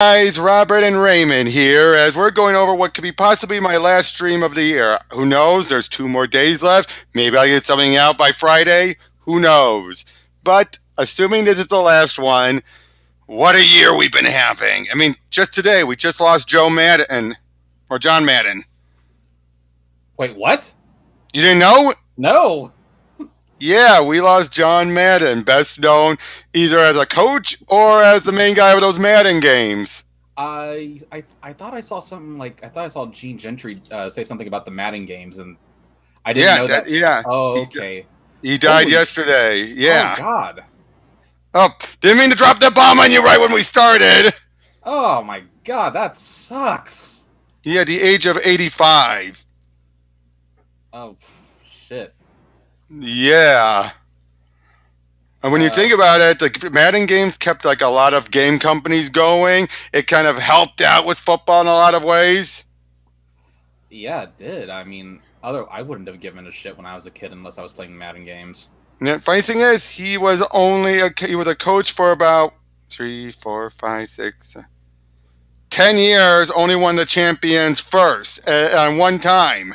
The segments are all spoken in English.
Guys, Robert and Raymond here as we're going over what could be possibly my last stream of the year. Who knows? There's 2 more days left. Maybe I'll get something out by Friday. Who knows? But assuming this is the last one, what a year we've been having. I mean, just today we just lost Joe Madden or John Madden. Wait, what? You didn't know? No. Yeah, we lost John Madden, best known either as a coach or as the main guy of those Madden games. I thought I saw something I thought I saw Gene Gentry say something about the Madden games, and I didn't know that. Yeah. Oh, okay. He died yesterday. Yeah. Oh God. Oh, didn't mean to drop that bomb on you right when we started. Oh my God, that sucks. He had the age of 85. Oh shit. Yeah. And when you think about it, the Madden games kept like a lot of game companies going. It kind of helped out with football in a lot of ways. Yeah, it did. I mean, I wouldn't have given a shit when I was a kid unless I was playing Madden games. And the funny thing is, he was a coach for about 3, 4, 5, 6, 10 years. Only won the champions first on one time.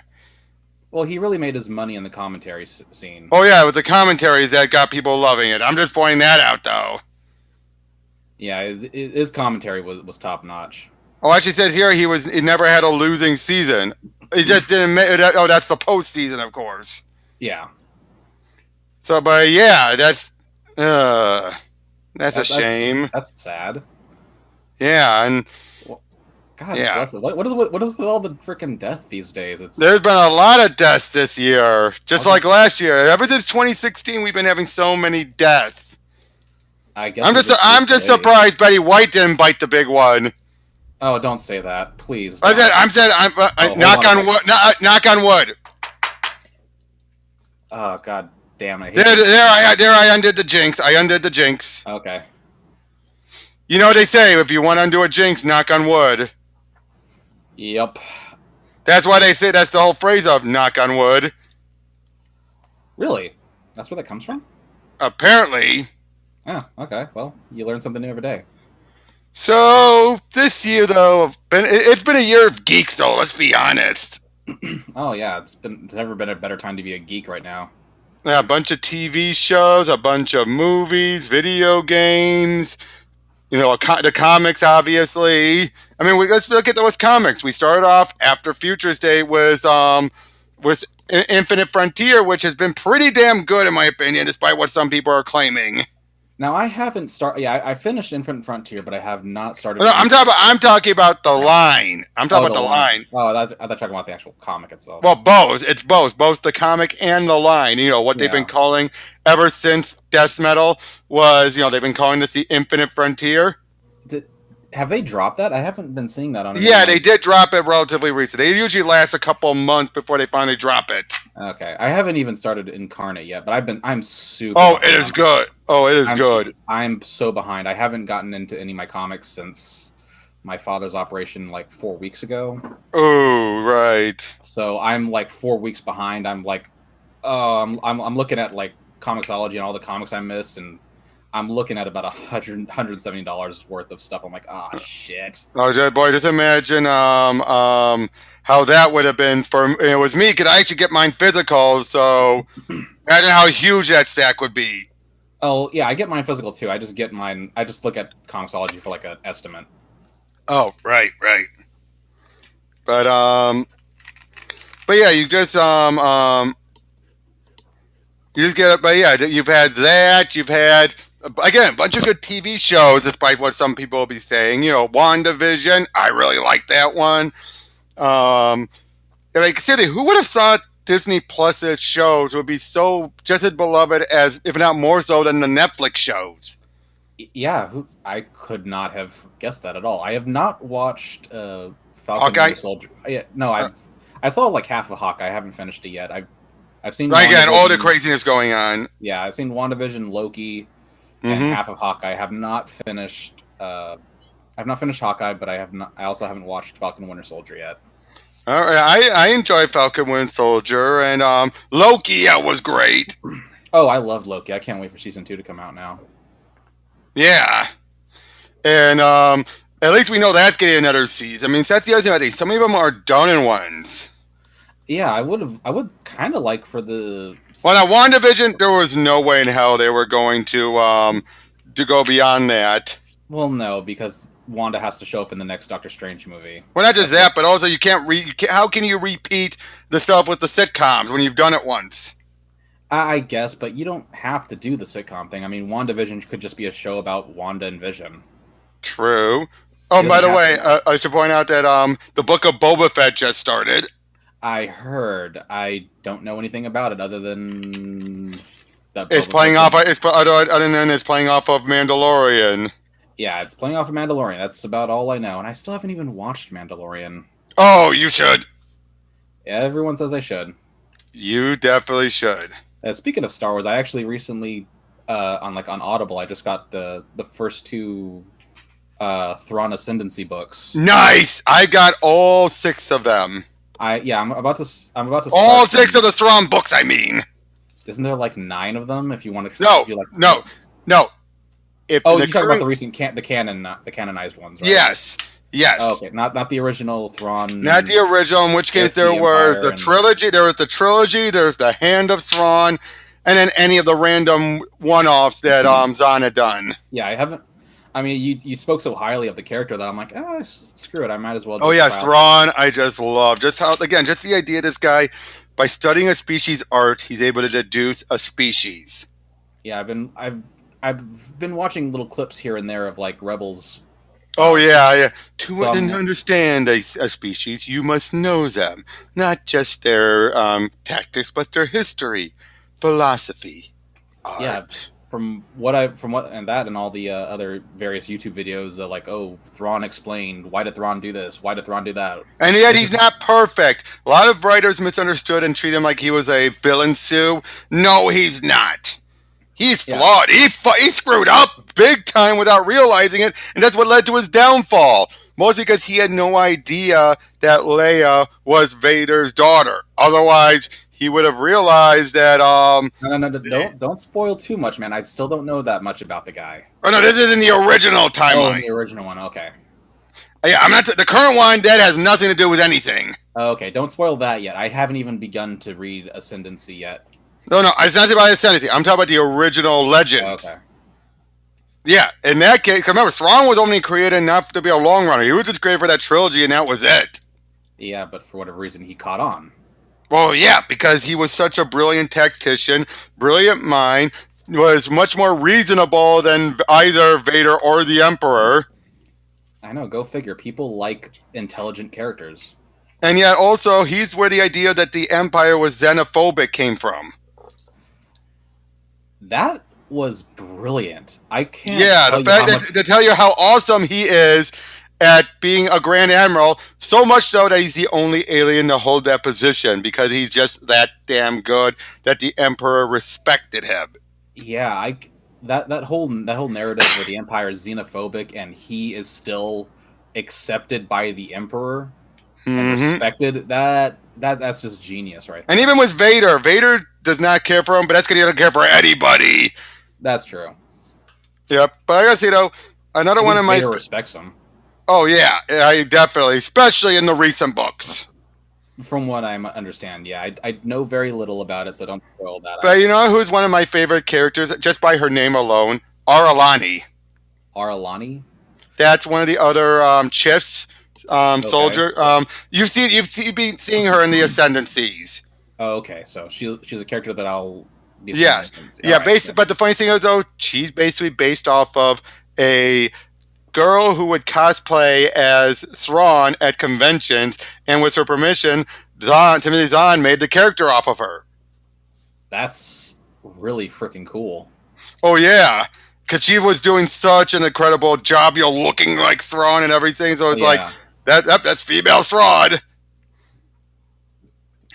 Well, he really made his money in the commentary scene. Oh yeah, it was the commentaries that got people loving it. I'm just pointing that out, though. Yeah, his commentary was top notch. Oh, actually, it says here he never had a losing season. He just didn't make it. Oh, that's the postseason, of course. Yeah. So, but yeah, that's a shame. That's sad. Yeah, and God, yeah. What is with all the freaking death these days? There's been a lot of deaths this year, just like last year. Ever since 2016, we've been having so many deaths. I guess I'm just surprised Betty White didn't bite the big one. Oh, don't say that, please. I'm knock on wood. Knock on wood. Oh God damn it! There I undid the jinx. I undid the jinx. Okay. You know what they say: if you want to undo a jinx, knock on wood. Yep. That's why they say that's the whole phrase of knock on wood. Really? That's where that comes from? Apparently. Oh, okay. Well, you learn something new every day. So, this year, though, it's been a year of geeks, though, let's be honest. Oh, yeah. It's never been a better time to be a geek right now. Yeah, a bunch of TV shows, a bunch of movies, video games, the comics, obviously. I mean, let's look at those comics. We started off after Futures Day with Infinite Frontier, which has been pretty damn good, in my opinion, despite what some people are claiming. Now, I haven't started. Yeah, I finished Infinite Frontier, but I have not started. No, I'm talking about the line. I'm talking about the line. Oh, I thought you were talking about the actual comic itself. Well, both. It's both the comic and the line. What they've been calling ever since Death Metal was, they've been calling this the Infinite Frontier. Have they dropped that? I haven't been seeing that on. Yeah, they did drop it relatively recently. They usually last a couple months before they finally drop it. Okay, I haven't even started Incarnate yet, but I'm super. Oh, it is good. Oh, it is good. I'm so behind. I haven't gotten into any of my comics since my father's operation like 4 weeks ago. Oh, right. So I'm like 4 weeks behind. I'm like, I'm looking at like Comixology and all the comics I missed, and I'm looking at about $170 worth of stuff. I'm like, shit. Oh, boy, just imagine how that would have been for it was me, because I actually get mine physical, so imagine how huge that stack would be. Oh, yeah, I get mine physical, too. I just look at Comixology for, like, an estimate. Oh, right. But yeah, you just get it. But yeah, you've had that. You've had, again, a bunch of good TV shows, despite what some people will be saying. WandaVision. I really like that one. Like I said, who would have thought Disney Plus's shows would be so just as beloved as, if not more so, than the Netflix shows? Yeah, I could not have guessed that at all. I have not watched Falcon Hawkeye? Soldier. I saw like half of Hawkeye. I haven't finished it yet. I've seen again all the craziness going on. Yeah, I've seen WandaVision, Loki, and half of Hawkeye. I have not finished. I've not finished Hawkeye, but I also haven't watched Falcon Winter Soldier yet. All right, I enjoyed Falcon Winter Soldier, and Loki was great. Oh, I loved Loki. I can't wait for season 2 to come out now. Yeah, and At least we know that's getting another season. I mean, that's the other thing about these. Some of them are done in ones. Yeah, I would kind of like for the. Well, now WandaVision, there was no way in hell they were going to go beyond that. Well, no, because Wanda has to show up in the next Doctor Strange movie. Well, not just That's that, but also you can't how can you repeat the stuff with the sitcoms when you've done it once? I guess, but you don't have to do the sitcom thing. I mean, WandaVision could just be a show about Wanda and Vision. True. Oh, It by doesn't the have way, to. I should point out that the book of Boba Fett just started. I heard. I don't know anything about it other than that It's Boba playing Fett's off. in it. It's other than it's playing off of Mandalorian. Yeah, it's playing off of Mandalorian. That's about all I know, and I still haven't even watched Mandalorian. Oh, you should. Yeah, everyone says I should. You definitely should. Speaking of Star Wars, I actually recently on Audible, I just got the first two Thrawn Ascendancy books. Nice. I got all 6 of them. I'm about to All start 6 them. of the Thrawn books. I mean. Isn't there like 9 of them? If you want to No. do like No. If Oh, the you're talking about the current, recent the canonized ones, right? yes. Oh, okay, not the original Thrawn. Not the original, in which case there the was Empire the and- trilogy. There was the trilogy. There's the Hand of Thrawn, and then any of the random one-offs that Zahn had done. Yeah, I haven't. I mean, you spoke so highly of the character that I'm like, screw it, I might as well. Oh just yes, try out. Thrawn. I just love just how just the idea of this guy, by studying a species art, he's able to deduce a species. Yeah, I've been watching little clips here and there of like Rebels. Oh yeah. To So I'm- understand a species, you must know them, not just their tactics, but their history, philosophy, art. Yeah, from what and that and all the other various YouTube videos, like, oh, Thrawn explained, why did Thrawn do this? Why did Thrawn do that? And yet he's not perfect. A lot of writers misunderstood and treat him like he was a villain, Sue. No, he's not. He's flawed. He screwed up big time without realizing it, and that's what led to his downfall. Mostly because he had no idea that Leia was Vader's daughter. Otherwise, he would have realized that. No, don't spoil too much, man. I still don't know that much about the guy. Oh no, this is in the original Oh, timeline. the original one. Okay. Yeah, I'm not the current one. That has nothing to do with anything. Okay, don't spoil that yet. I haven't even begun to read Ascendancy yet. No, it's not about Ascendancy. I'm talking about the original Legends. Okay. Yeah, in that case, remember, Thrawn was only created enough to be a long runner. He was just created for that trilogy, and that was it. Yeah, but for whatever reason, he caught on. Well, yeah, because he was such a brilliant tactician, brilliant mind, was much more reasonable than either Vader or the Emperor. I know, go figure. People like intelligent characters. And yet also, he's where the idea that the Empire was xenophobic came from. That was brilliant. I can't. Yeah, the fact that to tell you how awesome he is at being a Grand Admiral, so much so that he's the only alien to hold that position because he's just that damn good that the Emperor respected him. Yeah, that whole narrative where the Empire is xenophobic and he is still accepted by the Emperor and respected. That's just genius, right there. And even with Vader, Vader does not care for him, but that's because he doesn't care for anybody. That's true. Yep, but I gotta say though, another one of my Vader respects him. Oh yeah, I definitely, especially in the recent books. From what I understand, yeah, I know very little about it, so don't spoil that. But you know who's one of my favorite characters, just by her name alone? Aralani. Aralani? That's one of the other Chiefs soldier. You've been seeing her in the Ascendancies. Oh, okay. So she's a character that I'll be. Yes, yeah. But the funny thing is, though, she's basically based off of a girl who would cosplay as Thrawn at conventions, and with her permission, Timothy Zahn made the character off of her. That's really freaking cool. Oh yeah, because she was doing such an incredible job, looking like Thrawn and everything. So it's like that's female Thrawn.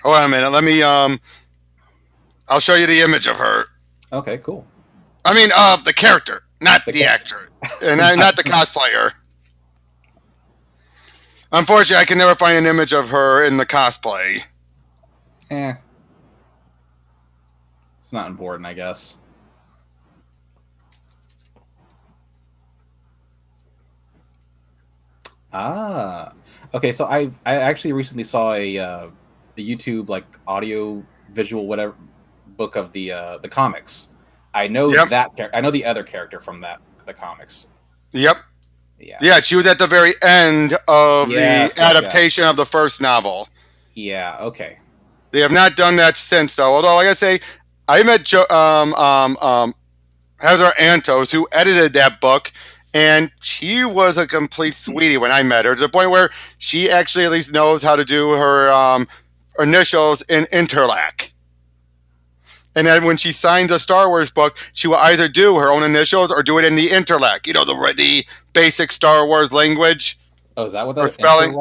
Hold on a minute. Let me I'll show you the image of her. Okay, cool. I mean, the character, not the actor, and not the cosplayer. Unfortunately, I can never find an image of her in the cosplay. It's not important, I guess. Ah, okay. So I actually recently saw a YouTube like audio visual whatever book of the comics. I know Yep, I know the other character from the comics. yep. Yeah. Yeah, she was at the very end of the Yes. Yes. Yes. adaptation of the first novel. Yeah. Okay. They have not done that since, though. Although, like I say, I met Heather Antos, who edited that book, and she was a complete sweetie when I met her, to the point where she actually at least knows how to do her initials in interlac. And then when she signs a Star Wars book, she will either do her own initials or do it in the interlac. You know, the basic Star Wars language Oh, is that what or that spelling.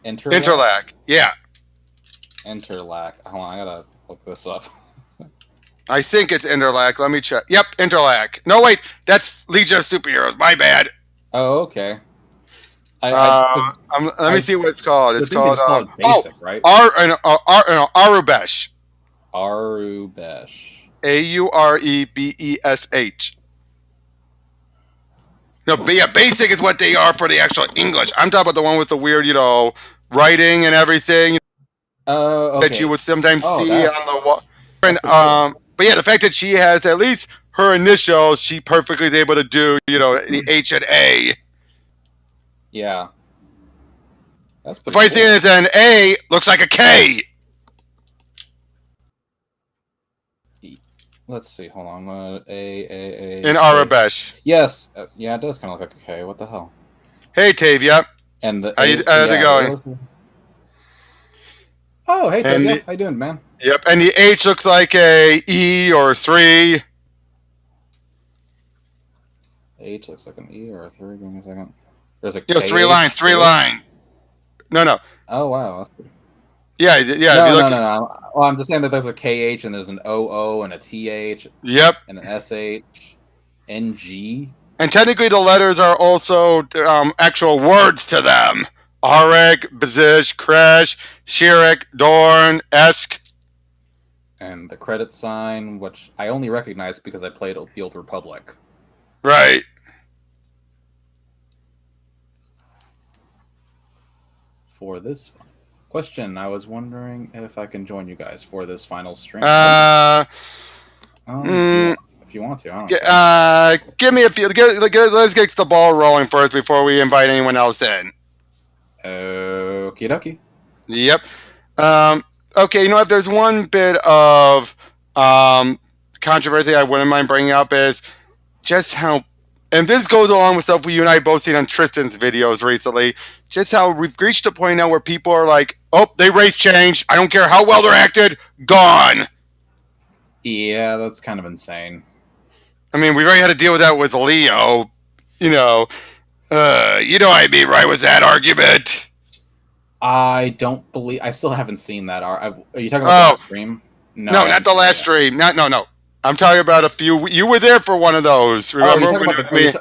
interlac? Interlac. Yeah. Interlac. Hold on, I gotta look this up. I think it's interlac. Let me check. Yep, interlac. No, wait. That's Legion of Superheroes. My bad. Oh, okay. I Let me see what it's called. the It's thing they called just call it basic, right? Arubesh. Arubesh. Aurebesh. No, but yeah, basic is what they are for the actual English. I'm talking about the one with the weird, writing and everything that you Okay. would sometimes Oh, see on the wall. And that's pretty cool. but yeah, the fact that she has at least her initials, she perfectly is able to do, the H and A. Yeah, that's The pretty funny thing cool. is, an A looks like a K Let's see. Hold on. in K. Aurebesh. Yes. Yeah, it does kind of look like a K. What the hell? Hey, Tavia, And the how's A. it Yeah, the A going? looks. Oh, hey, And Tevya. the, How you doing, man? yep, and the H looks like a E or 3. H looks like an E or a 3. Give me a second. There's a 3 line, KH 3 too. line. No. Oh wow, that's pretty. Yeah, yeah. If you No, look, no, no, no. Well, I'm just saying that there's a KH and there's an OO and a TH yep. and an SH, NG. And technically, the letters are also actual words to them. Arik, Bazish, Crash, Shirik, Dorn, Esk. And the credit sign, which I only recognize because I played the Old Republic. Right. For this question, I was wondering if I can join you guys for this final stream. If you want to, I don't care. Give me a few. Let's get the ball rolling first before we invite anyone else in. Okie dokie. Yep. Okay, if there's one bit of controversy I wouldn't mind bringing up is just how, and this goes along with stuff you and I both seen on Tristan's videos recently, just how we've reached a point now where people are like, oh, they race change. I don't care how well they're acted. Gone. Yeah, that's kind of insane. I mean, we've already had to deal with that with Leo. I'd be right with that argument. I don't believe. I still haven't seen that. Are you talking about the last stream? No, not the last stream. No. I'm talking about a few. You were there for one of those. Remember when it was me?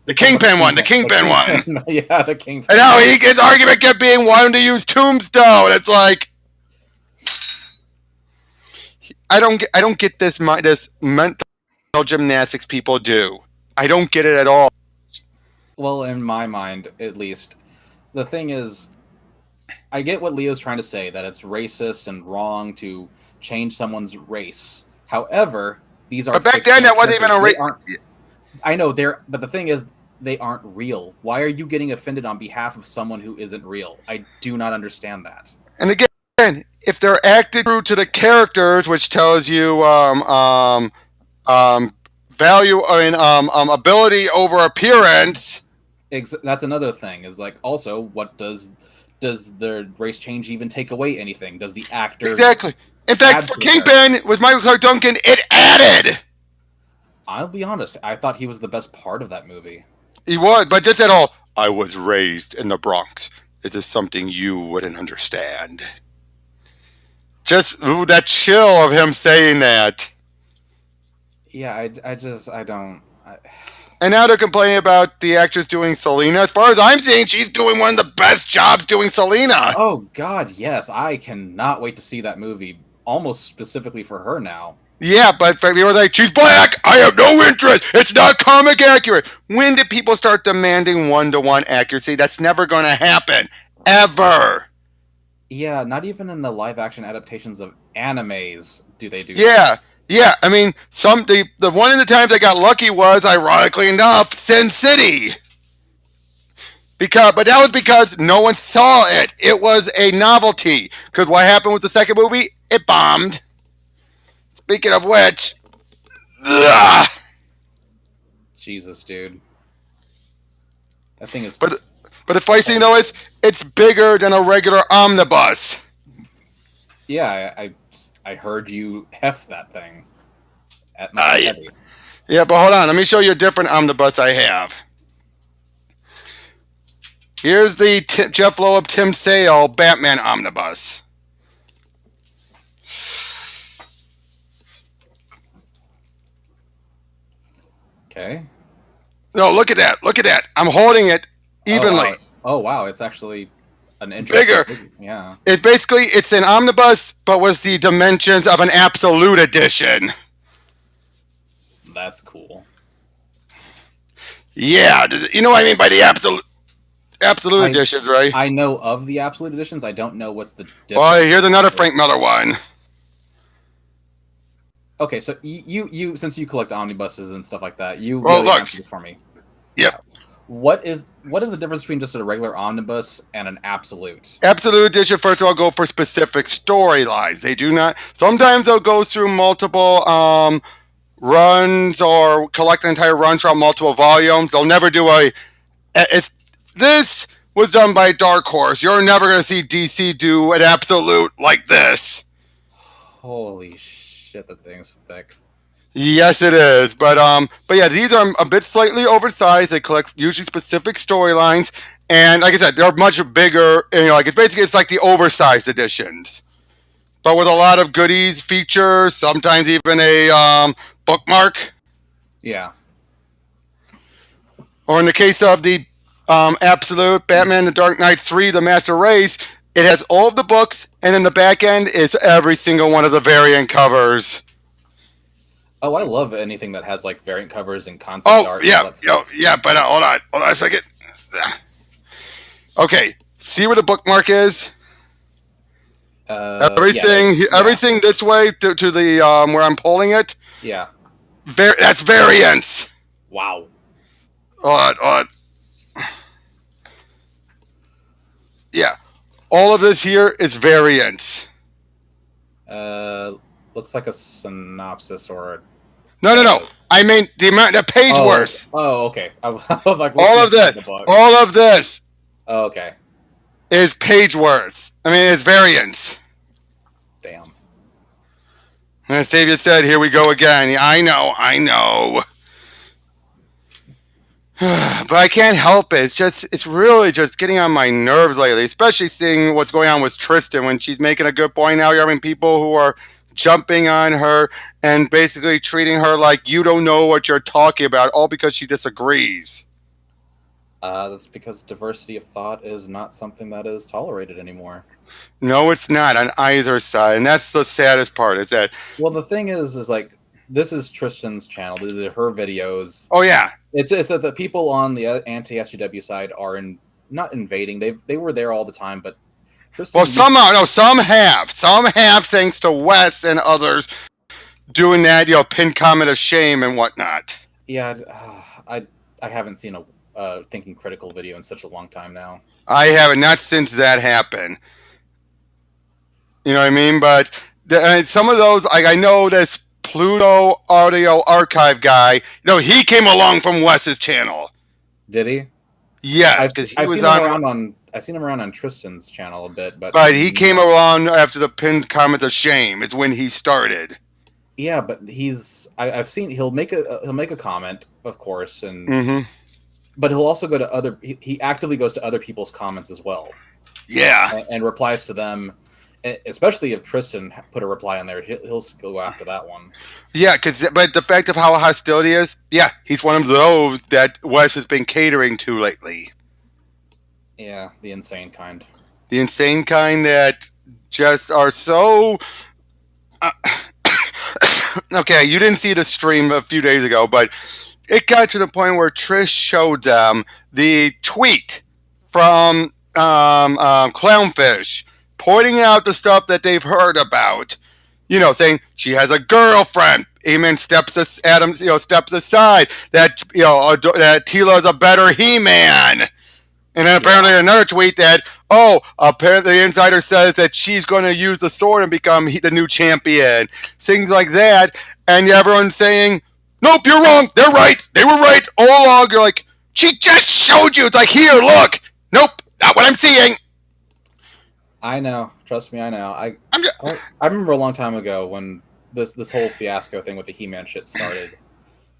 The Kingpin one. The Kingpin one. Yeah, the Kingpin. And now his argument kept being wanting to use Tombstone. It's like, I don't get this mental gymnastics people do. I don't get it at all. Well, in my mind, at least, the thing is, I get what Leo's trying to say, that it's racist and wrong to change someone's race. However, these are. But back then, that wasn't even a race. I know but the thing is, they aren't real. Why are you getting offended on behalf of someone who isn't real? I do not understand that. And again, if they're acted true to the characters, which tells you value and ability over appearance. That's another thing. Is like, also, what does the race change even take away anything? Does the actor exactly? In fact, for Kingpin with Michael Clark Duncan, it added. I'll be honest. I thought he was the best part of that movie. He was, but just at all. I was raised in the Bronx. It is something you wouldn't understand. Just that chill of him saying that. Yeah, I don't. And now they're complaining about the actress doing Selena. As far as I'm seeing, she's doing one of the best jobs doing Selena. Oh God, yes! I cannot wait to see that movie. Almost specifically for her now. Yeah, but people were like, she's black. I have no interest. It's not comic accurate. When did people start demanding one-to-one accuracy? That's never going to happen. Ever. Yeah, not even in the live action adaptations of animes do they do that. Yeah. Yeah. I mean, the one of the times I got lucky was, ironically enough, Sin City. But that was because no one saw it. It was a novelty. Because what happened with the second movie? It bombed. Speaking of which, ugh. Jesus, dude. That thing is. But the funny thing though is, it's bigger than a regular omnibus. Yeah, I heard you heft that thing. That must be heavy. Yeah, but hold on. Let me show you a different omnibus I have. Here's the Jeff Loeb, Tim Sale Batman omnibus. Okay. No, look at that. Look at that. I'm holding it evenly. Oh wow, it's actually an interesting Bigger. Yeah. It's an omnibus, but with the dimensions of an absolute edition. That's cool. Yeah, you know what I mean by the absolute editions, right? I know of the absolute editions. I don't know what's the difference. Well, here's another Frank Miller one. Okay, so you since you collect omnibuses and stuff like that, you well, really look answered it for me. Yep. What is the difference between just a regular omnibus and an absolute? Absolute edition, first of all, go for specific storylines. They do not. Sometimes they'll go through multiple runs or collect entire runs from multiple volumes. They'll never do this was done by Dark Horse. You're never going to see DC do an absolute like this. Holy shit, that thing's thick. Yes, it is. But yeah, these are a bit slightly oversized. They collect usually specific storylines, and like I said, they're much bigger. You know, like it's like the oversized editions, but with a lot of goodies, features, sometimes even a bookmark. Yeah. Or in the case of the Absolute Batman: The Dark Knight 3: The Master Race, it has all of the books, and in the back end is every single one of the variant covers. Oh, I love anything that has like variant covers and concept art. Yeah. But hold on a second. Okay, see where the bookmark is? Everything this way to the where I'm pulling it. Yeah. That's variants. Wow. Hold on. Yeah, all of this here is variants. Looks like a synopsis or a... No. I mean the page worth. Oh, okay. I was like, all of this. Oh, okay. Is page worth. I mean, it's variants. Damn. And Xavier said, "Here we go again." I know. But I can't help it. It's really just getting on my nerves lately, especially seeing what's going on with Tristan when she's making a good point now. You're having people who are jumping on her and basically treating her like you don't know what you're talking about, all because she disagrees. That's because diversity of thought is not something that is tolerated anymore. No, it's not on either side, and that's the saddest part. Is that? Well, the thing is like this is Tristan's channel. These are her videos. Oh yeah. It's that the people on the anti-SJW side are not invading. They were there all the time, but Tristan. Well, some have thanks to Wes and others doing that. Pin comment of shame and whatnot. Yeah, I haven't seen a thinking critical video in such a long time now. I haven't, not since that happened. You know what I mean? But some of those, like I know this Pluto Audio Archive guy. He came along from Wes's channel. Did he? Yes, because he was on. I've seen him around on Tristan's channel a bit, but he came around after the pinned comment of shame. It's when he started. Yeah, but I've seen he'll make a comment, of course, and. Mm-hmm. But he'll also go to other. He actively goes to other people's comments as well. Yeah, and replies to them, especially if Tristan put a reply on there. He'll go after that one. Yeah, but the fact of how hostility is, yeah, he's one of those that Wes has been catering to lately. Yeah, the insane kind. The insane kind that just are so. Okay, you didn't see the stream a few days ago, but it got to the point where Trish showed them the tweet from Clownfish pointing out the stuff that they've heard about. You know, saying she has a girlfriend. Adam steps aside. That that Tila's a better He-Man. And then apparently another tweet that, apparently the insider says that she's going to use the sword and become the new champion. Things like that. And everyone's saying, nope, you're wrong. They're right. They were right all along. You're like, she just showed you. It's like, here, look. Nope, not what I'm seeing. I know. Trust me, I know. I remember a long time ago when this whole fiasco thing with the He-Man shit started.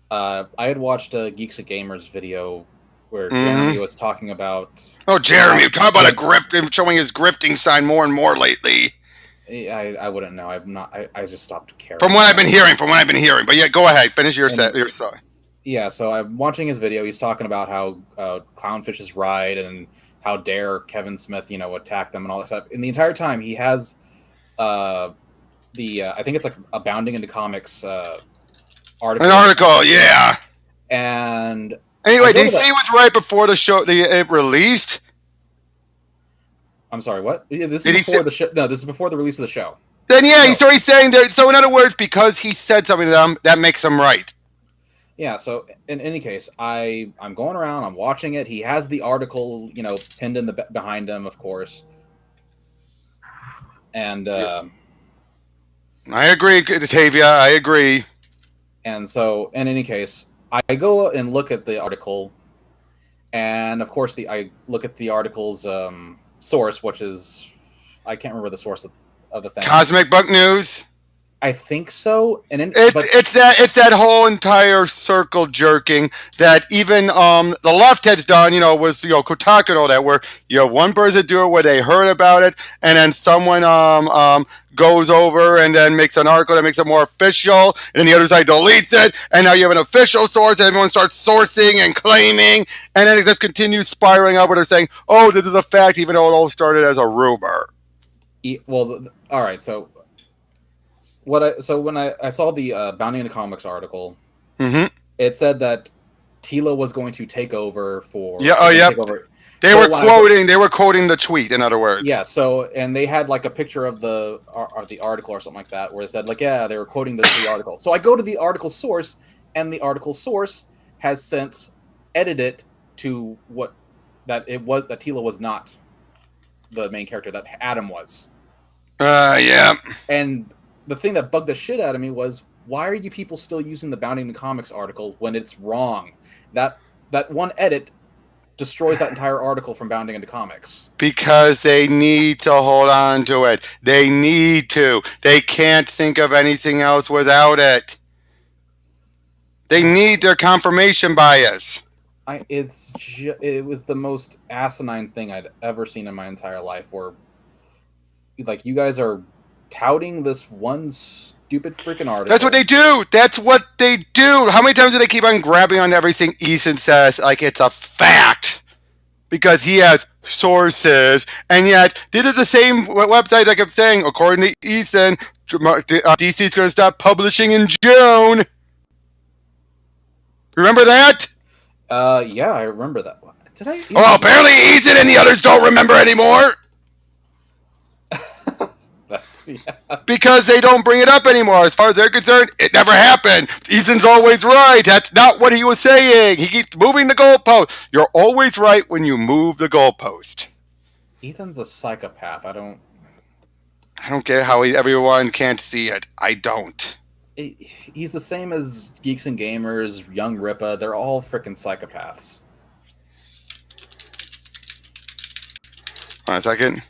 I had watched a Geeks and Gamers video where Jeremy was talking about... Oh, Jeremy, talk about a grift, showing his grifting sign more and more lately. I wouldn't know. I just stopped caring. From what I've been hearing. But yeah, go ahead. Finish your story. Yeah, so I'm watching his video. He's talking about how Clownfish is right and how dare Kevin Smith, attack them and all that stuff. And the entire time he has I think it's like a Bounding into Comics article. An article, yeah. And anyway, did he say it was right before the show it released? I'm sorry, what? This is before the show. No, this is before the release of the show. Then yeah, he's saying that. So in other words, because he said something to them, that makes him right. Yeah. So in any case, I'm going around. I'm watching it. He has the article, pinned in the behind him, of course. And I agree, Tavia. I agree. And so, in any case, I go and look at the article, and of course, I look at the article's source, which is, I can't remember the source of the thing. Cosmic Book News. I think so, and it's that whole entire circle jerking that even the left has done, with Kotaku and all that, where one person do it where they heard about it, and then someone goes over and then makes an article that makes it more official, and then the other side deletes it, and now you have an official source, and everyone starts sourcing and claiming, and then it just continues spiraling up where they're saying, oh, this is a fact, even though it all started as a rumor. Well, all right, so. When I saw the Bounding into Comics article, it said that Tila was going to take over for... Yeah, oh, yeah. They were quoting the tweet, in other words. Yeah, and they had like a picture of the article or something like that, where it said like, yeah, they were quoting the article. So I go to the article source, and the article source has since edited to that Tila was not the main character, that Adam was. Yeah. And the thing that bugged the shit out of me was, why are you people still using the Bounding into Comics article when it's wrong? That one edit destroys that entire article from Bounding into Comics. Because they need to hold on to it. They need to. They can't think of anything else without it. They need their confirmation bias. It was the most asinine thing I'd ever seen in my entire life, where like you guys are touting this one stupid freaking article. That's what they do. That's what they do. How many times do they keep on grabbing on everything Ethan says like it's a fact? Because he has sources, and yet this is the same website I kept saying. According to Ethan, DC is going to stop publishing in June. Remember that? Yeah, I remember that. Did I? Well, apparently Ethan and the others don't remember anymore. Because they don't bring it up anymore. As far as they're concerned, it never happened. Ethan's always right. That's not what he was saying. He keeps moving the goalpost. You're always right when you move the goalpost. Ethan's a psychopath. I don't get how everyone can't see it. I don't. He's the same as Geeks and Gamers, Young Rippa. They're all freaking psychopaths. Hold on a second.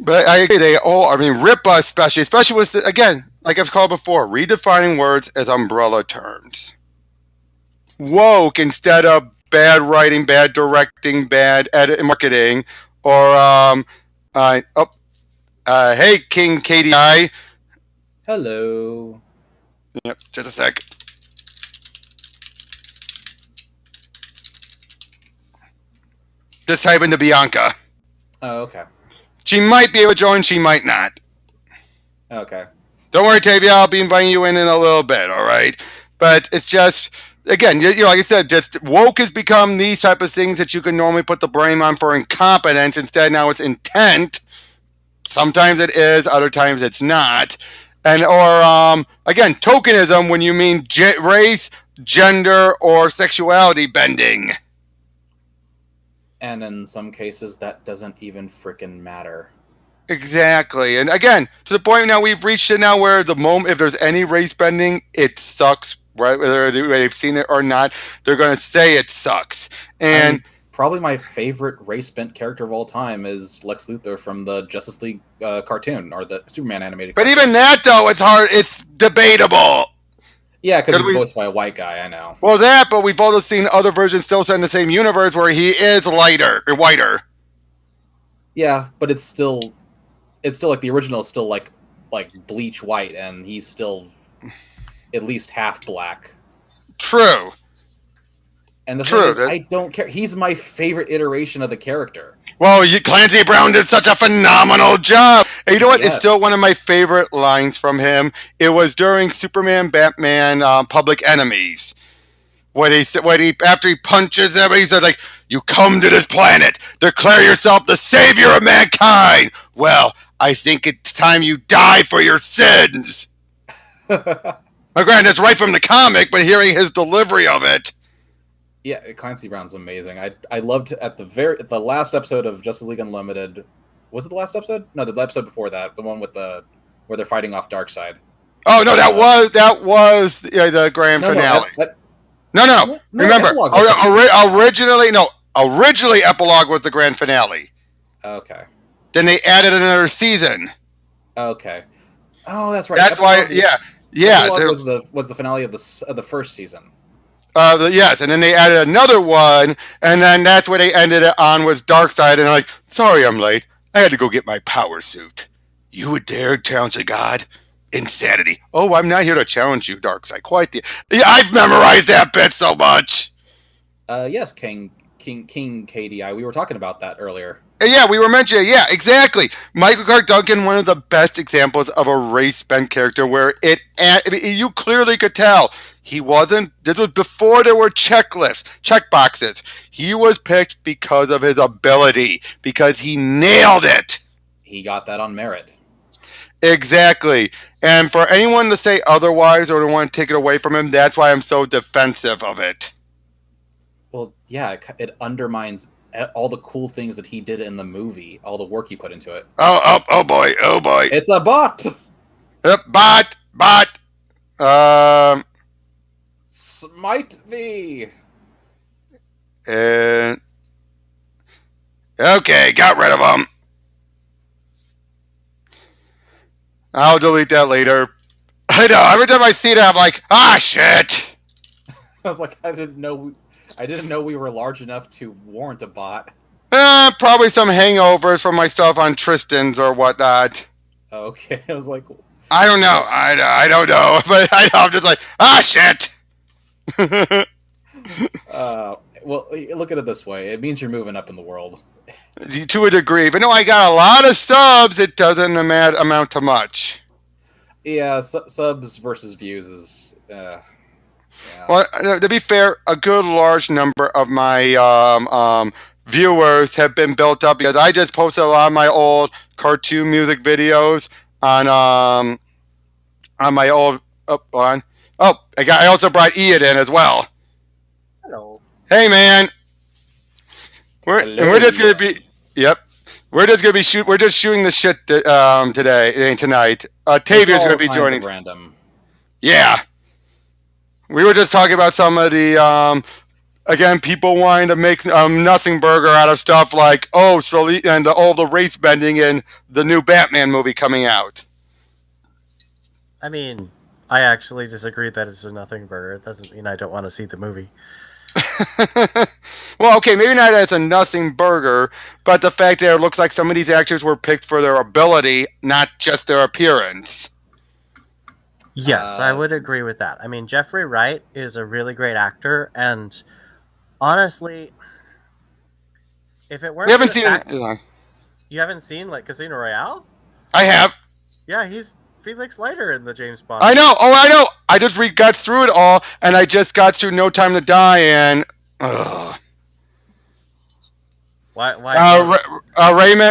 But I agree, Rippa especially with, again, like I've called before, redefining words as umbrella terms. Woke instead of bad writing, bad directing, bad marketing, or, hey, King KDI. Hello. Yep, just a sec. Just type into Bianca. Oh, okay. She might be able to join, she might not. Okay. Don't worry, Tavia. I'll be inviting you in a little bit. All right, but it's just again, like I said, just woke has become these type of things that you can normally put the blame on for incompetence. Instead, now it's intent. Sometimes it is, other times it's not, and or again, tokenism when you mean race, gender, or sexuality bending. And in some cases, that doesn't even freaking matter. Exactly, and again, to the point now we've reached it now where the moment if there's any race bending, it sucks. Right, whether they've seen it or not, they're going to say it sucks. I And mean, probably my favorite race bent character of all time is Lex Luthor from the Justice League cartoon or the Superman animated. but cartoon. even that though, it's hard. It's debatable. Yeah, because he's we, voiced by a white guy. I know. well, that, but we've also seen other versions still set in the same universe where he is lighter or whiter. Yeah, but it's still like the original is still like bleach white, and he's still at least half black. True. And the True. thing is, I don't care. He's my favorite iteration of the character. Well, Clancy Brown did such a phenomenal job. And you know what? Yes. It's still one of my favorite lines from him. It was during Superman, Batman, Public Enemies. When he after he punches him, he said, like, "You come to this planet, declare yourself the savior of mankind. Well, I think it's time you die for your sins." Now, granted, it's right from the comic, but hearing his delivery of it. Yeah, Clancy Brown's amazing. I loved at the last episode of Justice League Unlimited. Was it the last episode? No, the episode before that, the one with where they're fighting off Darkseid. Oh no, that was the grand finale. No. Remember, originally Epilogue was the grand finale. Okay. Then they added another season. Okay. Oh, that's right. That's Epilogue, why, yeah. Was the finale of the first season. Yes, and then they added another one, and then that's where they ended it on was Darkseid, and they're like, "Sorry, I'm late. I had to go get my power suit. You would dare challenge a god? Insanity. Oh, I'm not here to challenge you, Darkseid. I've memorized that bit so much. Yes, King KDI. We were talking about that earlier. Yeah, we were mentioning. Yeah, exactly. Michael Clark Duncan, one of the best examples of a race bent character, where you clearly could tell he wasn't. This was before there were check boxes. He was picked because of his ability, because he nailed it. He got that on merit. Exactly. And for anyone to say otherwise or to want to take it away from him, that's why I'm so defensive of it. Well, yeah, it undermines all the cool things that he did in the movie, all the work he put into it. Oh boy. It's a bot. Bot. Smite thee. Okay, got rid of him. I'll delete that later. I know, every time I see that, I'm like, shit. I was like, I didn't know we were large enough to warrant a bot. Probably some hangovers from my stuff on Tristan's or whatnot. Okay, I was like, I don't know. I don't know, but I'm just like, shit. well, look at it this way: it means you're moving up in the world. To a degree, but no, I got a lot of subs. It doesn't amount to much. Yeah, subs versus views is. Yeah. Well, to be fair, a good large number of my viewers have been built up because I just posted a lot of my old cartoon music videos on my old. I also brought Ian in as well. Hello. Hey, man. We're just gonna be. Yep. We're just gonna be We're just shooting the shit tonight. Tavia's gonna be joining. Random. Yeah. We were just talking about some of the again, people wanting to make nothing burger out of stuff like all the race bending in the new Batman movie coming out. I mean, I actually disagree that it's a nothing burger. It doesn't mean I don't want to see the movie. Well, okay, maybe not as a nothing burger, but the fact that it looks like some of these actors were picked for their ability, not just their appearance. Yes, I would agree with that. I mean, Jeffrey Wright is a really great actor, and honestly, if it weren't, You haven't seen like Casino Royale? I have. Yeah, he's Felix Leiter in the James Bond. I know. Oh, I know. I just got through it all, and I just got through No Time to Die, and. Why?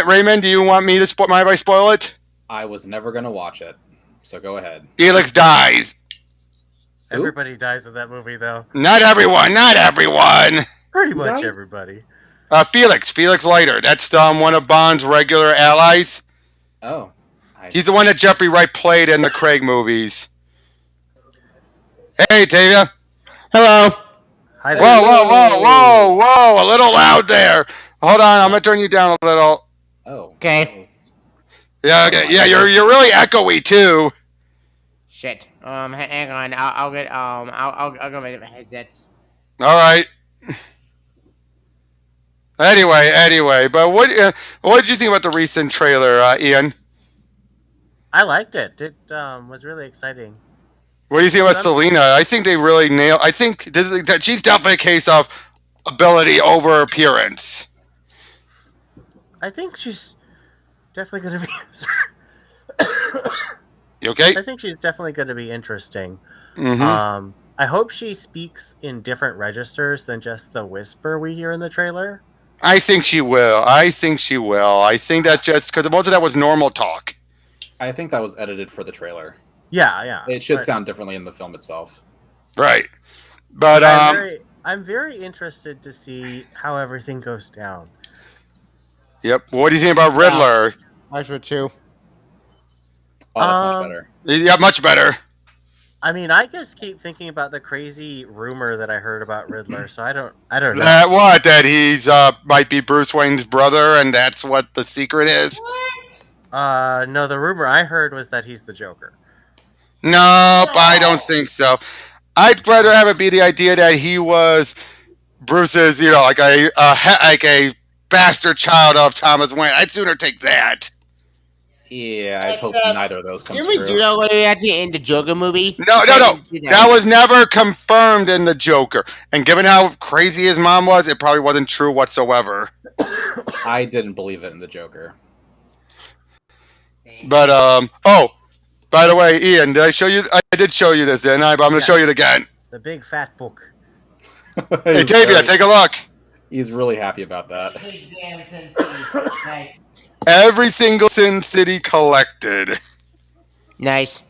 Raymond, do you want me to mind if I spoil it? I was never gonna watch it, so go ahead. Felix dies. Everybody dies in that movie, though. Not everyone. Not everyone. Pretty much everybody. Felix Leiter. That's one of Bond's regular allies. Oh. He's the one that Jeffrey Wright played in the Craig movies. Hey, Tavia. Hello. Hi there. Whoa. A little loud there. Hold on. I'm going to turn you down a little. Oh. Okay. Yeah, okay. Yeah, you're really echoey, too. Shit. Hang on. I'll get I'll go make my headsets. All right. Anyway, but what did you think about the recent trailer, Ian? I liked it. It was really exciting. What do you think about Selena? I think they really nailed. I think that she's definitely a case of ability over appearance. I think she's definitely going to be. You okay? I think she's definitely going to be interesting. Mm-hmm. I hope she speaks in different registers than just the whisper we hear in the trailer. I think she will. I think that's just because most of that was normal talk. I think that was edited for the trailer. Yeah. It should sound differently in the film itself. Right. But I'm very interested to see how everything goes down. Yep. What do you think about Riddler? I should too. Oh, that's much better. Yeah, much better. I mean, I just keep thinking about the crazy rumor that I heard about Riddler, so I don't know. That he's might be Bruce Wayne's brother, and that's what the secret is. No, the rumor I heard was that he's the Joker. Nope, I don't think so. I'd rather have it be the idea that he was Bruce's, like a bastard child of Thomas Wayne. I'd sooner take that. Yeah, I hope neither of those comes Did true. we do that when we actually in the Joker movie? No. That was never confirmed in the Joker. And given how crazy his mom was, it probably wasn't true whatsoever. I didn't believe it in the Joker. But by the way, Ian, did I show you? I did show you this, didn't I? But I'm going to show you it again. The big fat book. Hey, Tavia, take a look. He's really happy about that. Nice. Every single Sin City collected. Nice.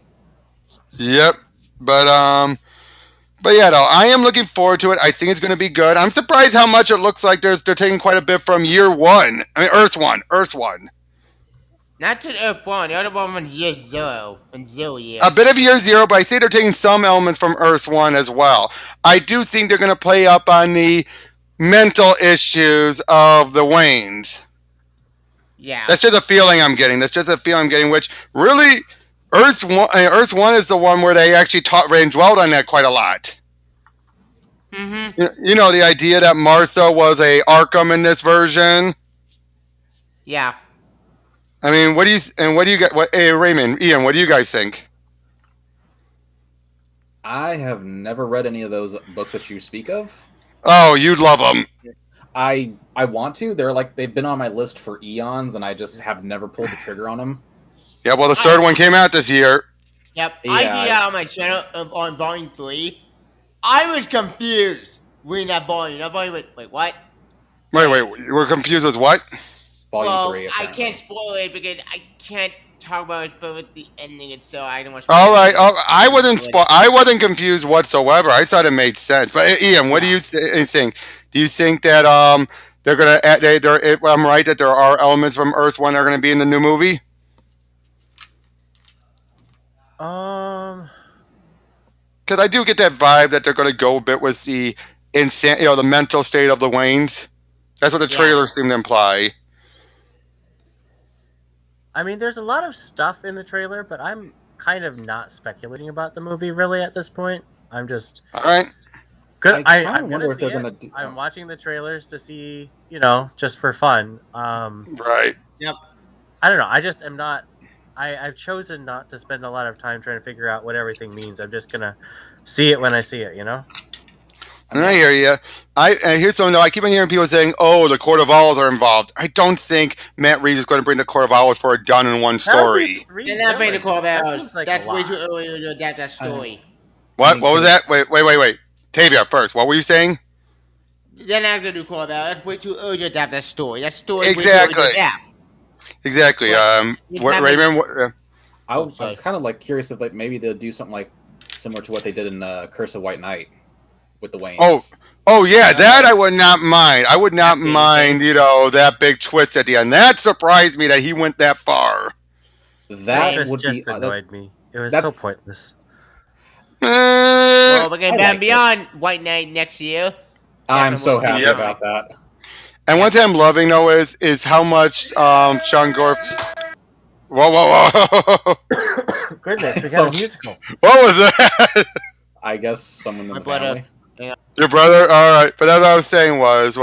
Yep. But yeah, though, I am looking forward to it. I think it's going to be good. I'm surprised how much it looks like they're taking quite a bit from Year One. I mean, Earth One. Not to Earth 1, the other one was Year 0. And 0, yeah. A bit of Year Zero, but I think they're taking some elements from Earth One as well. I do think they're going to play up on the mental issues of the Waynes. Yeah. That's just a feeling I'm getting. Which really, Earth One is the one where they actually dwelled on that quite a lot. Mm-hmm. The idea that Martha was a Arkham in this version. Yeah. I mean, hey, Raymond, Ian, what do you guys think? I have never read any of those books that you speak of. Oh, you'd love them. I want to. They've been on my list for eons, and I just have never pulled the trigger on them. Yeah, well, the third one came out this year. Yep. Yeah, I did that on my channel on Volume 3. I was confused reading that volume. That volume went, wait, what? Wait, you were confused with what? Volume 3. I Apparently. can't spoil it because I can't talk about it, but with the ending itself, I don't want to. All right. I wasn't confused whatsoever. I thought it made sense. But Ian, what do you think? Do you think that they're gonna? I'm right that there are elements from Earth One that are going to be in the new movie. Because I do get that vibe that they're going to go a bit with the the mental state of the Waynes. That's what the trailers seem to imply. I mean, there's a lot of stuff in the trailer, but I'm kind of not speculating about the movie really at this point. I'm just all right. Good. I wonder if they're going to do. I'm watching the trailers to see, just for fun. Right. Yep. I don't know. I just am not. I've chosen not to spend a lot of time trying to figure out what everything means. I'm just gonna see it when I see it. I hear you. Here's something though. I keep on hearing people saying, "Oh, the Court of Owls are involved." I don't think Matt Reeves is going to bring the Court of Owls for a done-in-one story. They're not bringing the Court of Owls. Seems like That's a way lot. too early to adapt that story. What was that? Wait. Tavia, first. What were you saying? They're not going to do Court of Owls. That's way too early to adapt that story. That story Exactly. way too early to adapt. Exactly. Raymond. I was kind of like curious if like maybe they'll do something like similar to what they did in Curse of White Knight with the Waynes. Oh yeah, that I would not mind. I would not mind, that big twist at the end. That surprised me that he went that far. That would just be annoyed me. It was so pointless. Well, we're going to beyond White Knight next year. I'm so happy about that. And one thing I'm loving though is how much Sean Gore. Whoa! Goodness, we got a musical. What was that? I guess someone in the brother. family. Your brother? All right, but that's what I was saying was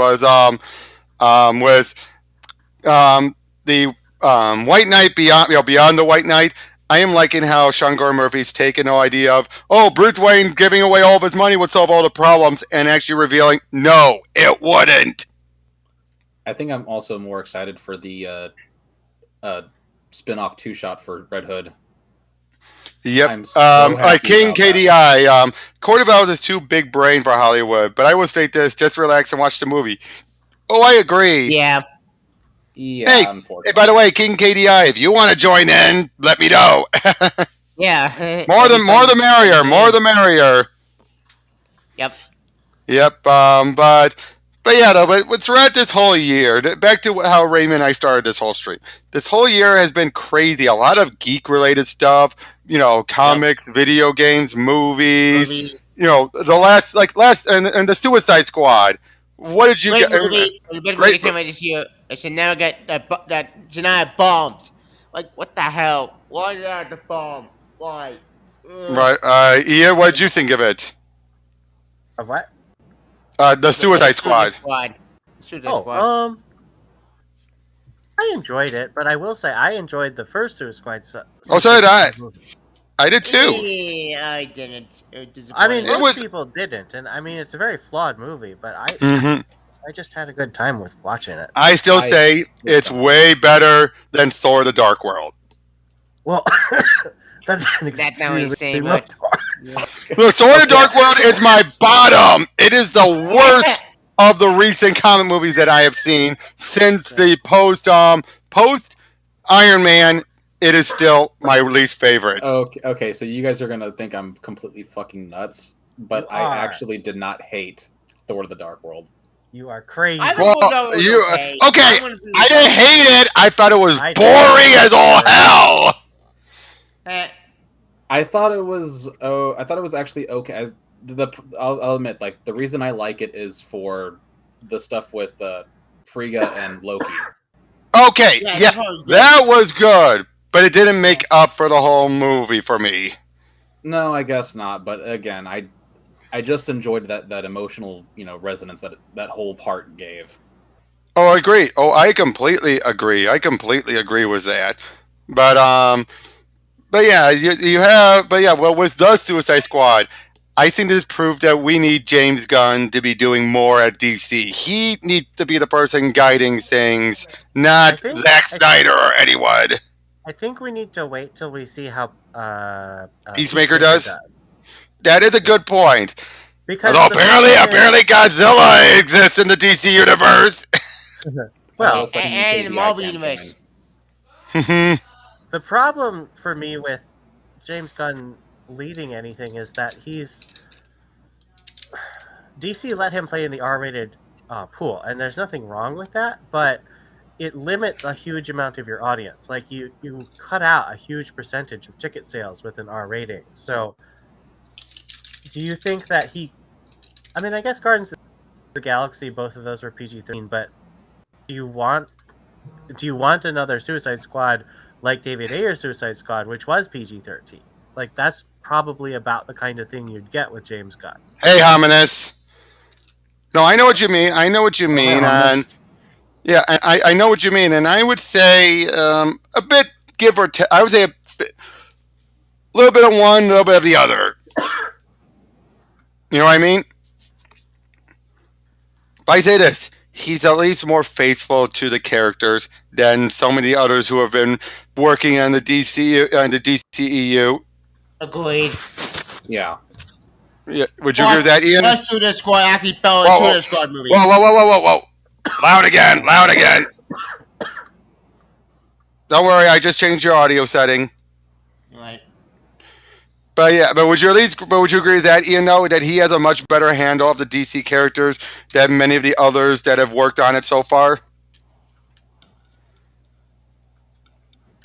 the White Knight beyond the White Knight. I am liking how Sean Gore Murphy's taken the idea of Bruce Wayne giving away all of his money would solve all the problems, and actually revealing no, it wouldn't. I think I'm also more excited for the spin-off two-shot for Red Hood. Yep. I'm so happy King about KDI. Court of Owls is too big brain for Hollywood, but I will state this: just relax and watch the movie. Oh, I agree. Yeah. Yeah. Hey, by the way, King KDI, if you want to join in, let me know. Yeah. More the merrier. More the merrier. Yep. But yeah, though. But throughout this whole year, back to how Raymond and I started this whole stream. This whole year has been crazy. A lot of geek-related stuff. Comics, video games, movies. The last and the Suicide Squad. What did you get? Great movie came out this year. I should never get that Janaya bombed. Like, what the hell? Why did I have the bomb? Why? Right. Ian, what did you think of it? Of what? The Suicide Squad. Suicide Squad. I enjoyed it, but I will say I enjoyed the first Suicide Squad. Oh, so did I. I did too. Yeah, I didn't. I mean, most people didn't, and I mean it's a very flawed movie, but I just had a good time with watching it. I still say it's way better than Thor: The Dark World. Well, that's an extremely low bar. Look, Thor: The Dark World is my bottom. It is the worst of the recent comic movies that I have seen since the post Iron Man. It is still my least favorite. Okay, so you guys are gonna think I'm completely fucking nuts, but I actually did not hate Thor: The Dark World. You are crazy. I didn't hate it. I thought it was boring as all hell. I thought it was. I thought it was actually okay. I'll admit, like the reason I like it is for the stuff with Frigga and Loki. Okay, yeah, that was good. But it didn't make up for the whole movie for me. No, I guess not. But again, I just enjoyed that emotional, resonance that whole part gave. Oh, I agree. Oh, I completely agree. I completely agree with that. But yeah, well, with the Suicide Squad, I think this proved that we need James Gunn to be doing more at DC. He needs to be the person guiding things, not Zack Snyder or anyone. I think we need to wait till we see how Peacemaker does. That is a good point. Because apparently Godzilla exists in the DC universe. Well, and in the Marvel universe. The problem for me with James Gunn leading anything is that DC let him play in the R-rated pool, and there's nothing wrong with that, but it limits a huge amount of your audience. Like you cut out a huge percentage of ticket sales with an R rating. So do you think that I guess Guardians of the Galaxy, both of those were PG-13, but do you want another Suicide Squad like David Ayer's Suicide Squad, which was PG-13? Like that's probably about the kind of thing you'd get with James Gunn. Hey, Hominus. No, I know what you mean. And yeah, I know what you mean, and I would say a bit, give or take. I would say a little bit of one, a little bit of the other. You know what I mean? But I say this: he's at least more faithful to the characters than so many others who have been working on the DCEU. Agreed. Yeah. Yeah, would you agree with that, Ian? Plus Suicide Squad actually fell in Whoa, Suicide Squad movie. Whoa! Loud again! Don't worry, I just changed your audio setting. Right. But yeah, but would you agree with that, Ian? Though that he has a much better handle of the DC characters than many of the others that have worked on it so far.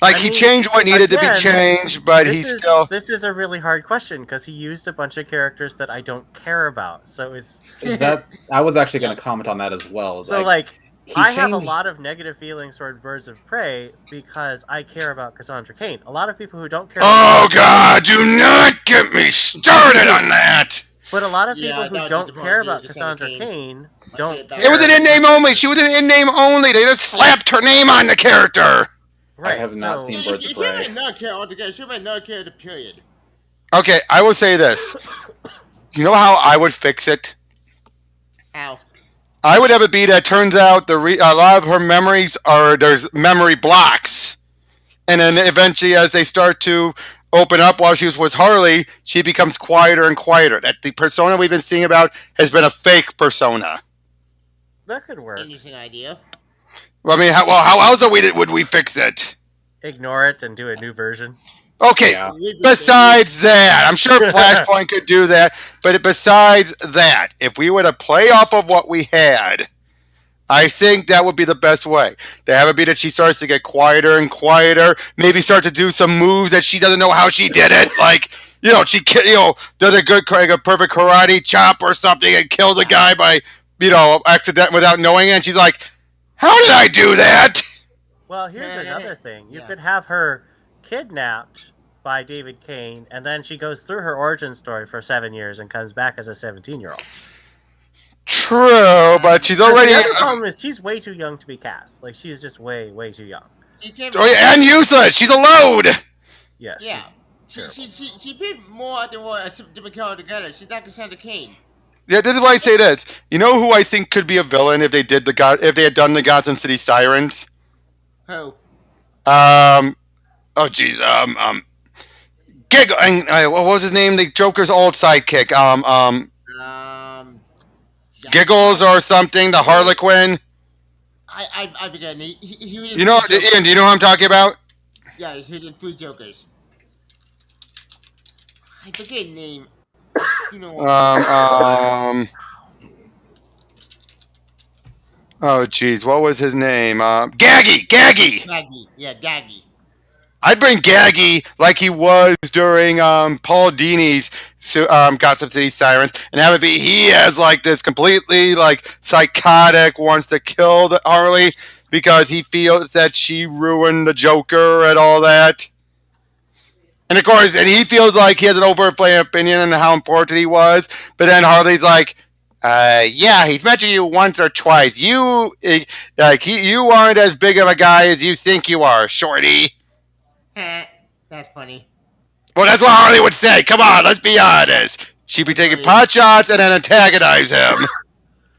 Like, he changed what needed to be changed, but This is a really hard question because he used a bunch of characters that I don't care about. So I was actually going to comment on that as well. So I have a lot of negative feelings toward Birds of Prey because I care about Cassandra Cain. A lot of people who don't care. Oh God! Do not get me started on that. But a lot of people who don't care about Cassandra Cain don't care. It was an in-name only. She was an in-name only. They just slapped her name on the character. Right, I have not seen Birds of Prey. She might not care altogether. She might not care the period. Okay, I will say this. You know how I would fix it? How? I would have it be that turns out a lot of her memories there's memory blocks. And then eventually as they start to open up while she was with Harley, she becomes quieter and quieter. That the persona we've been seeing about has been a fake persona. That could work. Interesting idea. Well, I mean, how else would we fix it? Ignore it and do a new version. Okay, yeah. Besides that, I'm sure Flashpoint could do that, but besides that, if we were to play off of what we had, I think that would be the best way. To have it be that she starts to get quieter and quieter, maybe start to do some moves that she doesn't know how she did it, like, she does a perfect karate chop or something and kills a guy by, accident without knowing it, and she's like, how did I do that? Well, here's another thing. You could have her kidnapped by David Cain, and then she goes through her origin story for 7 years and comes back as a 17-year-old. True, but she's already... The other problem is she's way too young to be cast. Like, she's just way, way too young. And useless! She's a load! Yes. Yeah. She did more than what a different character together. She's not Cassandra Cain. Yeah, this is why I say this. You know who I think could be a villain if they had done the Gotham City Sirens? Who? Oh jeez. Giggle. What was his name? The Joker's old sidekick. Giggles or something. The Harlequin. I forget. Ian, do you know who I'm talking about? Yeah, he's hidden 3 Jokers. I forget his name. You know what? Oh jeez, what was his name? Gaggy. Yeah, Gaggy. I'd bring Gaggy like he was during Paul Dini's Gotham City Sirens, and have it be he has like this completely like psychotic, wants to kill Harley because he feels that she ruined the Joker and all that. And of course, he feels like he has an overinflated opinion on how important he was, but then Harley's like, yeah, he's mentioned you once or twice. You aren't as big of a guy as you think you are, shorty. That's funny. Well, that's what Harley would say. Come on, let's be honest. She'd be taking pot shots and then antagonize him.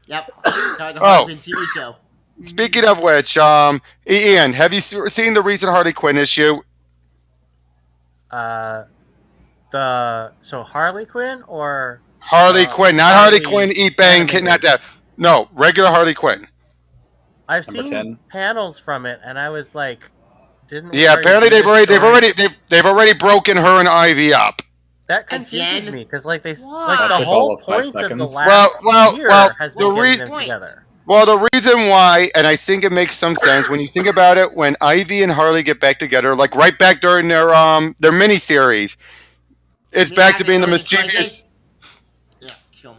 Yep. TV show. Speaking of which, Ian, have you seen the recent Harley Quinn issue? So Harley Quinn or Harley Quinn, not Harley Quinn, Eat Bang, not that. No, regular Harley Quinn. I've seen panels from it, and I was like, didn't. Yeah, apparently they've already broken her and Ivy up. That confuses me because like the whole point of the last year has been getting them together. Well, the reason why, and I think it makes some sense when you think about it, when Ivy and Harley get back together, like right back during their miniseries, it's back to being the mischievous.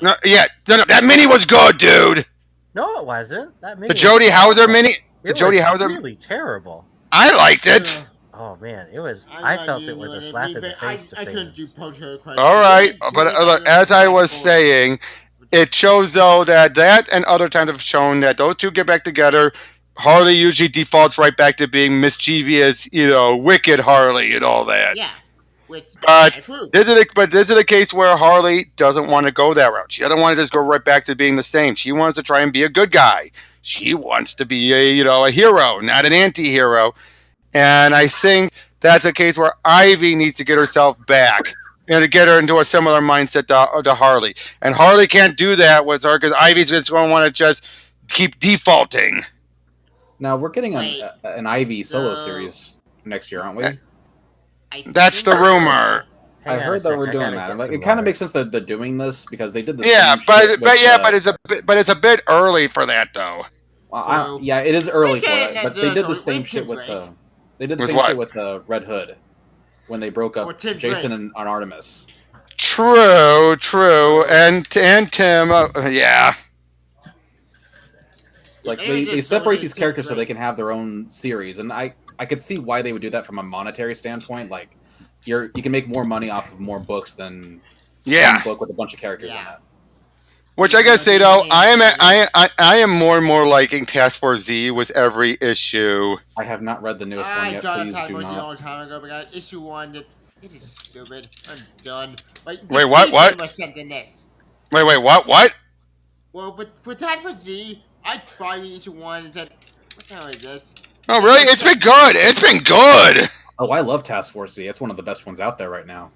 No, that mini was good, dude. No, it wasn't. That mini. The Jodie Hauser mini. The Jodie Hauser. Really terrible. I liked it. Oh man, it was. I felt it was a slap in the face. I couldn't do all right, but as I was saying, it shows though that and other times have shown that those two get back together. Harley usually defaults right back to being mischievous, wicked Harley and all that. Yeah. Which But true. this is the case where Harley doesn't want to go that route. She doesn't want to just go right back to being the same. She wants to try and be a good guy. She wants to be a hero, not an anti-hero. And I think that's a case where Ivy needs to get herself back and to get her into a similar mindset to Harley. And Harley can't do that with her because Ivy's just going to want to just keep defaulting. Now we're getting an Ivy solo series next year, aren't we? That's the rumor. I heard that we're doing that. Like, it kind of makes sense that they're doing this because they did the but it's a bit early for that though. Yeah, it is early for it, but they did the same shit with the Red Hood when they broke up Jason and Artemis. True, and Tim, yeah. Like they separate these characters so they can have their own series, and I could see why they would do that from a monetary standpoint. Like you can make more money off of more books than one book with a bunch of characters in it. Which I gotta say though, I am more and more liking Task Force Z with every issue. I have not read the newest one yet. Please do not. A long time ago, but I got issue 1. It is stupid. I'm done. Like, wait, what? What? Wait, what? Well, but for Task Force Z, I tried issue 1 and said, "What the hell is this?" Oh, really? It's been good. It's been good. Oh, I love Task Force Z. It's one of the best ones out there right now.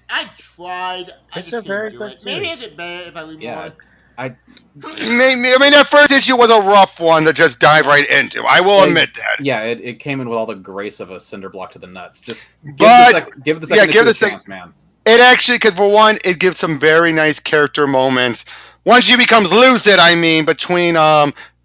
I tried. I just couldn't do it. Maybe I'd get better if I read more. I mean, that first issue was a rough one to just dive right into. I will admit that. Yeah, it came in with all the grace of a cinder block to the nuts. Just give the second issue a chance, man. It actually, because for one, it gives some very nice character moments. Once she becomes lucid, I mean, between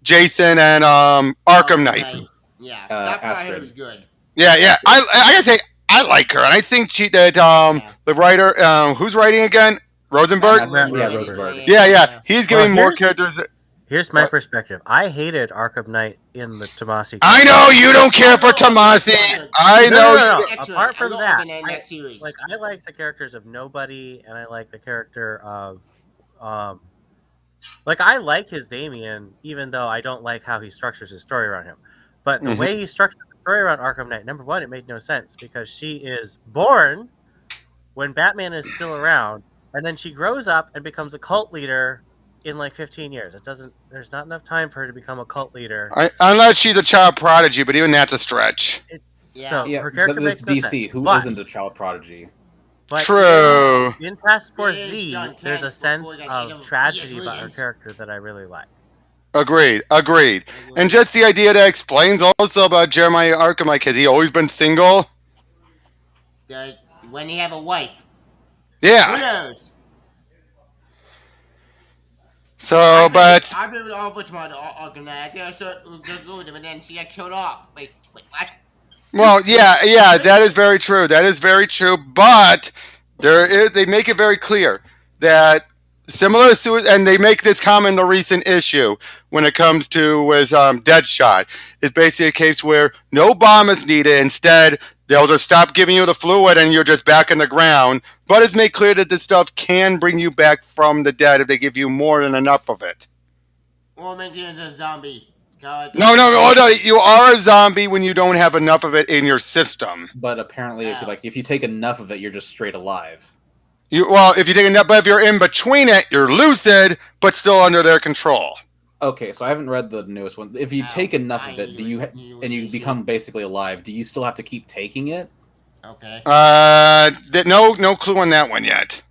Jason and Arkham Knight. Yeah, that part was good. Yeah. I gotta say, I like her, and I think the writer, who's writing again? Rosenberg? Rosenberg. Yeah. He's giving more characters. Here's my perspective. I hated Arkham Knight in the Tomasi. I know you don't care for Tomasi. I know. No. Apart from that, I like the characters of Nobody, and I like the character of, I like his Damian, even though I don't like how he structures his story around him. But the way he structured the story around Arkham Knight, number one, it made no sense because she is born when Batman is still around, and then she grows up and becomes a cult leader in 15 years. There's not enough time for her to become a cult leader. Unless she's a child prodigy, but even that's a stretch. Her character but it's makes no DC. sense. Who isn't a child prodigy? But true. In Task Force Z, there's a sense of tragedy about her character that I really like. Agreed. And just the idea that explains also about Jeremiah Arkham, has he always been single? When he have a wife. Yeah. Who knows? So, but... I remember all much about Arkham Knight. I think I started go with him, and then she got killed off. Wait, what? Well, yeah, that is very true. But they make it very clear that similar to, and they make this comment in the recent issue when it comes to Deadshot. It's basically a case where no bomb is needed. Instead, they'll just stop giving you the fluid and you're just back in the ground. But it's made clear that this stuff can bring you back from the dead if they give you more than enough of it. Or make you into a zombie. God. No. You are a zombie when you don't have enough of it in your system. But apparently, if you take enough of it, you're just straight alive. If you take enough, but if you're in between it, you're lucid, but still under their control. Okay, so I haven't read the newest one. If you take enough of it, you become basically alive? Do you still have to keep taking it? Okay. No clue on that one yet.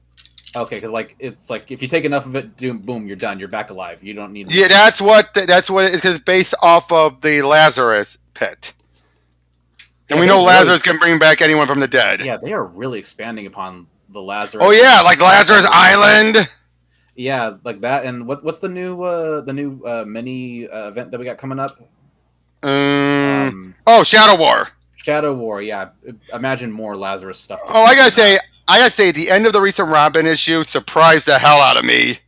Okay, because it's if you take enough of it, boom, you're done. You're back alive. You don't need. Yeah, that's what it is. Because it's based off of the Lazarus pit, and we know Lazarus can bring back anyone from the dead. Yeah, they are really expanding upon the Lazarus. Oh yeah, like Lazarus Island. Yeah, like that. And what's the new mini event that we got coming up? Shadow War. Shadow War. Yeah, imagine more Lazarus stuff. Oh, I gotta say, the end of the recent Robin issue surprised the hell out of me.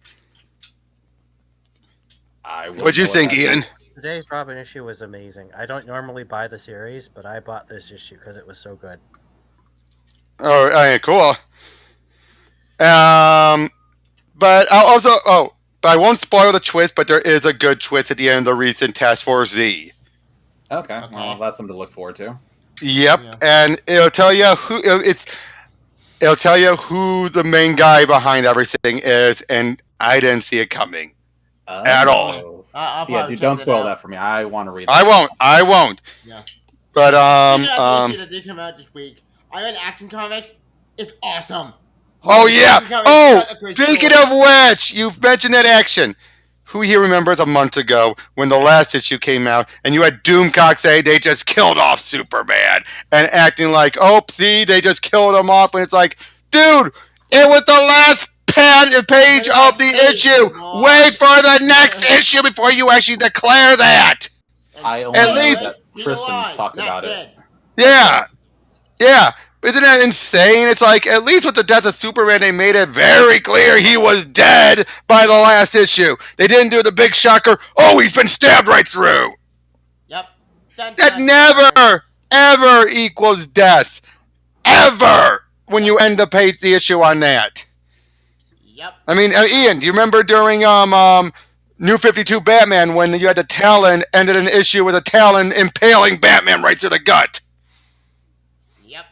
What'd you think, Ian? Today's Robin issue was amazing. I don't normally buy the series, but I bought this issue because it was so good. Oh, yeah, cool. But I'll also, but I won't spoil the twist, but there is a good twist at the end of the recent Task Force Z. Okay. Well, that's something to look forward to. Yep, yeah. And it'll tell you who it's. it'll tell you who the main guy behind everything is, and I didn't see it coming at all. I'll Yeah, probably dude, don't check spoil out. that for me. I want to read. I that. won't. Yeah. But That did come out this week. I read Action Comics. It's awesome. oh yeah. Action Comics Oh, got a great speaking story. of which, you've mentioned that action. Who here remembers a month ago when the last issue came out and you had Doomcock say they just killed off Superman and acting like, oh, see, they just killed him off, and it's like, dude, it was the last page of the issue. Wait for the next issue before you actually declare that. I only At know least- that Tristan talked about it. Yeah. Yeah. Isn't that insane? It's like, at least with the death of Superman, they made it very clear he was dead by the last issue. They didn't do the big shocker, oh, he's been stabbed right through. Yep. That never, ever equals death. Ever. When you end the issue on that. Yep. I mean, Ian, do you remember during New 52 Batman when you had the Talon ended an issue with a Talon impaling Batman right through the gut? Yep.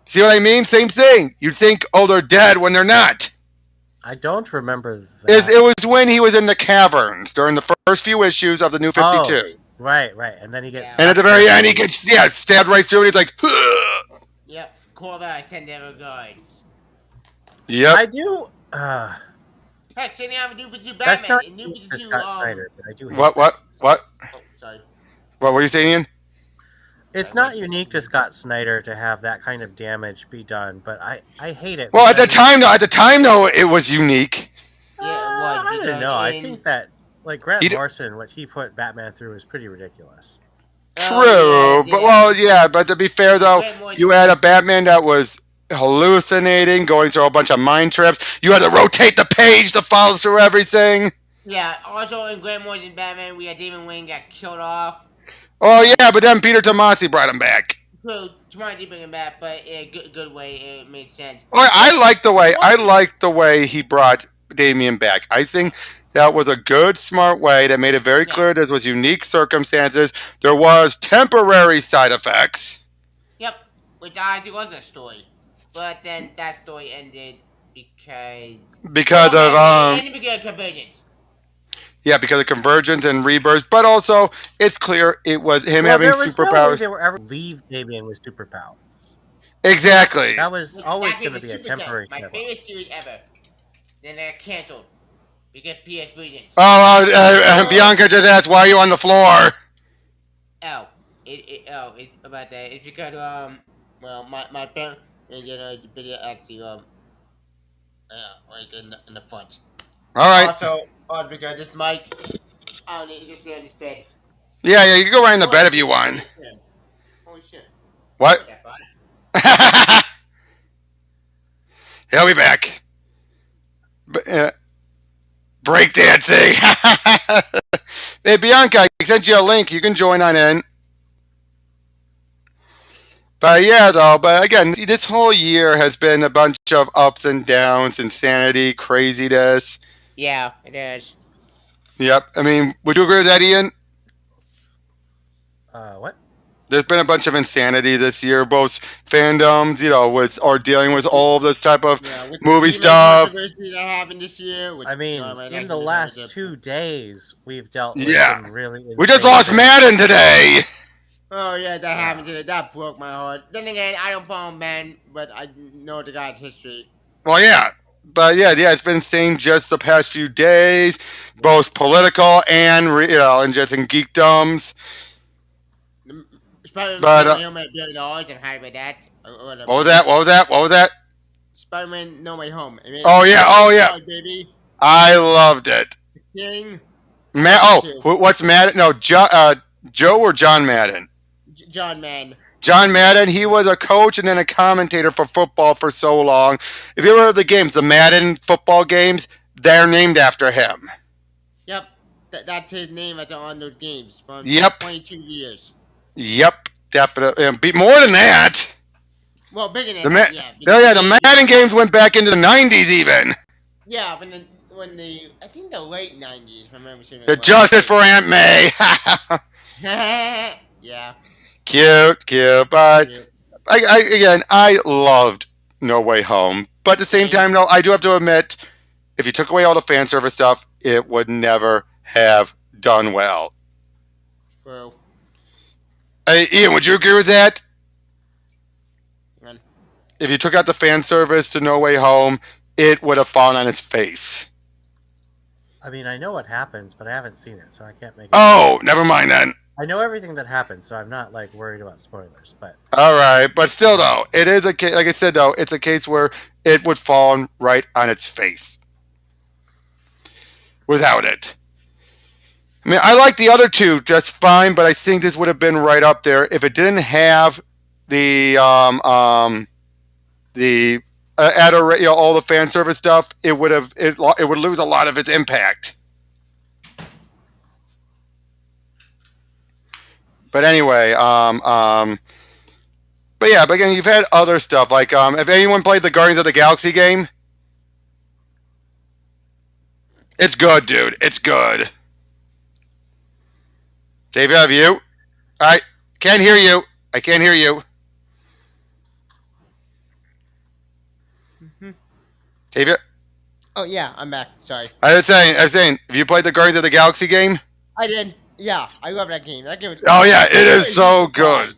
See what I mean? Same thing. You'd think, oh, they're dead when they're not. I don't remember that. It was when he was in the caverns during the first few issues of the New 52. Oh, right. And then he gets... And at the very end, he gets stabbed right through, and he's like, huh. Yep. Corva, I send their regards. Yep. I do... Heck, sending out a New 52 that's Batman. not and New unique to 52, Scott Snyder, but I do hate What? Oh, sorry. What were you saying, Ian? It's not unique to Scott Snyder to have that kind of damage be done, but I hate it. Well, at the because- time, though, it was unique. Yeah, it was. I don't because know. I in- think that, like, Grant He d- Morrison, what he put Batman through is pretty ridiculous. True, but to be fair, though, Grant Morrison- you had a Batman that was hallucinating, going through a bunch of mind trips. You had to rotate the page to follow through everything. Yeah, also in Grant Morrison Batman, we had Damon Wayne got killed off. Oh yeah, but then Peter Tomasi brought him back. So, trying to bring him back, but in a good way, it made sense. Oh, I liked the way he brought Damian back. I think that was a good, smart way that made it very clear this was unique circumstances. There was temporary side effects. Yep, which I think was a story. But then that story ended because Because of because of convergence. because of convergence and rebirth, but also it's clear it was him having there was no way superpowers. they were ever leave Damian with superpowers. Exactly. That was always Exactly, going to be a Super Set, temporary my step up. favorite series ever. Then they're canceled. Because PS Regents. Bianca just asked, "Why are you on the floor?" It's about that. It's because well, my parents, the video actually like in the front. All right. Also because this mic, I don't need to stay on this bed. Yeah, you can go right in the bed if you want. Holy shit. What? He'll be back. Breakdancing. Hey, Bianca, I sent you a link. You can join on in. But but again, this whole year has been a bunch of ups and downs, insanity, craziness. Yeah, it is. Yep. I mean, would you agree with that, Ian? What? There's been a bunch of insanity this year, both fandoms, dealing with all this type of with movie the stuff. controversy that happened this year. Which, I mean, in the last 2 days, we've dealt with some really We just insane lost things. Madden today. Oh yeah, that happened today. That broke my heart. Then again, I don't follow man, but I know the guy's history. Well, yeah. But it's been insane just the past few days, both political and, and just in geekdoms. Spider-Man But, No Way Home $1 billion and hype with that. What was that? Spider-Man No Way Home. Oh yeah. Baby. I loved it. King. What's Madden? No, Joe or John Madden? John Madden. John Madden, he was a coach and then a commentator for football for so long. If you ever heard of the games, the Madden football games, they're named after him. Yep. That's his name on those games from 22 years. Yep, definitely. More than that. Well, bigger than that, the Madden games went back into the 90s even. Yeah, but I think the late 90s, if I remember. The Justice for Aunt May. Yeah. Cute, but I loved No Way Home. But at the same time, no, I do have to admit, if you took away all the fan service stuff, it would never have done well. True. Ian, would you agree with that? None. If you took out the fan service to No Way Home, it would have fallen on its face. I mean, I know what happens, but I haven't seen it, so I can't make it. Oh, never mind then. I know everything that happens, so I'm not like worried about spoilers. But All right, but still, though, it is a case. Like I said, though, it's a case where it would fall right on its face without it. I mean, I like the other two just fine, but I think this would have been right up there if it didn't have the all the fan service stuff. It would lose a lot of its impact. But anyway, but again, you've had other stuff like if anyone played the Guardians of the Galaxy game, it's good, dude. It's good. David, have you? I can't hear you. I can't hear you. David? Oh yeah, I'm back. Sorry. I was saying, have you played the Guardians of the Galaxy game? I did. Yeah, I love that game. That game was. Oh yeah, it is so good.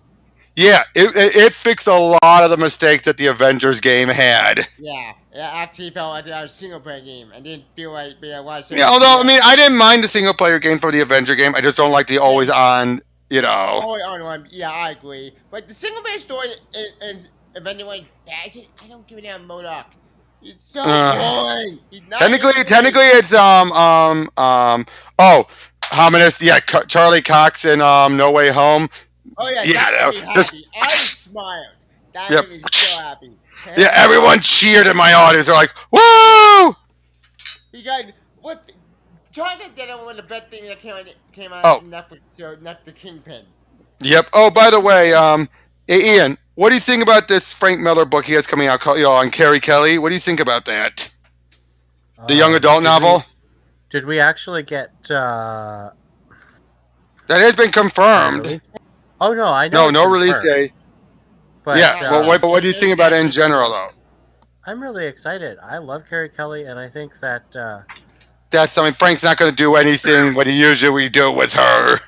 Yeah, it fixed a lot of the mistakes that the Avengers game had. Yeah, it actually felt like a single player game. I didn't feel like we had a lot of. Yeah, although I mean, I didn't mind the single player game for the Avenger game. I just don't like the always on. Always on one. Yeah, I agree. But the single player story in Avenger one, I don't give a damn MODOK. It's so boring. Technically, it's Hominus. Yeah, Charlie Cox in No Way Home. Oh yeah, yeah, just I smiled. That made me so happy. Yeah, everyone cheered in my audience. They're like, "Woo!" You got what? China did one of the best things that came out of Netflix show, not the Kingpin. Yep. Oh, by the way, hey, Ian, what do you think about this Frank Miller book he has coming out called, on Carrie Kelly? What do you think about that? The young adult novel? Did we actually get... That has been confirmed. Oh, no, I know. No release date. But, yeah, but what do you think about it in general, though? I'm really excited. I love Carrie Kelly, and I think that... That's something Frank's not going to do anything what he usually do with her.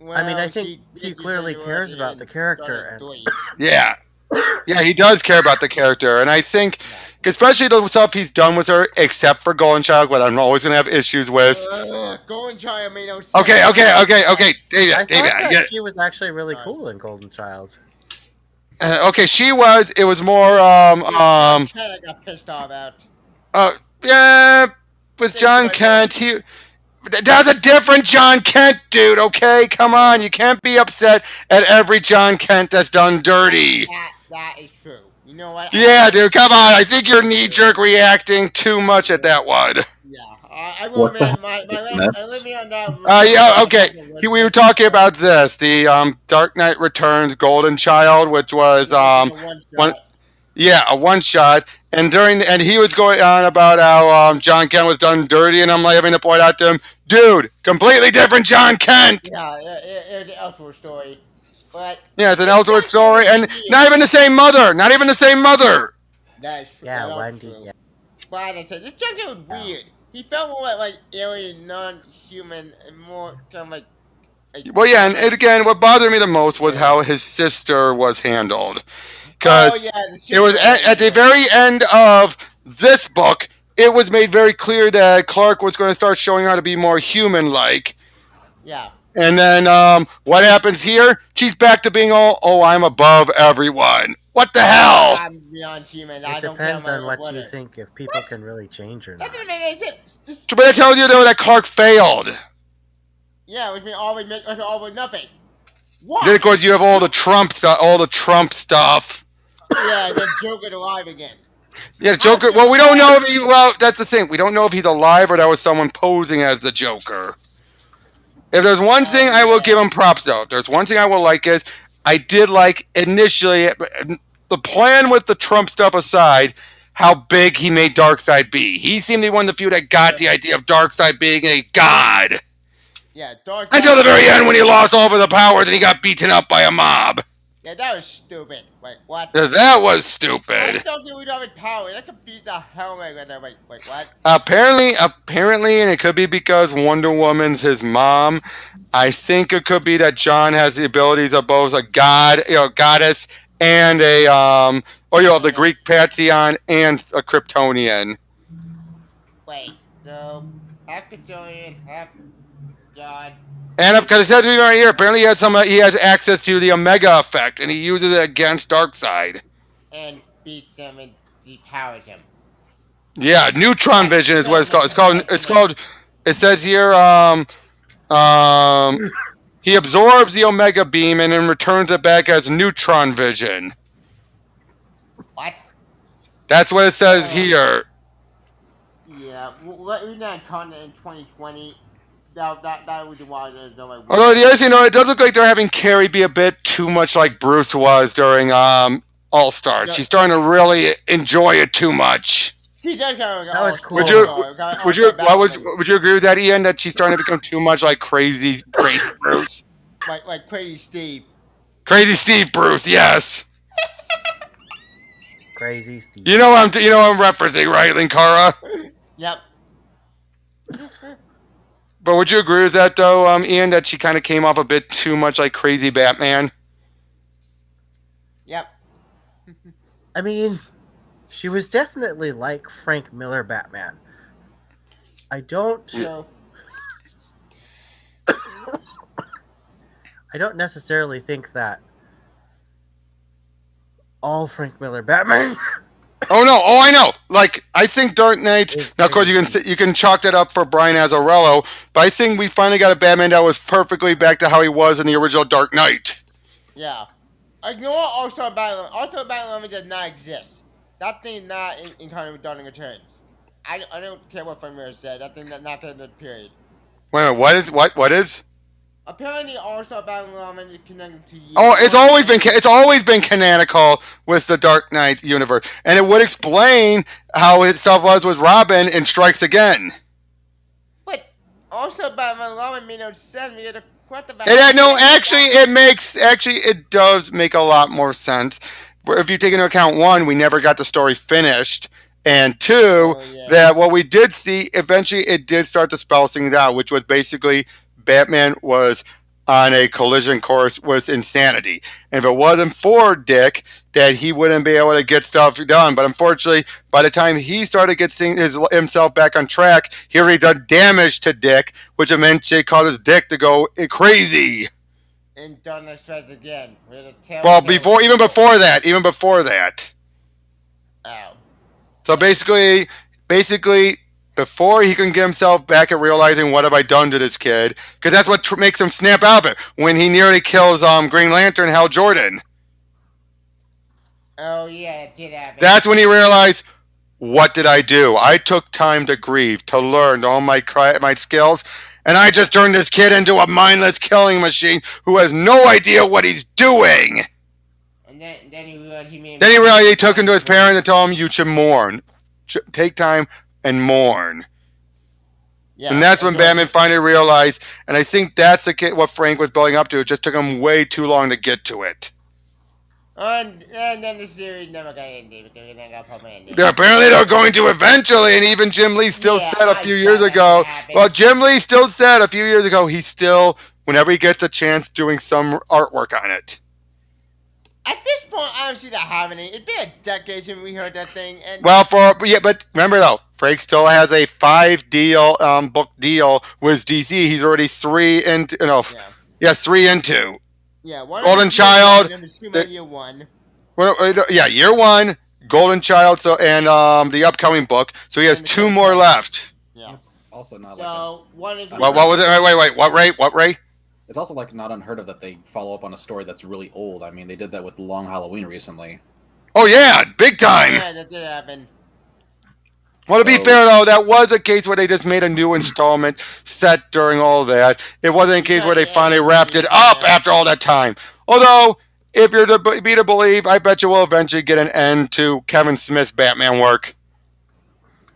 Well, I mean, I think he clearly cares about the character. And... Yeah, he does care about the character, and I think, especially the stuff he's done with her, except for Golden Child, what I'm always going to have issues with. Golden Child made no sense. Okay. David, I thought she was actually really cool in Golden Child. Okay, she was. It was more. I got pissed off about. Yeah, with John Kent, that's a different John Kent, dude, okay? Come on, you can't be upset at every John Kent that's done dirty. That is true. You know what? Yeah, dude, come on. I think you're knee-jerk reacting too much at that one. Yeah, I will admit, my living on that... Yeah, okay. We were talking about this, the Dark Knight Returns Golden Child, which was a one-shot. And he was going on about how John Kent was done dirty, and I'm like having to point out to him, dude, completely different John Kent. Yeah, it's an Elseworld story, but yeah, it's an Elseworld story, and not even the same mother. Not even the same mother. That's true. Yeah, Wendy. Yeah. But as I said, this John Kent was weird. He felt more like alien, non-human, and more kind of like. Well, yeah, and again, what bothered me the most was how his sister was handled. Because it was at the very end of this book, it was made very clear that Clark was going to start showing how to be more human-like. Yeah. And then what happens here? She's back to being I'm above everyone. What the hell? I'm beyond human. It depends on what you think, if people can really change or not. That didn't make any sense. But I tell you, though, that Clark failed. Yeah, which means all with nothing. What? Then, of course, you have all the Trump stuff. Yeah, the Joker's alive again. Yeah, Joker. Well, we don't know if well, that's the thing. We don't know if he's alive or that was someone posing as the Joker. If there's one thing I will give him props, though, if there's one thing I will like is, I did like initially, the plan with the Trump stuff aside, how big he made Darkseid be. He seemed to be one of the few that got the idea of Darkseid being a god. Yeah, Darkseid. Until the very end when he lost all of the powers and he got beaten up by a mob. Yeah, that was stupid. Wait, what? That was I stupid. don't think we don't have power. That could beat the hell out of that. Wait, what? Apparently, and it could be because Wonder Woman's his mom. I think it could be that John has the abilities of both a god, goddess, and of the Greek pantheon and a Kryptonian. Wait, so half Kryptonian, half God. And because it says to me right here, apparently he has access to the Omega effect, and he uses it against Darkseid. And beats him and depowers him. Yeah, neutron vision is what it's called. It's called. It says here, he absorbs the Omega beam and then returns it back as neutron vision. What? That's what it says here. Yeah, we're not calling it in 2020. That would be why there's no way. Although, yes, it does look like they're having Carrie be a bit too much like Bruce was during All Star. Yeah. She's starting to really enjoy it too much. She does kind of That was cool. Would you agree with that, Ian? That she's starting to become too much like crazy Bruce? Like Crazy Steve. Crazy Steve Bruce, yes. Crazy Steve. You know what I'm referencing, right, Linkara? Yep. But would you agree with that, though, Ian, that she kind of came off a bit too much like crazy Batman? Yep. I mean, she was definitely like Frank Miller Batman. I don't necessarily think that all Frank Miller Batman. Oh no! Oh, I know. Like, I think Dark Knight. Now, of course, you can chalk that up for Brian Azzarello, but I think we finally got a Batman that was perfectly back to how he was in the original Dark Knight. Yeah. Ignore All-Star Batman. All-Star Batman does not exist. That thing not in kind of Dark Returns. I don't care what Frank Miller said. That thing not in the period. Wait a minute. What is? Apparently, All-Star Batman is connected to you. Oh, it's always been canonical with the Dark Knight universe, and it would explain how it stuff was with Robin in Strikes Again. But All-Star Batman made no sense. We had a question about it does make a lot more sense. If you take into account, one, we never got the story finished, and two, that what we did see, eventually it did start to spell things out, which was basically Batman was on a collision course with insanity. And if it wasn't for Dick, that he wouldn't be able to get stuff done. But unfortunately, by the time he started getting himself back on track, he already done damage to Dick, which eventually causes Dick to go crazy. And Dark Strikes Again. Well, even before that. Oh. So basically, before he can get himself back at realizing what have I done to this kid, because that's what makes him snap out of it, when he nearly kills Green Lantern Hal Jordan. Oh yeah, it did happen. That's when he realized, what did I do? I took time to grieve, to learn all my skills, and I just turned this kid into a mindless killing machine who has no idea what he's doing. And then he realized he took him to his parents and told him, you should mourn. Take time and mourn. Yeah, and that's when Batman finally realized, and I think that's what Frank was building up to. It just took him way too long to get to it. And then the series never got ended. Apparently they're going to eventually, and even Jim Lee still said a few years ago. Well, Jim Lee still said a few years ago he's still, whenever he gets a chance, doing some artwork on it. At this point, I don't see that happening. It'd been a decade since we heard that thing. And but remember though, Frank still has a 5 book deal with DC. He's already 3 into, 3 into. Yeah, one Golden Child. Year 1. Year 1, Golden Child. So and the upcoming book. So he has 2 more left. Yeah. It's also not what was it? Wait. What, Ray? It's also not unheard of that they follow up on a story that's really old. I mean, they did that with Long Halloween recently. Oh yeah, big time. Yeah, that did happen. Well, to be fair though, that was a case where they just made a new installment set during all that. It wasn't a case where they finally wrapped it up after all that time. Although, if you're to be to believe, I bet you will eventually get an end to Kevin Smith's Batman work.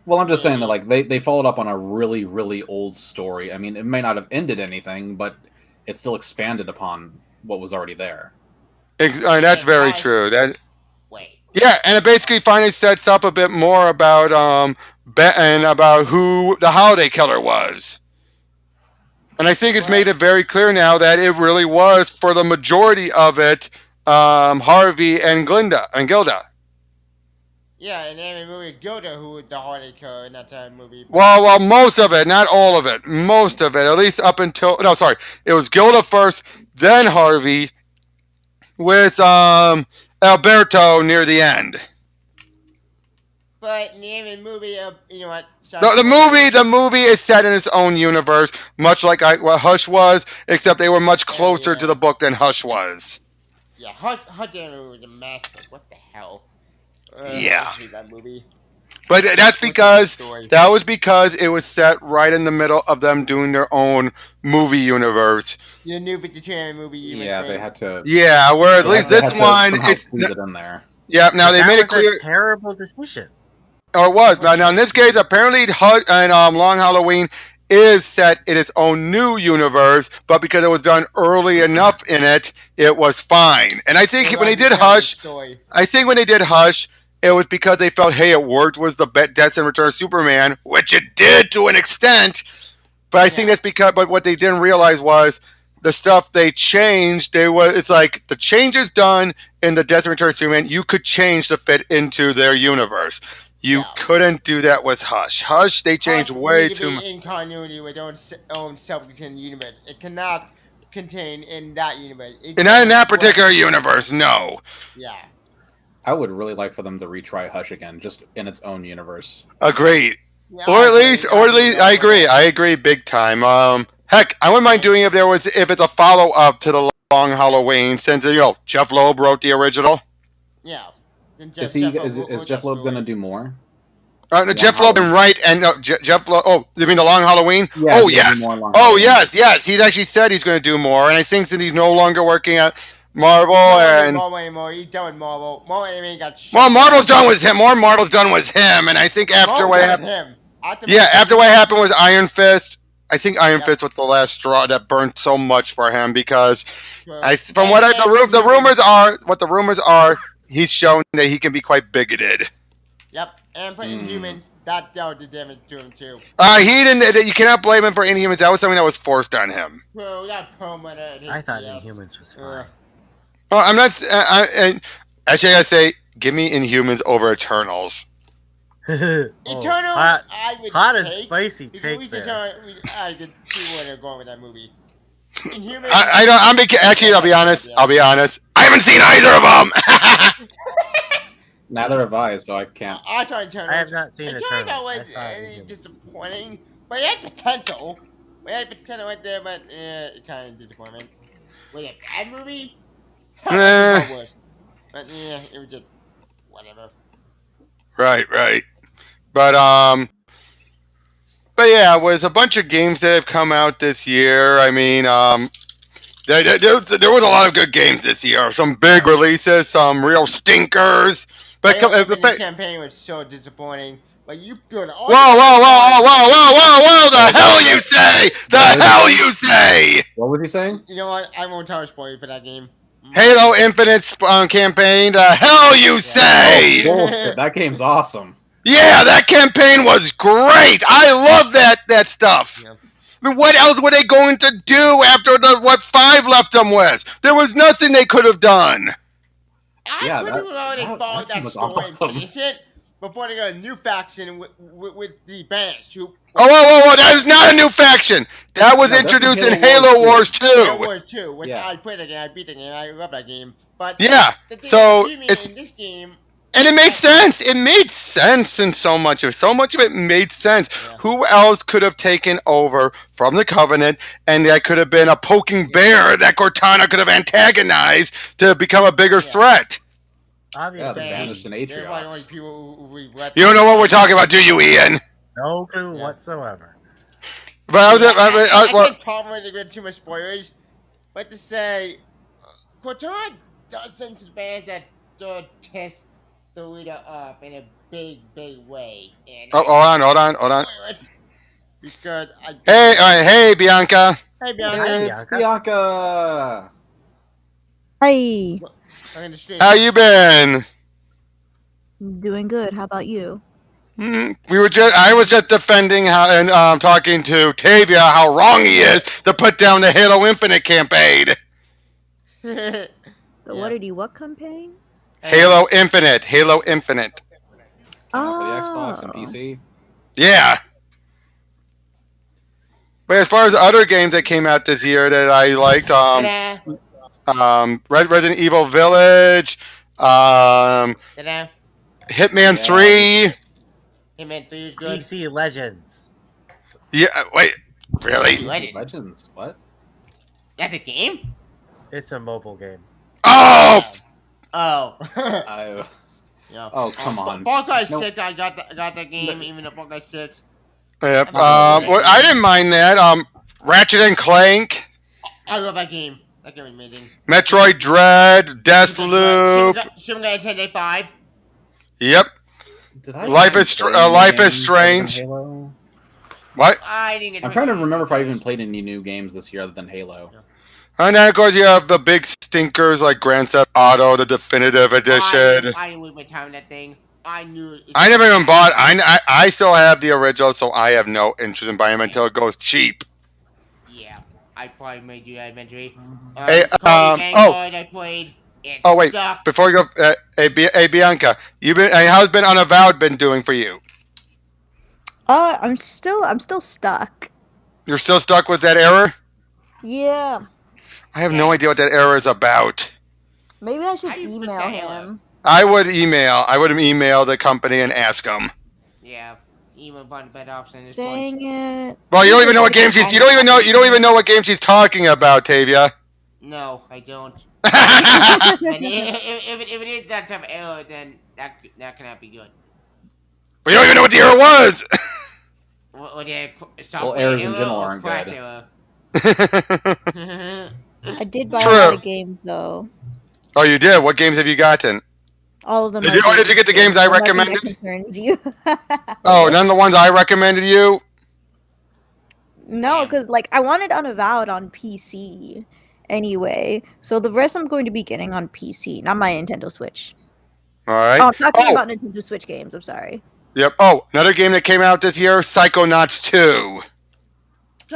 Well, I'm just saying that they followed up on a really, really old story. I mean, it may not have ended anything, but it still expanded upon what was already there. That's very true. Wait. Yeah, and it basically finally sets up a bit more about and about who the holiday killer was. And I think it's made it very clear now that it really was, for the majority of it, Harvey and Gilda. Yeah, and then the movie Gilda, who was the holiday killer in that movie. Well, most of it, not all of it. Most of it, at least up until it was Gilda first, then Harvey, with Alberto near the end. But in the end of the movie, you know what? The movie is set in its own universe, much like what Hush was, except they were much closer to the book than Hush was. Yeah, Hush was a master. What the hell? Yeah. I hate that movie. But that was because it was set right in the middle of them doing their own movie universe. The new 52 movie universe. Yeah, they had to. Yeah, where at least this one, it's in there. Yeah, now they made it clear. A terrible decision. Or it was. Now in this case, apparently, Long Halloween is set in its own new universe, but because it was done early enough in it, it was fine. And I think when they did Hush, it was because they felt, hey, it worked with the Death and Return of Superman, which it did to an extent. But I think that's because, but what they didn't realize was the stuff they changed. It's like the changes done in the Death and Return of Superman, you could change to fit into their universe. You couldn't do that with Hush. Hush, they changed way too much. In continuity with their own self-contained universe. It cannot contain in that universe. Not in that particular universe, no. Yeah. I would really like for them to retry Hush again, just in its own universe. Agreed. Yeah, or at least, I agree big time. Heck, I wouldn't mind doing it if it's a follow-up to the Long Halloween, since, Jeff Loeb wrote the original. Yeah. Is Jeff Loeb going to do more? Jeff Loeb and Wright and Jeff Loeb. Oh, you mean the Long Halloween? Yeah, oh yes. Yes. He's actually said he's going to do more, and I think since he's no longer working at Marvel and Marvel anymore, he's done with Marvel. Marvel's done with him. More Marvel's done with him, and I think after what happened, after what happened with Iron Fist, I think Iron Fist was the last straw that burned so much for him because, the rumors are, he's shown that he can be quite bigoted. Yep, and for Inhumans, that dealt the damage to him too. He didn't. You cannot blame him for Inhumans. That was something that was forced on him. Well, that I thought Inhumans was fine. Well, I'm not. Actually, I say, give me Inhumans over Eternals. Eternals, I would hot take. And spicy take there. I could see where they're going with that movie. Inhumans, I'll be honest. I haven't seen either of them. Neither have I, so I can't. I tried Eternals. I have not seen Eternals was disappointing, but it had potential. Right there, but kind of disappointment. Was it a bad movie? But yeah, it was just whatever. Right. But yeah, with a bunch of games that have come out this year, I mean, there was a lot of good games this year. Some big releases, some real stinkers. But the campaign was so disappointing. Like you built all. Whoa! The hell you say? The hell you say? What was he saying? You know what? I won't tell a spoiler for that game. Halo Infinite campaign. The hell you say? Oh, bullshit. That game's awesome. Yeah, that campaign was great. I love that stuff. Yeah. I mean, what else were they going to do after what 5 left them with? There was nothing they could have done. I pretty well they followed that story and finished it before they got a new faction with the Banished. Whoa! That is not a new faction. That was introduced in Halo Wars 2. Halo Wars 2. I played the game. I beat the game. I love that game. But yeah, so it's in this game. And it made sense. It made sense in so much of it made sense. Yeah. Who else could have taken over from the Covenant, and that could have been a poking bear that Cortana could have antagonized to become a bigger threat? Obviously. Yeah, the Banished and Atriox. You don't know what we're talking about, do you, Ian? No clue whatsoever. But I can't tolerate with too much spoilers, but to say, Cortana does things to the band that piss the leader up in a big way. And hold on. Because Hey, Bianca. Hey, Bianca. Hey, it's Bianca. Hi. I'm the stream. How you been? Doing good. How about you? I was just defending how and talking to Tavia how wrong he is to put down the Halo Infinite campaign. The Yeah. what campaign? Halo Infinite. Halo Infinite. Came out for the Xbox and Oh. PC. Yeah. But as far as other games that came out this year that I liked, Ta-da. Resident Evil Village, Ta-da. Hitman Yeah. 3. Hitman 3 is good. DC Legends. Yeah, wait, really? Legends. What? That's a game? It's a mobile game. Oh, Oh. Yeah. Oh, come on. Fall Guys No. 6, I got that game, even though Fall Guys 6. yeah. Well, I didn't mind that. Ratchet and Clank, I love that game. That game is amazing. Metroid Dread, Deathloop. Super Nintendo 5. Yep. Did I Life even is play Life any is games Strange. other than Halo? What? I didn't get I'm trying to remember if I even played any new games this year other than Halo. And then, of course, you have the big stinkers like Grand Theft Auto, the Definitive Edition. I didn't waste my time on that thing. I knew. I never even bought. I still have the original, so I have no interest in buying them until it goes cheap. Yeah, I probably made you that eventually. Hey, I played. It Oh wait, sucked. before you go, hey Bianca, how's been Unavowed been doing for you? I'm still stuck. You're still stuck with that error? Yeah. I have no idea what that error is about. Maybe I should How do you fix email that Halo? him. I would email the company and ask them. Yeah, even button better option at this Dang point. it. Well, you don't even know what game she's. You don't even know what game she's talking about, Tavia. No, I don't. And if it is that type of error, then that cannot be good. We don't even know what the error was. Software errors in error general or aren't crash good. error? I did buy True. a lot of games though. Oh, you did. What games have you gotten? All of them. Did are you- oh, good. did you get the games I Nothing that recommended? concerns you. Oh, none of the ones I recommended you. No, Damn. because like I wanted Unavowed on PC anyway, so the rest I'm going to be getting on PC, not my Nintendo Switch. All right. Oh, I'm talking Oh. about Nintendo Switch games. I'm sorry. Yep. Oh, another game that came out this year, Psychonauts 2.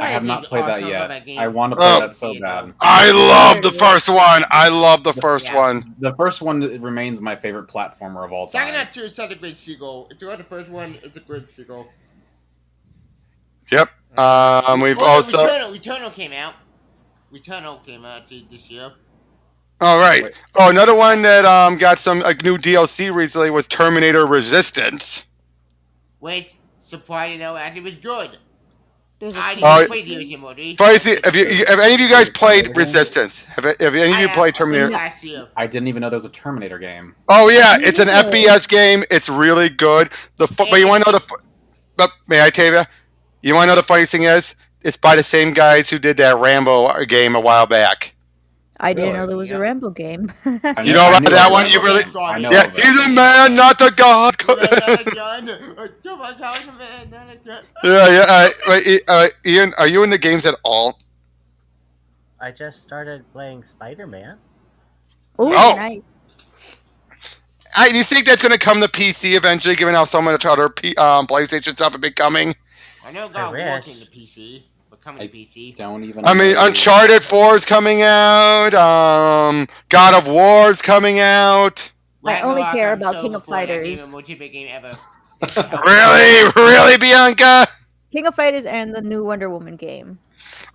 I have not played that yet. I want to Oh. play that so bad. I love the first one. I love the first Yeah. one. The first one remains my favorite platformer of all time. Psychonauts 2 is such a great sequel. It's not the first one. It's a great sequel. Yep. We've Well, also. Returnal came out. Returnal came out this year. All right. Wait. Oh, another one that got some new DLC recently was Terminator Resistance. Wait, surprised to know it was good. There's I a didn't Oh, play DLC mode. Have any of you guys played Resistance? Have any of you played Terminator? Last year. I didn't even know there was a Terminator game. Oh yeah, it's an Yeah. FPS game. It's really good. But you want to know but may I tell you? You want to know the funniest thing is? It's by the same guys who did that Rambo game a while back. I didn't Really? know there was Yeah. a Rambo game. I You knew- know I about knew that of one? it. You really- I know Yeah, of it. he's a man, not a god. Not a gun. Come on, man, not a gun. Yeah. Ian, are you in the games at all? I just started playing Spider-Man. Ooh, Oh. nice. Do you think that's going to come to PC eventually, given how so much other PlayStation stuff have been coming? I know God wish. working the PC, but coming I to PC. Don't even. I mean, know. Uncharted 4 is coming out. God of War is coming out. I only Ragnarok, care I'm about so King of for that game, Fighters. the most epic game ever. Really, Bianca? King of Fighters and the new Wonder Woman game.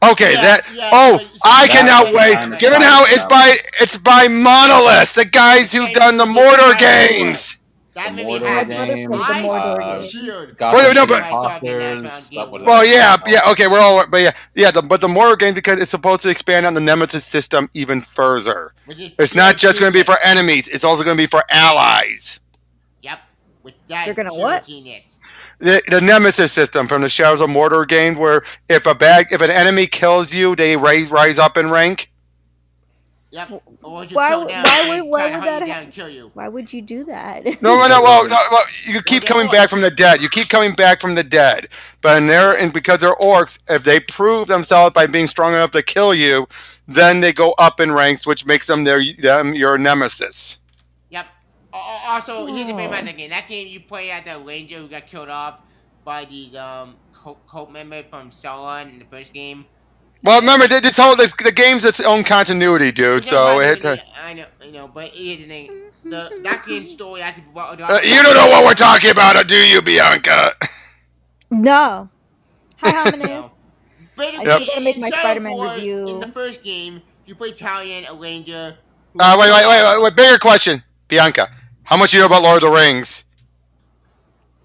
Okay, Yeah, yeah, Oh, but- I That cannot one wait. I'm Given how excited it's by Monolith, the guys who've done the Mordor games. That The made me Mordor happy. games, played the Mordor I games. cheered. Gotham Wait, no, City but- Imposters, that was- Well, yeah, okay, we're all, but but the Mordor games because it's supposed to expand on the Nemesis system even further. Which is It's not pure just going to be genius. for enemies; it's also going to be for allies. Yep. With that They're gonna pure what? Genius. The Nemesis system from the Shadows of Mordor game, where if an enemy kills you, they rise up in rank. Yep. Or you Why kill would- them why and would- why try to would hunt that you down hap- and kill you. Why would you do that? No, well, you keep they're coming orcs. back from the dead. You keep coming back from the dead. But because they're orcs, if they prove themselves by being strong enough to kill you, then they go up in ranks, which makes them your nemesis. Yep. Also, here's the thing about Oh. that game. That game you play at the ranger who got killed off by the cult member from Sauron in the first game. Well, remember, the game's its own continuity, dude. So I know, but here's the thing. That game's story actually you don't know what we're talking about, do you, Bianca? No. Hi, Hominy. No. But I still gotta make my Spider-Man review. In the first game, you play Talion, a ranger. Wait. Bigger question, Bianca. How much you know about Lord of the Rings?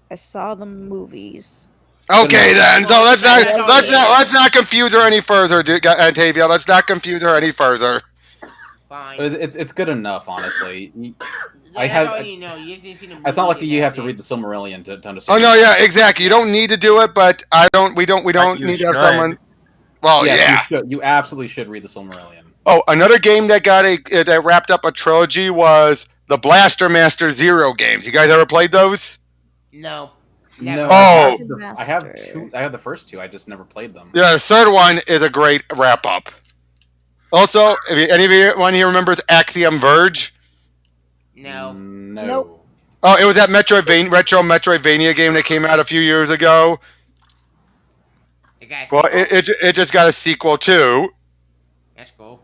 I saw the movies. Okay, then. So let's not confuse her any further, Antavia. Let's not confuse her any further. Fine. It's good enough, honestly. That's all you know. You just see the It's not like movies you and have to that's read it. the Silmarillion to Oh understand. no, yeah, exactly. You don't need to do it, but we don't you need to have should. someone. Well, Yes, yeah. you should. You absolutely should read the Silmarillion. Oh, another game that wrapped up a trilogy was the Blaster Master Zero games. You guys ever played those? No. No, Never. Oh. I have two. I have the first two. I just never played them. Yeah, the third one is a great wrap up. Also, anyone here remembers Axiom Verge? No. No. Nope. Oh, it was that retro Metroidvania game that came out a few years ago. I got Well, sequel. it just got a sequel too. That's cool.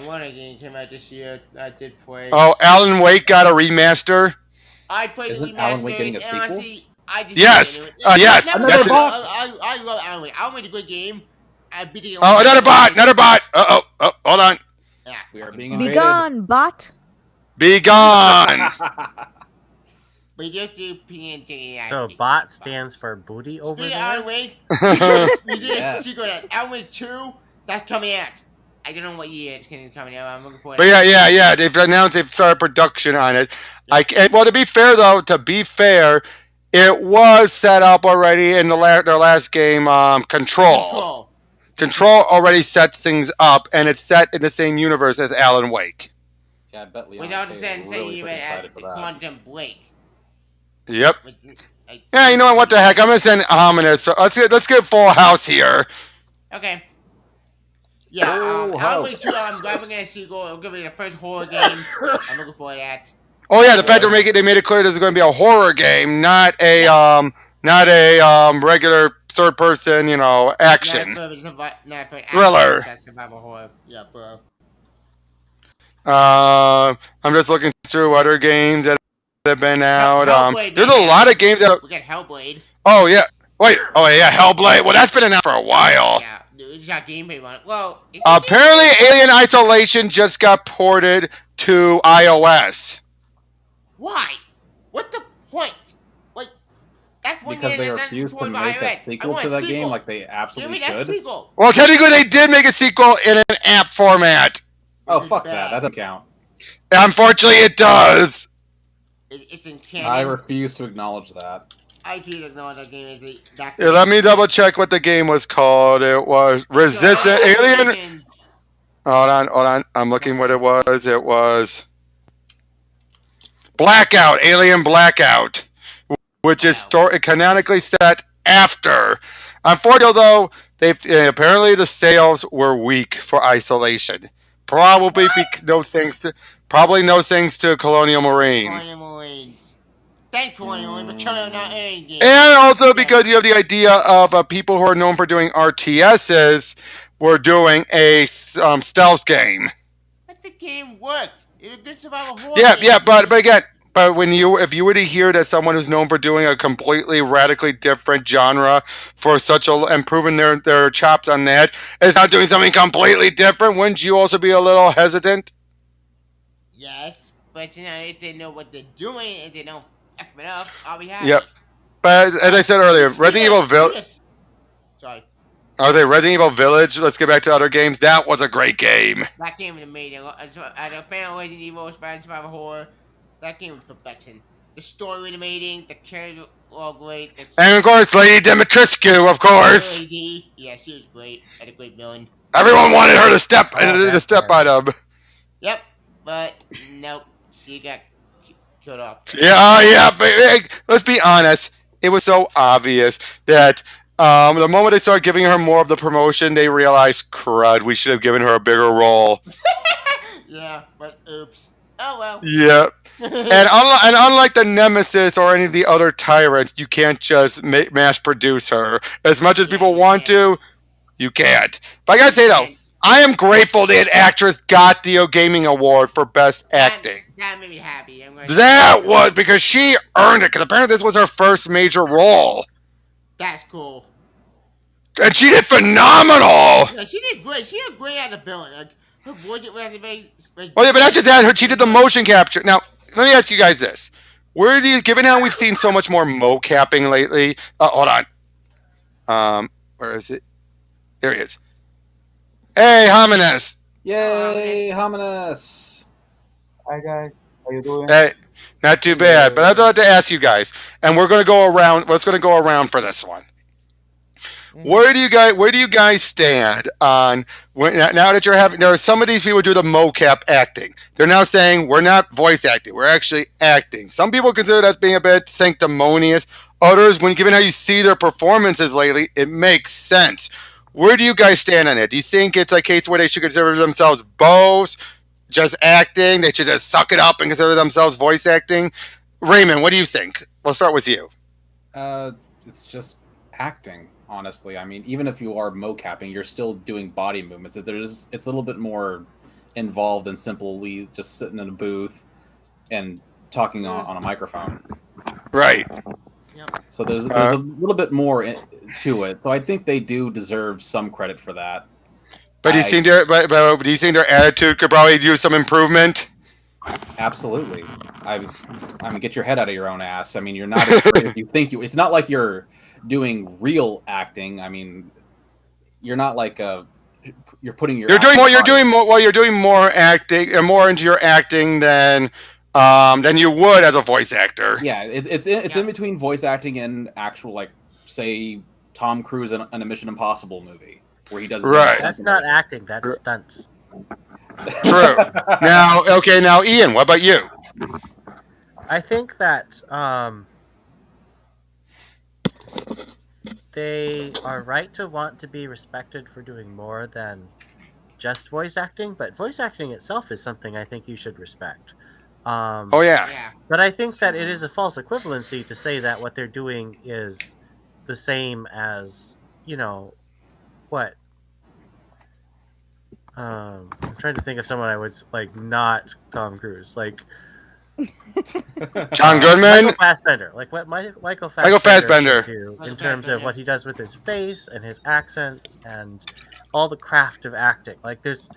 One of the games came out this year. I did play. Oh, Alan Wake got a remaster. I played the Isn't Alan remaster. Wake getting a and sequel? honestly, I just Yes. didn't do it. Yes. Never Yes, mind. it- I love Alan Wake. Alan Wake is a good game. I beat it. Oh, another bot. Oh, hold on. Yeah, We are fucking being bot. invaded. Be gone, bot. Be gone. But you have to PNG. So bot stands for booty over Speaking of Alan there. Wake, Oh, we did Yes. a secret. Alan Wake 2, that's coming out. I don't know what year it's going to be coming out. I'm looking for it. But yeah. They've announced they've started production on it. Well, to be fair, it was set up already in their last game, Control. Control already sets things up, and it's set in the same universe as Alan Wake. Yeah, I bet Leon Without is saying really you freaking excited at for that. Quantum Blake. Yep. Which is, Yeah, you know what the heck? I'm gonna send Ominous. So let's get full house here. Okay. Yeah, Alan Wake 2, I'm glad we're going to see it's going to be the first horror game. I'm looking for that. Oh yeah, the fact they made it clear this is going to be a horror game, not a regular third person, action. Not for Thriller. That's survival horror. Yeah, for I'm just looking through other games that have been out. Hellblade, There's man. a lot of games that. we got Hellblade. Oh yeah. Wait. Oh yeah, Hellblade. Well, that's been out for a while. Yeah, it's got gameplay on it. Well, Apparently, Alien Isolation just got ported to iOS. why? What the point? Like, that's one Because game they that's not refuse to supported by make that iOS. I sequel want to a that sequel. game like they Give absolutely me that should. sequel. Well, technically, they did make a sequel in an app format. Oh, This is fuck bad. that. That doesn't count. Unfortunately, it does. It's in canon. I refuse to acknowledge that. I do acknowledge that game is that. Here, let me double check what the game was called. It was Resistant Alien. Hold on. I'm looking what it was. It was Blackout, Alien Blackout, which is canonically set after. Unfortunately, though, apparently the sales were weak for Isolation. Probably no thanks to Colonial Marine. Colonial Marines. Thank Colonial Marines for trying not any game. And also because you have the idea of people who are known for doing RTSs were doing a stealth game. But the game worked. It was a good survival horror. Yeah, game. but again, if you were to hear that someone who's known for doing a completely radically different genre and proving their chops on that is now doing something completely different, wouldn't you also be a little hesitant? Yes, but if they know what they're doing and they don't F it up, I'll be happy. Yep. But as I said earlier, Resident Evil Village. Sorry. Resident Evil Village. Let's get back to other games. That was a great game. That game was amazing. As a fan of Resident Evil, fan of survival horror, that game was perfection. The story was amazing. The characters were all great. And of course, Lady Dimitrescu, of course. Lady, yeah, she was great. Had a great villain. Everyone wanted her to step out of. Yep, but nope, she got killed off. Yeah, but hey, let's be honest. It was so obvious that the moment they started giving her more of the promotion, they realized, crud, we should have given her a bigger role. Yeah, but oops. Oh well. Yeah. And unlike the Nemesis or any of the other tyrants, you can't just mass produce her. As much as people want to, you can't. But I gotta say though, I am grateful that actress got the Gaming Award for Best Acting. That made me happy. That was because she earned it, because apparently this was her first major role. That's cool. And she did phenomenal! Yeah, she did great. She did great at the billing. Like, her voice was very... Oh yeah, but not just that, she did the motion capture. Now, let me ask you guys this. Where do you, given how we've seen so much more mocapping lately... hold on. Where is it? There he is. Hey, Homines! Yay, Hominus! Hi guys, how you doing? Hey, not too bad. But I thought to ask you guys, and we're going to go around. Let's going to go around for this one. Where do you guys stand on now that you're having? There are some of these people who do the mocap acting. They're now saying we're not voice acting, we're actually acting. Some people consider that being a bit sanctimonious. Others, when given how you see their performances lately, it makes sense. Where do you guys stand on it? Do you think it's a case where they should consider themselves both just acting? They should just suck it up and consider themselves voice acting? Raymond, what do you think? We'll start with you. It's just acting. Honestly, I mean, even if you are mocapping, you're still doing body movements. It's a little bit more involved than simply just sitting in a booth and talking on a microphone. Right. Yep. So there's a little bit more to it. So I think they do deserve some credit for that. But do you think their attitude could probably use some improvement? Absolutely. I mean, get your head out of your own ass. I mean, you're not as great as you think you. It's not like you're doing real acting. I mean, you're not like you're putting your. You're doing more acting and more into your acting than you would as a voice actor. Yeah, it's in between voice acting and actual, like, say, Tom Cruise in a Mission Impossible movie where he does. Right. That's not acting. That's stunts. True. Now, Ian, what about you? I think that they are right to want to be respected for doing more than just voice acting, but voice acting itself is something I think you should respect. Oh yeah. But I think that it is a false equivalency to say that what they're doing is the same as, what? I'm trying to think of someone I would like, not Tom Cruise, like John Goodman, Michael Fassbender, like what Michael Fassbender do in terms of what he does with his face and his accents and all the craft of acting. Like there's.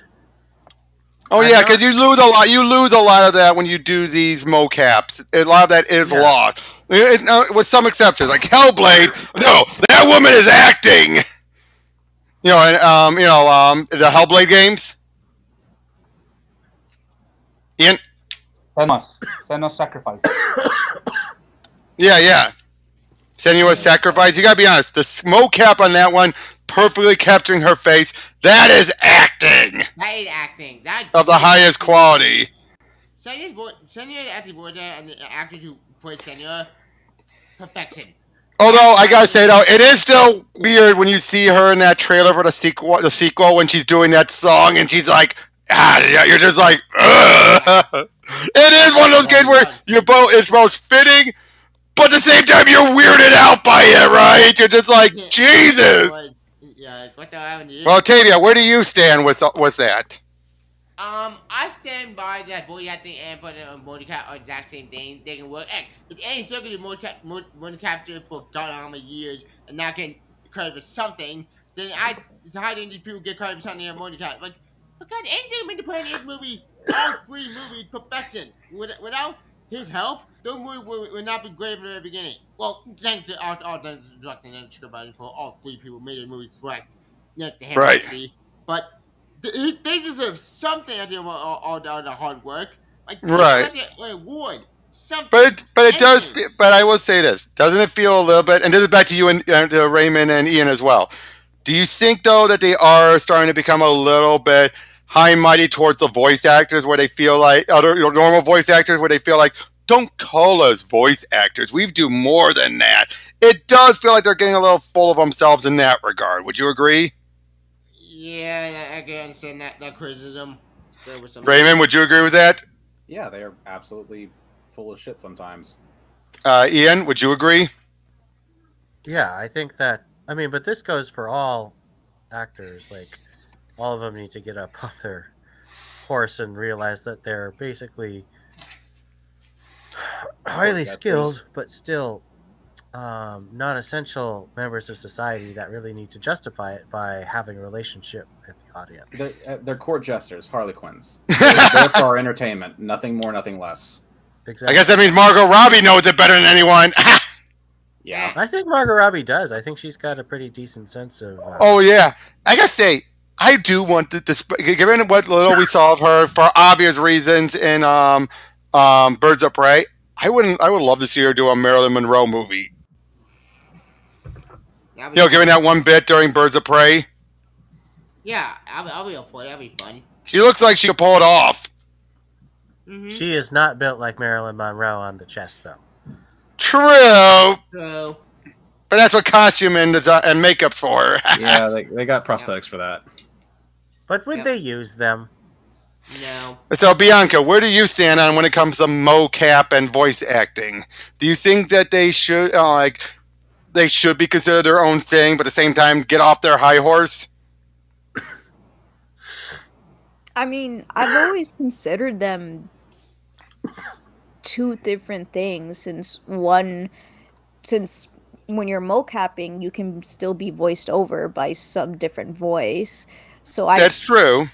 Oh yeah, because you lose a lot. You lose a lot of that when you do these mocaps. A lot of that is lost, with some exceptions, like Hellblade. No, that woman is acting. The Hellblade games. Ian. Senua's sacrifice. Yeah. Senua's sacrifice. You gotta be honest. The mocap on that one, perfectly capturing her face. That is acting. That is acting. Of the highest quality. Senua acting voice and the actors who play Senua, perfection. Although I gotta say though, it is still weird when you see her in that trailer for the sequel when she's doing that song and she's like, you're just like, ugh. It is one of those games where it's most fitting, but at the same time you're weirded out by it, right? You're just like, Jesus. Yeah, what the hell? Well, Tavia, where do you stand with that? I stand by that voice acting and putting on Monica are the exact same thing. They can work. Heck, if any circuit of Monica capture for God how many years and not getting credit for something, then how did these people get credit for something in Monica? Like, because anything made to play in his movie, all three movies, perfection. Without his help, those movies would not be great from the very beginning. Well, thanks to all the directing and scriptwriting for all three people made the movie correct. Next to him, right. But they deserve something at the end of all the hard work. Like, right. Award. Something. But it does. But I will say this: doesn't it feel a little bit? And this is back to you and to Raymond and Ian as well. Do you think though that they are starting to become a little bit high and mighty towards the voice actors, where they feel like other normal voice actors, where they feel like, don't call us voice actors. We do more than that. It does feel like they're getting a little full of themselves in that regard. Would you agree? Yeah, I can understand that criticism. There was some Raymond, would you agree with that? Yeah, they are absolutely full of shit sometimes. Ian, would you agree? Yeah, I think that. I mean, but this goes for all actors. Like, all of them need to get up off their horse and realize that they're basically highly skilled, but still non-essential members of society that really need to justify it by having a relationship with the audience. They're court jesters, Harlequins. They're there for our entertainment. Nothing more, nothing less. Exactly. I guess that means Margot Robbie knows it better than anyone. Yeah. I think Margot Robbie does. I think she's got a pretty decent sense of. Oh yeah, I gotta say, I do want to, given what little we saw of her for obvious reasons in Birds of Prey. I would love to see her do a Marilyn Monroe movie. Given that one bit during Birds of Prey. Yeah, I'll be up for it. That'll be fun. She looks like she could pull it off. Mm-hmm. She is not built like Marilyn Monroe on the chest, though. True. So, But that's what costume and makeup's for. Yeah, they got prosthetics for that. But would they use them? no. So, Bianca, where do you stand on when it comes to mocap and voice acting? Do you think that they should they should be considered their own thing, but at the same time get off their high horse? I mean, I've always considered them two different things since when you're mocapping, you can still be voiced over by some different voice. That's true.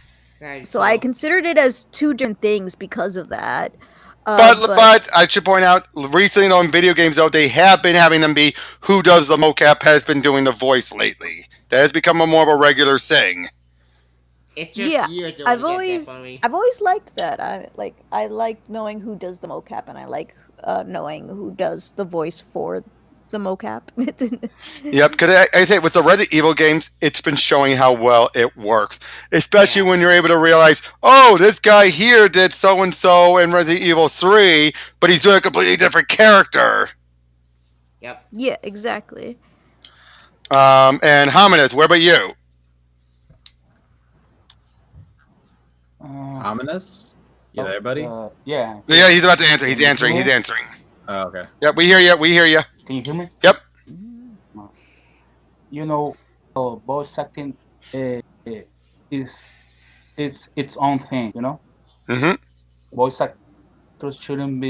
So I considered it as two different things because of that. But I should point out, recently on video games, though, they have been having them be who does the mocap has been doing the voice lately. That has become more of a regular thing. It's just years I've always liked that. I like knowing who does the mocap, and I like knowing who does the voice for the mocap. Yep, because I say with the Resident Evil games, it's been showing how well it works. Especially when you're able to realize, oh, this guy here did so and so in Resident Evil 3, but he's doing a completely different character. Yep. Yeah, exactly. And Hominids, where about you? Ominous? You there, buddy? Yeah. Yeah, he's about to answer. He's answering. He's answering. Oh, okay. Yep, we hear you. We hear you. Can you hear me? Yep. You know, voice acting is its own thing. You know. Mm-hmm. Voice actors shouldn't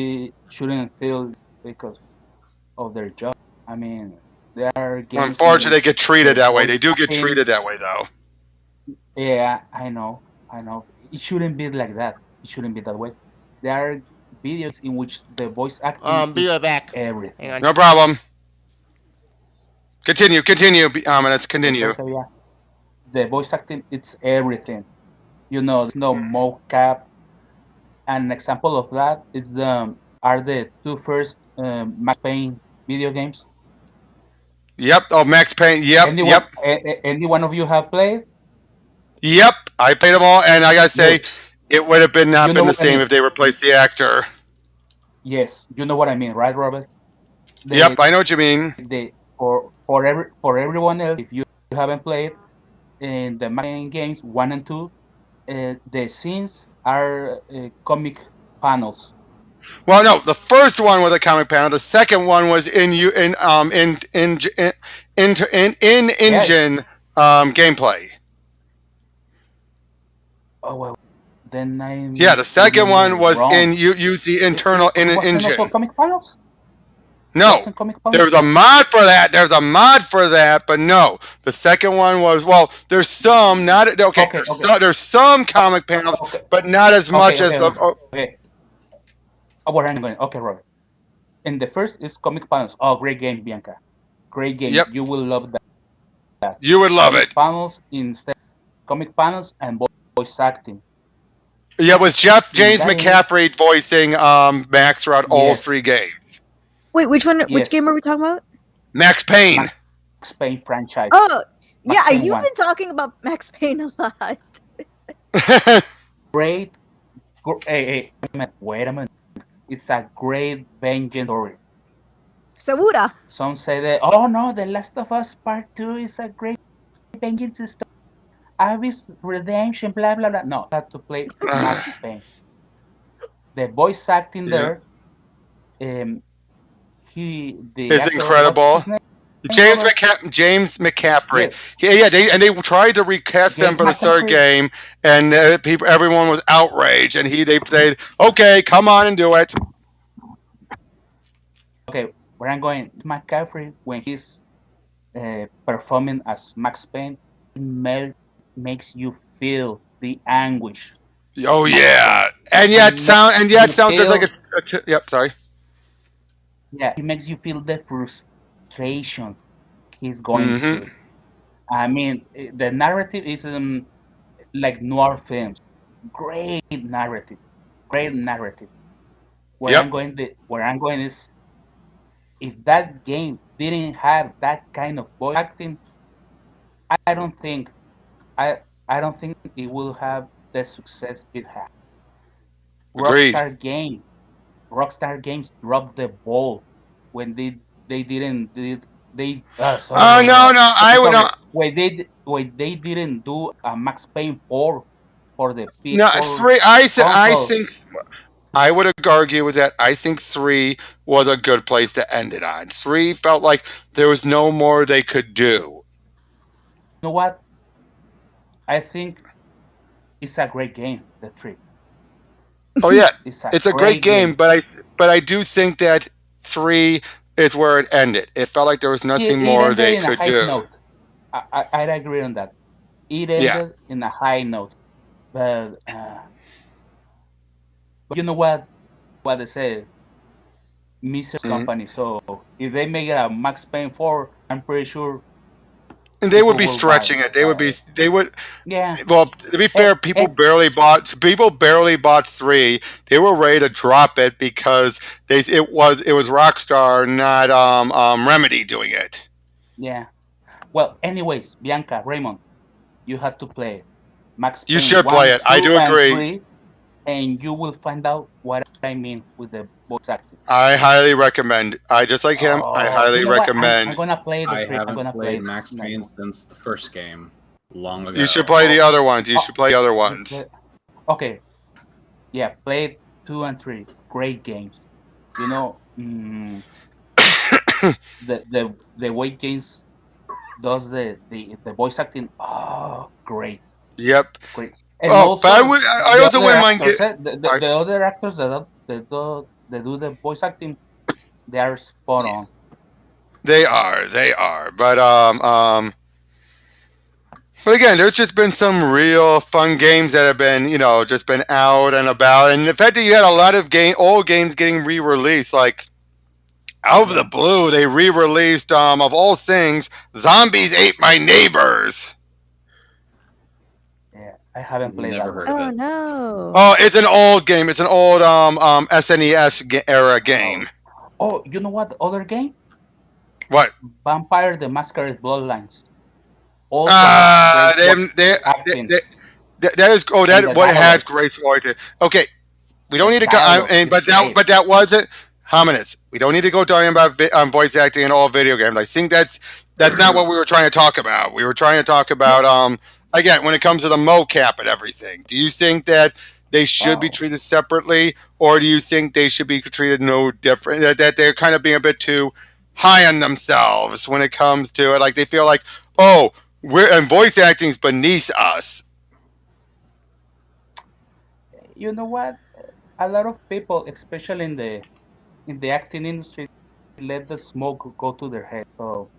feel because of their job. I mean, they are. Unfortunately, they get treated that way. They do get treated that way, though. Yeah, I know. It shouldn't be like that. It shouldn't be that way. There are videos in which the voice acting Be right back. everything. Hang on. No problem. Continue. Let's continue. Okay, yeah. The voice acting, it's everything. You know, there's no mocap. An example of that is the two first Max Payne video games. Yep. Oh, Max Payne. Yep. Any one of you have played? Yep. I played them all, and I gotta say, it would have been not been the same if they replaced the actor. Yes, you know what I mean, right, Robert? Yep, I know what you mean. For everyone else, if you haven't played in the main games 1 and 2, the scenes are comic panels. Well, no, the first one was a comic panel. The second one was in engine gameplay. Oh well, then the second one was wrong. in you use the internal in an engine. Also comic panels? No, there's a mod for that. But no, the second one was there's some not okay. There's some comic panels, but not as much as the. Okay. Oh, where I'm going? Okay, Robert. And the first is comic panels. Oh, great game, Bianca. Great game. Yep. You will love that. You would love it. Panels instead, comic panels and voice acting. Yeah, with James McCaffrey voicing Max throughout all three games. Wait, which one? Which game are we talking about? Max Payne. Max Payne franchise. Oh, yeah, Payne you've 1. been talking about Max Payne a lot. Great. Hey, wait a minute. It's a great vengeance story. Segura. Some say that, oh no, The Last of Us Part 2 is a great vengeance story. Abby's redemption, blah, blah, blah. No, I had to play Max Payne. The voice acting Yeah. there, the It's actor, what's incredible. his name? Robert? James McCaffrey. Yes, Yeah, they tried to recast him James for the third McCaffrey. game, and everyone was outraged, and they played, okay, come on and do it. Okay, where I'm going, McCaffrey, when he's performing as Max Payne, makes you feel the anguish. Oh Max yeah, Payne. and yet You sounds just like feel, yep. Sorry. yeah, it makes you feel the frustration he's going Mm-hmm. through. I mean, the narrative is like noir films. Great narrative, great narrative. Yep. Where I'm going is, if that game didn't have that kind of voice acting, I don't think I I don't think it will have the success it had. Agreed. Rockstar Games dropped the ball when they didn't did they Oh no, no, I would sorry, not. when they didn't do a Max Payne 4 for the No, PS4 three. I console. think I would argue with that. I think three was a good place to end it on. Three felt like there was no more they could do. You know what? I think it's a great game, the 3. Oh yeah, It's a it's a great great game, game. but I do think that three is where it ended. It felt like there was nothing It more ended they in a could high do. note. I'd agree on that. It Yeah. ended in a high note. But you know what they say, Mr. Mhm. Company. So if they make a Max Payne 4, I'm pretty sure And they would people be will buy stretching it. it. They would. Yeah. Well, to be fair, people barely bought three. They were ready to drop it because it was Rockstar, not Remedy doing it. Yeah. Well, anyways, Bianca, Raymond, you have to play Max You Payne should play 1, it. I 2, do and agree. 3, and you will find out what I mean with the voice acting. I highly recommend. I just like him. I Oh, highly you know what? I'm recommend. gonna play the I 3. I'm haven't gonna play played it Max tonight. Payne since the first game, long ago. You should play the other ones. You Oh, should play the other ones. okay. Yeah, play 2 and 3. Great games. You know, the way James does the voice acting. Oh, great, Yep. great. And Oh, but also I the also other wouldn't mind actors, get. Sorry. the other actors that do the voice acting, they are spot on. They are. But again, there's just been some real fun games that have been, just been out and about, and the fact that you had a lot of old games getting re-released, like out of the blue, they re-released, of all things, Zombies Ate My Neighbors. Yeah, I haven't played Never that heard one. of Oh it. no. Oh, it's an old game. It's an old SNES era game. Oh, you know what other game? What? Vampire the Masquerade Bloodlines. Also has Ah, great acting. that is And the what has dialogue. great story. Okay, we don't The need to go. dialogue is great. But that wasn't hominids. We don't need to go talking about voice acting in all video games. I think that's not what we were trying to talk about. We were trying to talk about again when it comes to the mocap and everything. Do you think that they should be Oh, treated separately, or do you think they should be treated no different? That they're kind of being a bit too high on themselves when it comes to it. Like they feel like, oh, and voice acting's beneath us. you know what? A lot of people, especially in the acting industry, let the smoke go to their head. So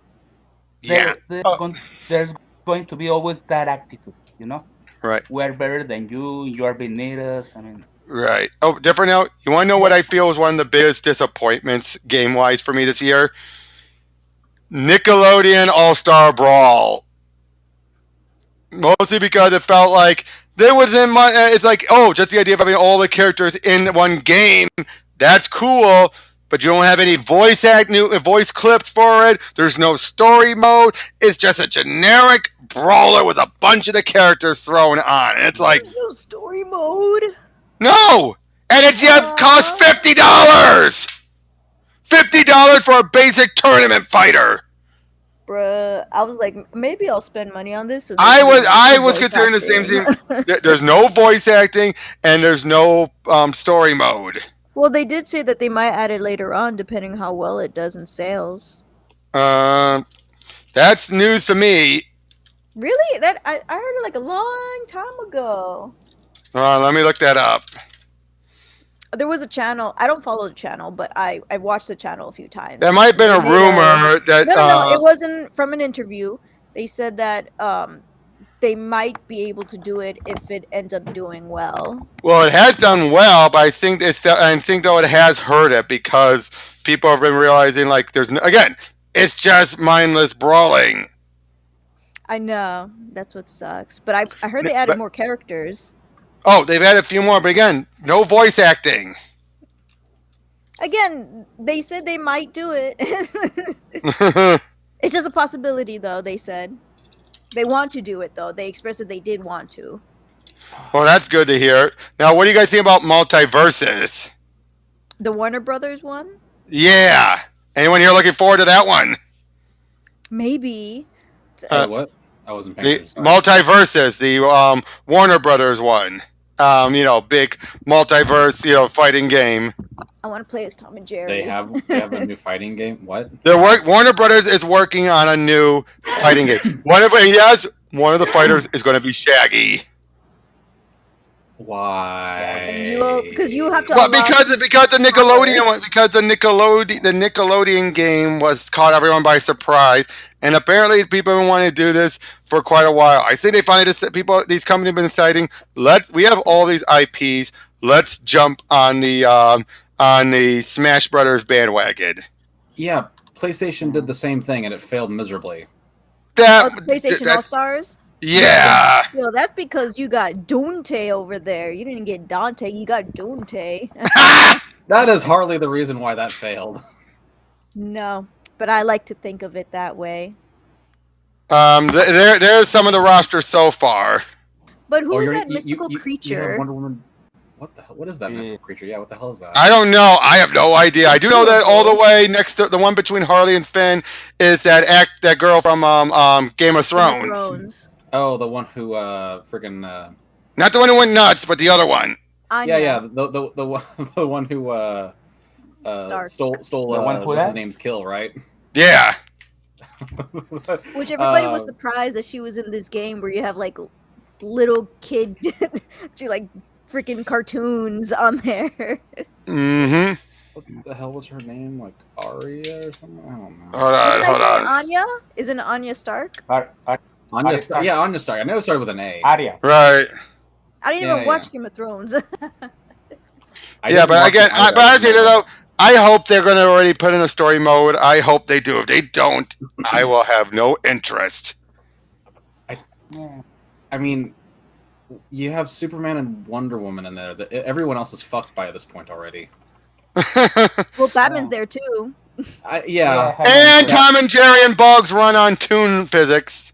Yeah. Oh, there's going to be always that attitude, you know? right. We're better than you. You are beneath us. I mean, Right. Oh, different note. You want to know what I feel is one of the biggest disappointments game wise for me this year? Nickelodeon All Star Brawl. Mostly because it felt like there wasn't much. It's like, oh, just the idea of having all the characters in one game. That's cool. but you don't have any voice clips for it. There's no story mode. It's just a generic brawler with a bunch of the characters thrown on. And it's like, There's no story mode. no! And it costs $50! $50 for a basic tournament fighter. Bruh, I was like, maybe I'll spend money on this. So I there's was voice considering the same acting. thing. There's no voice acting and there's no story mode. Well, they did say that they might add it later on, depending how well it does in sales. That's news to me. Really? That I heard it like a long time ago. Let me look that up. There was a channel. I don't follow the channel, but I watched the channel a few times. That might have been a rumor that. No, it wasn't from an interview. They said that they might be able to do it if it ends up doing well. Well, it has done well, but I think though it has hurt it because people have been realizing like it's just mindless brawling. I know that's what sucks, but I heard they added more characters. Oh, they've added a few more, but again, no voice acting. Again, they said they might do it. It's just a possibility, though. They said they want to do it, though. They expressed that they did want to. Well, that's good to hear. Now, what do you guys think about Multiverses? The Warner Brothers one? Yeah. Anyone here looking forward to that one? Maybe. What? I wasn't paying attention. Multiverses, the Warner Brothers one. Big multiverse, fighting game. I want to play as Tom and Jerry. They have a new fighting game. What? Warner Brothers is working on a new fighting game. One of the fighters is going to be Shaggy. Why? Because you have to. Well, because the Nickelodeon game was caught everyone by surprise, and apparently people have been wanting to do this for quite a while. I think they finally these companies have been deciding, we have all these IPs, let's jump on the Smash Brothers bandwagon. Yeah, PlayStation did the same thing and it failed miserably. PlayStation All Stars. Yeah. Well, that's because you got Dante over there. You didn't get Dante, you got Dante. That is hardly the reason why that failed. No, but I like to think of it that way. There's some of the roster so far. But who is that mystical creature? You have Wonder Woman. What the hell? What is that mystical creature? Yeah, what the hell is that? I don't know. I have no idea. I do know that all the way next to the one between Harley and Finn is that girl from Game of Thrones. Oh, the one who freaking not the one who went nuts, but the other one. Yeah, the one who stole the one who his name's Kill, right? Yeah. Which everybody was surprised that she was in this game where you have like little kid like freaking cartoons on there. Mm-hmm. What the hell was her name? Like Arya or something? I don't know. Hold on. Anya? Isn't it Anya Stark? Anya Stark. Yeah, Anya Stark. I know it started with an A. Arya. Right. I didn't even watch Game of Thrones. But I say though, I hope they're going to already put in a story mode. I hope they do. If they don't, I will have no interest. I mean, you have Superman and Wonder Woman in there. Everyone else is fucked by this point already. Well, Batman's there too. And Tom and Jerry and Bugs run on Toon physics.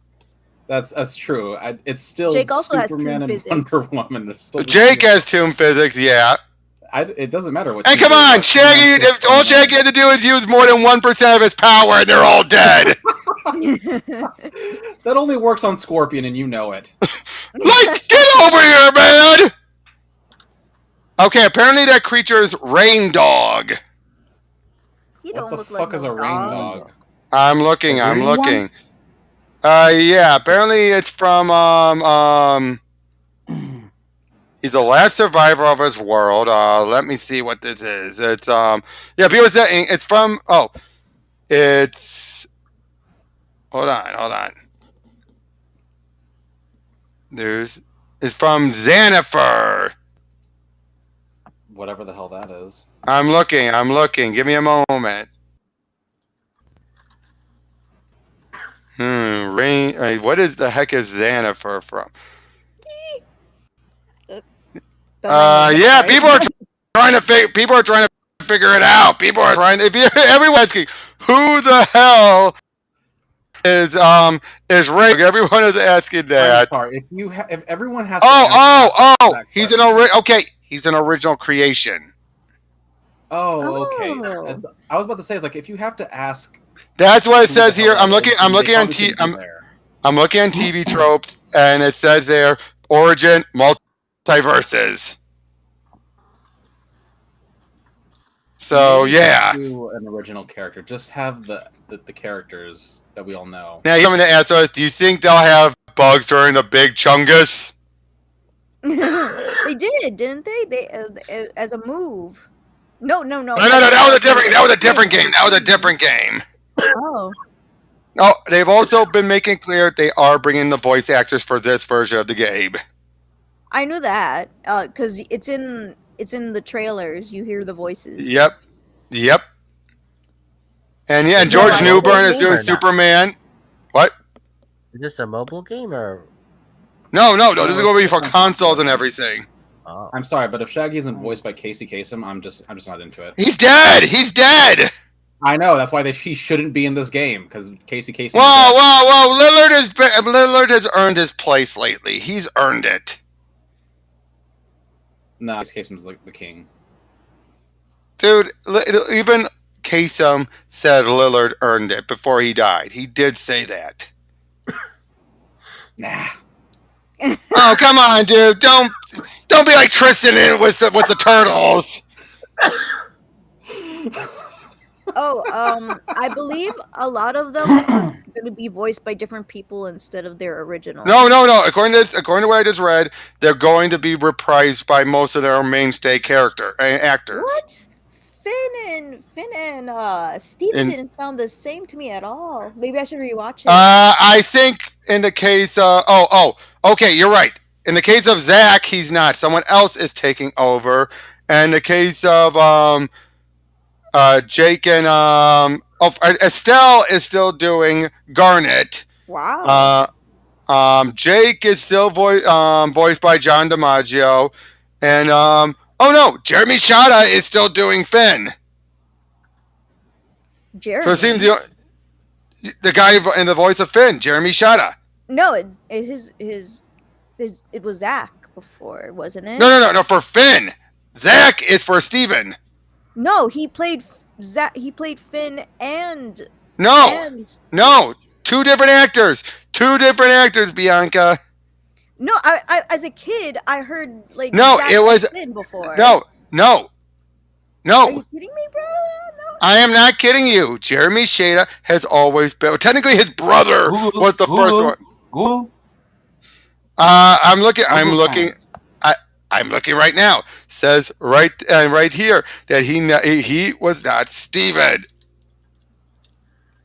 That's true. It's still Jake also Superman has and Wonder Woman. Jake has Toon physics, yeah. It doesn't matter what. And come on, Shaggy! If all Shaggy had to do is use more than 1% of his power, and they're all dead. That only works on Scorpion, and you know it. Like, get over here, man! Okay, apparently that creature is Rain Dog. What the fuck is a rain dog? I'm looking. Yeah, apparently it's from he's the last survivor of his world. Let me see what this is. It's people saying it's from it's hold on. It's from Xanifer. Whatever the hell that is. I'm looking. Give me a moment. What is the heck is Xanifer from? Yeah, people are trying to figure it out. People are trying. Everyone's asking, who the hell is Ray? Everyone is asking that. If everyone has He's he's an original creation. Oh, okay. I was about to say, it's like if you have to ask. That's what it says here. I'm looking on TV tropes, and it says there origin multiverses. So yeah, do an original character. Just have the characters that we all know. Now you're going to ask us: do you think they'll have bugs during the Big Chungus? They did, didn't they? They as a move. No. No. That was a different game. That was a different game. Oh. No, they've also been making clear they are bringing the voice actors for this version of the game. I knew that because it's in the trailers. You hear the voices. Yep. And yeah, and George Newbern is doing Superman. What? Is this a mobile game or? No. This is going to be for consoles and everything. Oh. I'm sorry, but if Shaggy isn't voiced by Casey Kasem, I'm just not into it. He's dead. I know, that's why he shouldn't be in this game, because Casey Kasem. Whoa! Lillard has earned his place lately. He's earned it. No, Casey Kasem's the king. Dude, even Kasem said Lillard earned it before he died. He did say that. Nah. Oh, come on, dude! Don't be like Tristan in with the turtles. I believe a lot of them are going to be voiced by different people instead of their original. No. According to what I just read, they're going to be reprised by most of their mainstay actors. What? Finn and Steven didn't sound the same to me at all. Maybe I should rewatch it. I think in the case okay, you're right. In the case of Zach, he's not. Someone else is taking over. And in the case of Jake and Estelle is still doing Garnet. Wow. Jake is still voiced by John DiMaggio, and Jeremy Shada is still doing Finn. Jeremy. So it seems the guy in the voice of Finn, Jeremy Shada. No, it was Zach before, wasn't it? No. For Finn, Zach is for Steven. No, he played Zach. He played Finn and no, two different actors, Bianca. No, I as a kid I heard like Zach it was Finn before. No. Are you kidding me, bro? No. I am not kidding you. Jeremy Shada has always been. Technically, his brother was the first one. Google. I'm looking right now. Says right here that he was not Steven.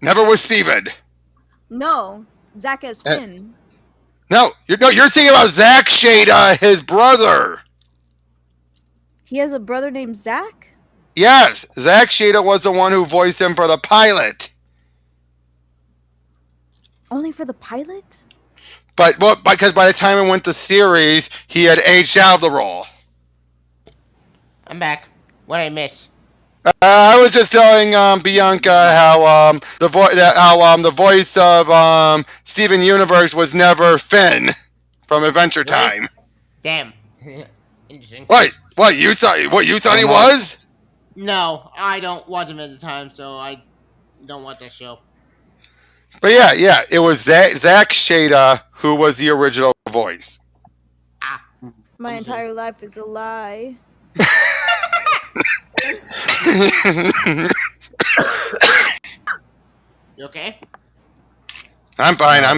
Never was Steven. No, Zach as Finn. No, you're thinking about Zach Shada, his brother. He has a brother named Zach? Yes, Zach Shada was the one who voiced him for the pilot. Only for the pilot? But because by the time it went to series, he had aged out of the role. I'm back. What I miss? I was just telling Bianca how the voice of Steven Universe was never Finn from Adventure Time. Damn. Interesting. What you thought he was? No, I don't watch him at the time, so I don't watch that show. But yeah, it was Zach Shada who was the original voice. My entire life is a lie. You okay? I'm fine. Well,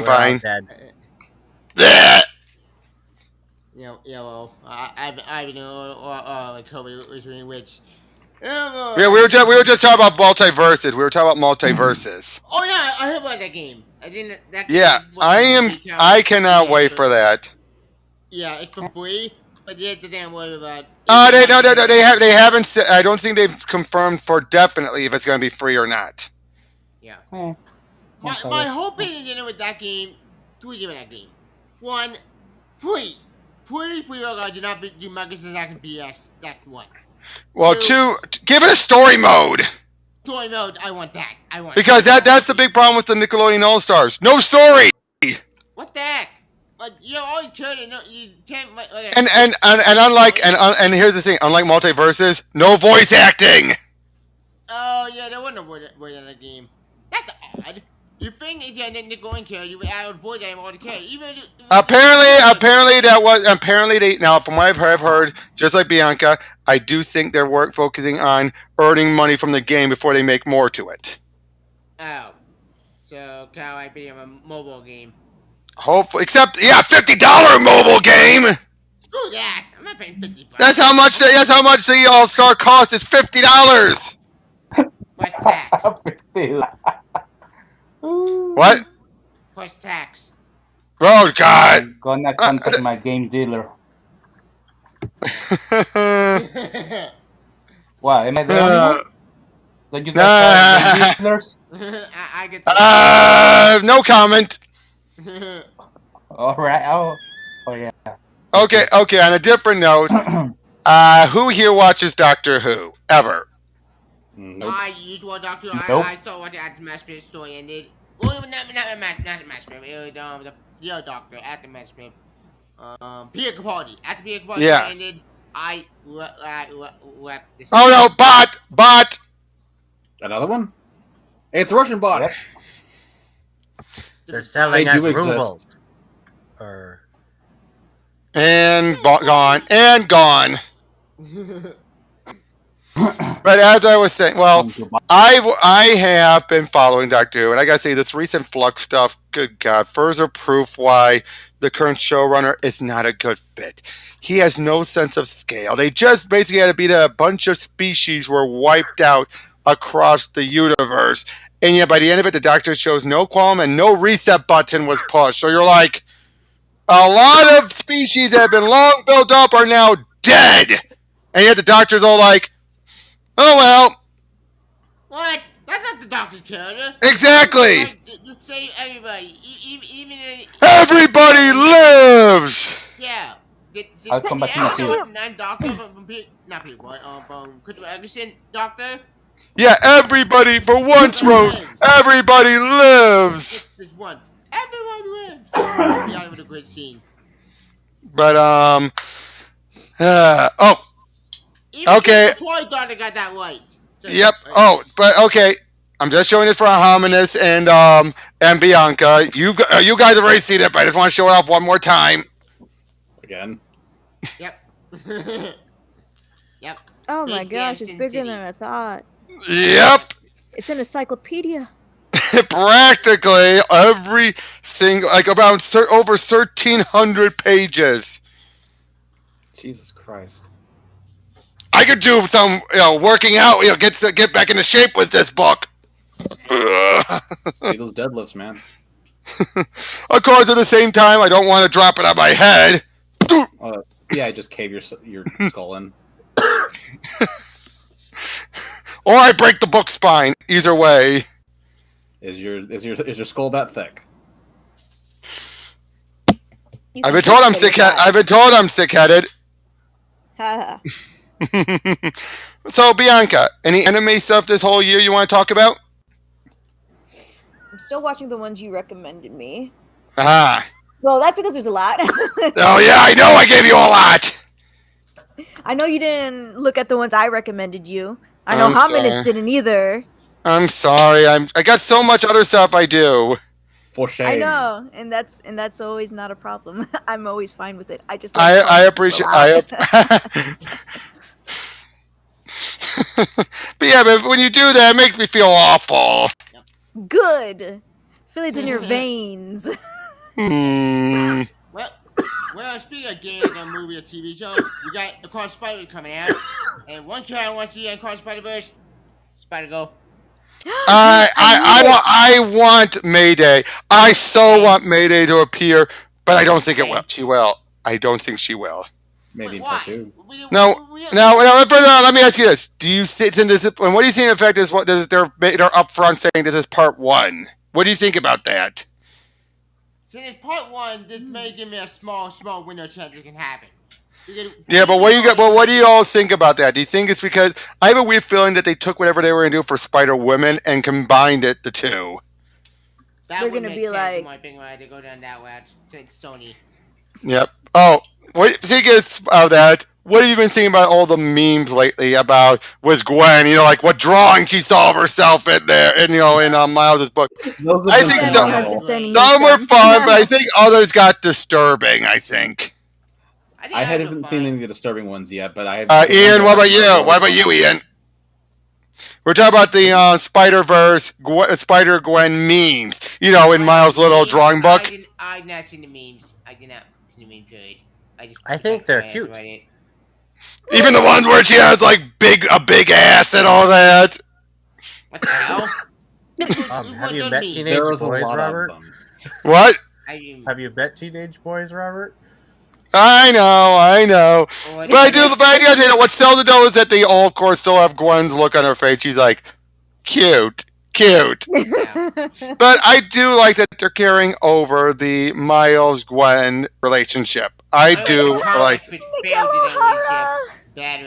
I've like COVID was doing which. Yeah, we were just talking about multiverses. Oh yeah, I heard about that game. I cannot wait for that. Yeah, it's for free, but the thing I'm worried about. They haven't. I don't think they've confirmed for definitely if it's going to be free or not. Yeah. My hope is with that game. Two things with that game. One, please, oh God, do not do Microsoft BS. That's one. Well, give it a story mode. Story mode, I want that. Because that's the big problem with the Nickelodeon All Stars. No story. What the heck? Like you always turn it. No, you can't. And here's the thing. Unlike Multiverses, no voice acting. Oh yeah, there wasn't a word in the game. That's odd. Your thing is that Nickelodeon character, you would add a voice acting all the character. Apparently they now from what I've heard, just like Bianca, I do think they're focusing on earning money from the game before they make more to it. Oh, so kind of like being a mobile game. Hopefully, except $50 mobile game. Screw that! I'm not paying $50. That's how much the All Star cost. It's $50. Plus tax. What? Plus tax. Oh God! I'm gonna contact my game dealer. What? Am I the only one? Don't you guys have game dealers? I get that. No comment. All right. Oh yeah. Okay. On a different note, who here watches Doctor Who ever? Nope. I used one Doctor. Nope. I saw what the Matchmaker story ended. Well, not the Matchmaker. It was the other Doctor at the Matchmaker. Peter Capaldi. After Peter Capaldi ended, I left the. Oh no, bot. Another one? Hey, it's a Russian bot. Yep. They're selling They as do exist. rubles. Or And gone. But as I was saying, well, I have been following Doctor Who, and I gotta say, this recent Flux stuff, good God, further proof why the current showrunner is not a good fit. He has no sense of scale. They just basically had to beat a bunch of species were wiped out across the universe, and yet by the end of it, the Doctor shows no qualm and no reset button was pushed. So you're like, a lot of species that have been long built up are now dead, and yet the Doctor's all like, oh well. What? That's not the Doctor's character. Exactly. Just save everybody. Even everybody lives. Yeah. I'll come back in a few. Non-Doctor not people. Christopher Eccleston Doctor. Yeah, everybody for once, Rose. Everybody lives. Just once. Everyone lives. Yeah, it was a great scene. But Even okay. The toy Doctor got that right. Yep. But okay. I'm just showing this for Hominus and Bianca. You guys have already seen it, but I just want to show it off one more time. Again. Yep. Yep. Oh my Big gosh, it's Dancing bigger City. than I thought. Yep. It's an encyclopedia. Practically every single, like about over 1,300 pages. Jesus Christ. I could do some, working out, get back into shape with this book. See those deadlifts, man. Of course, at the same time, I don't want to drop it on my head. Yeah, just cave your skull in. Or I break the book spine. Either way. Is your skull that thick? I've been told I'm thick-headed. Haha. So, Bianca, any anime stuff this whole year you want to talk about? I'm still watching the ones you recommended me. Ah. Well, that's because there's a lot. Oh, yeah, I know I gave you a lot. I know you didn't look at the ones I recommended you. I know Hominus didn't either. I'm sorry. I got so much other stuff I do. For shame. I know, and that's always not a problem. I'm always fine with it. I just I appreciate. But yeah, but when you do that, it makes me feel awful. Good. Feel it's in your veins. Well, speaking of games, a movie or TV show, we got Across Spider-Verse coming out, and one show I want to see Across Spider-Verse, Spider-Go. I want Mayday. I so want Mayday to appear, but I don't think it will. She will. I don't think she will. Maybe in part two. No. Let me ask you this: do you sit in this? And what do you think? In fact, is what they're upfront saying this is part one. What do you think about that? Since it's part one, this may give me a small window chance it can happen. Yeah, but what do you all think about that? Do you think it's because I have a weird feeling that they took whatever they were going to do for Spider Woman and combined the two? That They're would gonna make be sense, like- in my opinion, why they go down that route. Since Sony. Yep. Oh, what thinking of that? What have you been thinking about all the memes lately about was Gwen? You know, like what drawing she saw of herself in there, and in Miles' book. Those I have think been Yeah, the- I've phenomenal. been sending Some you were some. fun, but I think others got disturbing. I think. think I that was haven't fine. seen any of the disturbing ones yet, but I have. Ian, what about you? What about you, Ian? We're talking about the Spider-Verse, Spider-Gwen memes. You know, in Miles' little drawing book. I've not seen the memes. I did not see the meme period. I think they're cute. Even the ones where she has like a big ass and all that. What the hell? Have you met Teenage There was a Boys, lot Robert? of them. What? Have you met Teenage Boys, Robert? I know. But I do say that what sells it though is that they all, of course, still have Gwen's look on her face. She's like, cute. But I do like that they're carrying over the Miles-Gwen relationship. I do like. What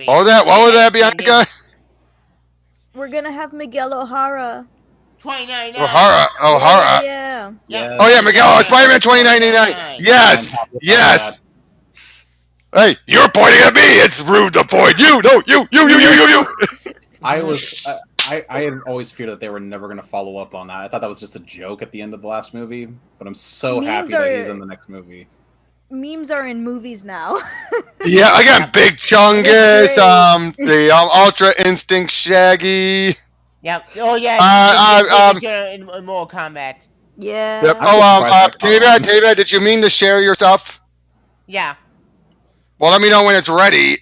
was that, Bianca? We're gonna have Miguel O'Hara. $29.99. O'Hara. Yeah. Yep. Oh yeah, Miguel, Spider-Man 2099. Yes. I'm happy about that. Hey, you're pointing at me. It's rude to point. You. I had always feared that they were never going to follow up on that. I thought that was just a joke at the end of the last movie, but I'm so happy that he's in the next movie. Memes are in movies now. Yeah, I got Big Chungus, the Ultra Instinct Shaggy. Yep. Oh yeah. In Mortal Kombat. Yeah. Yep. David, did you mean to share your stuff? Yeah. Well, let me know when it's ready.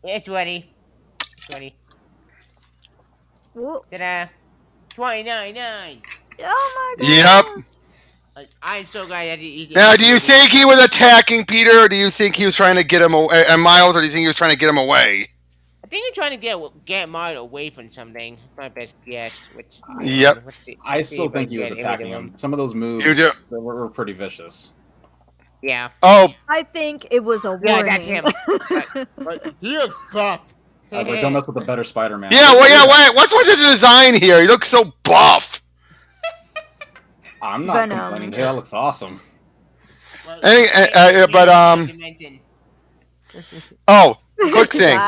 It's ready. Whoa. Ta-da. $29.99. Oh my god. Yep. I'm so glad that he Now, do you think he was attacking Peter, or do you think he was trying to get him away, and Miles, or do you think he was trying to get him away? I think you're trying to get Mario away from something. My best guess. Yep. I still think he was attacking him. Some of those moves were pretty vicious. Yeah. Oh. I think it was a warning. Yeah, that's him. He looks buff. I was like, don't mess with the better Spider-Man. Yeah, wait. What's with his design here? He looks so buff. I'm not complaining. Hey, that looks awesome. Oh, quick thing.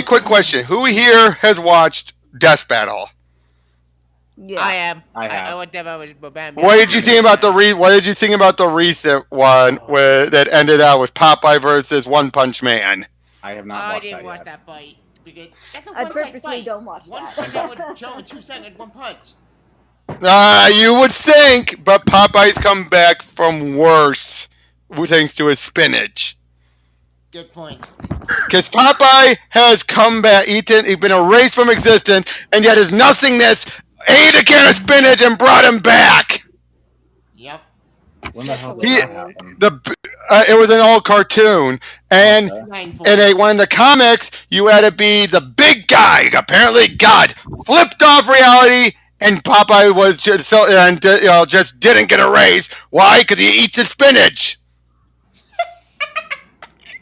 Quick question. Who here has watched Death Battle? Yeah. I am. I have. What did you think about the recent one that ended out with Popeye versus One Punch Man? I have not watched I didn't watch that fight. I purposely don't watch that. One punch would show in 2 seconds. One punch. You would think, but Popeye's come back from worse thanks to his spinach. Good point. Because Popeye has come back, he's been erased from existence, and yet his nothingness ate a can of spinach and brought him back. Yep. When the hell did that happen? It was an old cartoon, and in one of the comics, you had to be the big guy. Apparently, God flipped off reality, and Popeye was just didn't get erased. Why? Because he eats his spinach.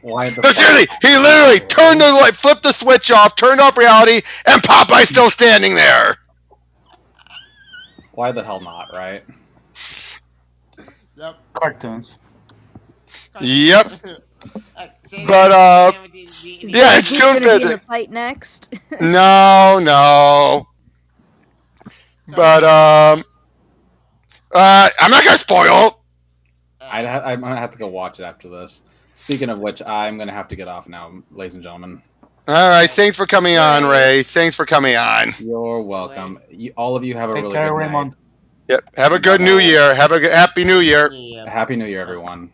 Seriously, he literally flipped the switch off, turned off reality, and Popeye's still standing there. Why the hell not, right? Yep. Cartoons. Yep. But yeah, it's too busy. Fight next. No. But I'm not gonna spoil. I'm gonna have to go watch it after this. Speaking of which, I'm gonna have to get off now, ladies and gentlemen. All right, thanks for coming on, Ray. Thanks for coming on. You're welcome. All of you have a Take really care, good Raymond. night. Yep. Have a good New Year. Have a Happy New Year. Happy New Year, everyone.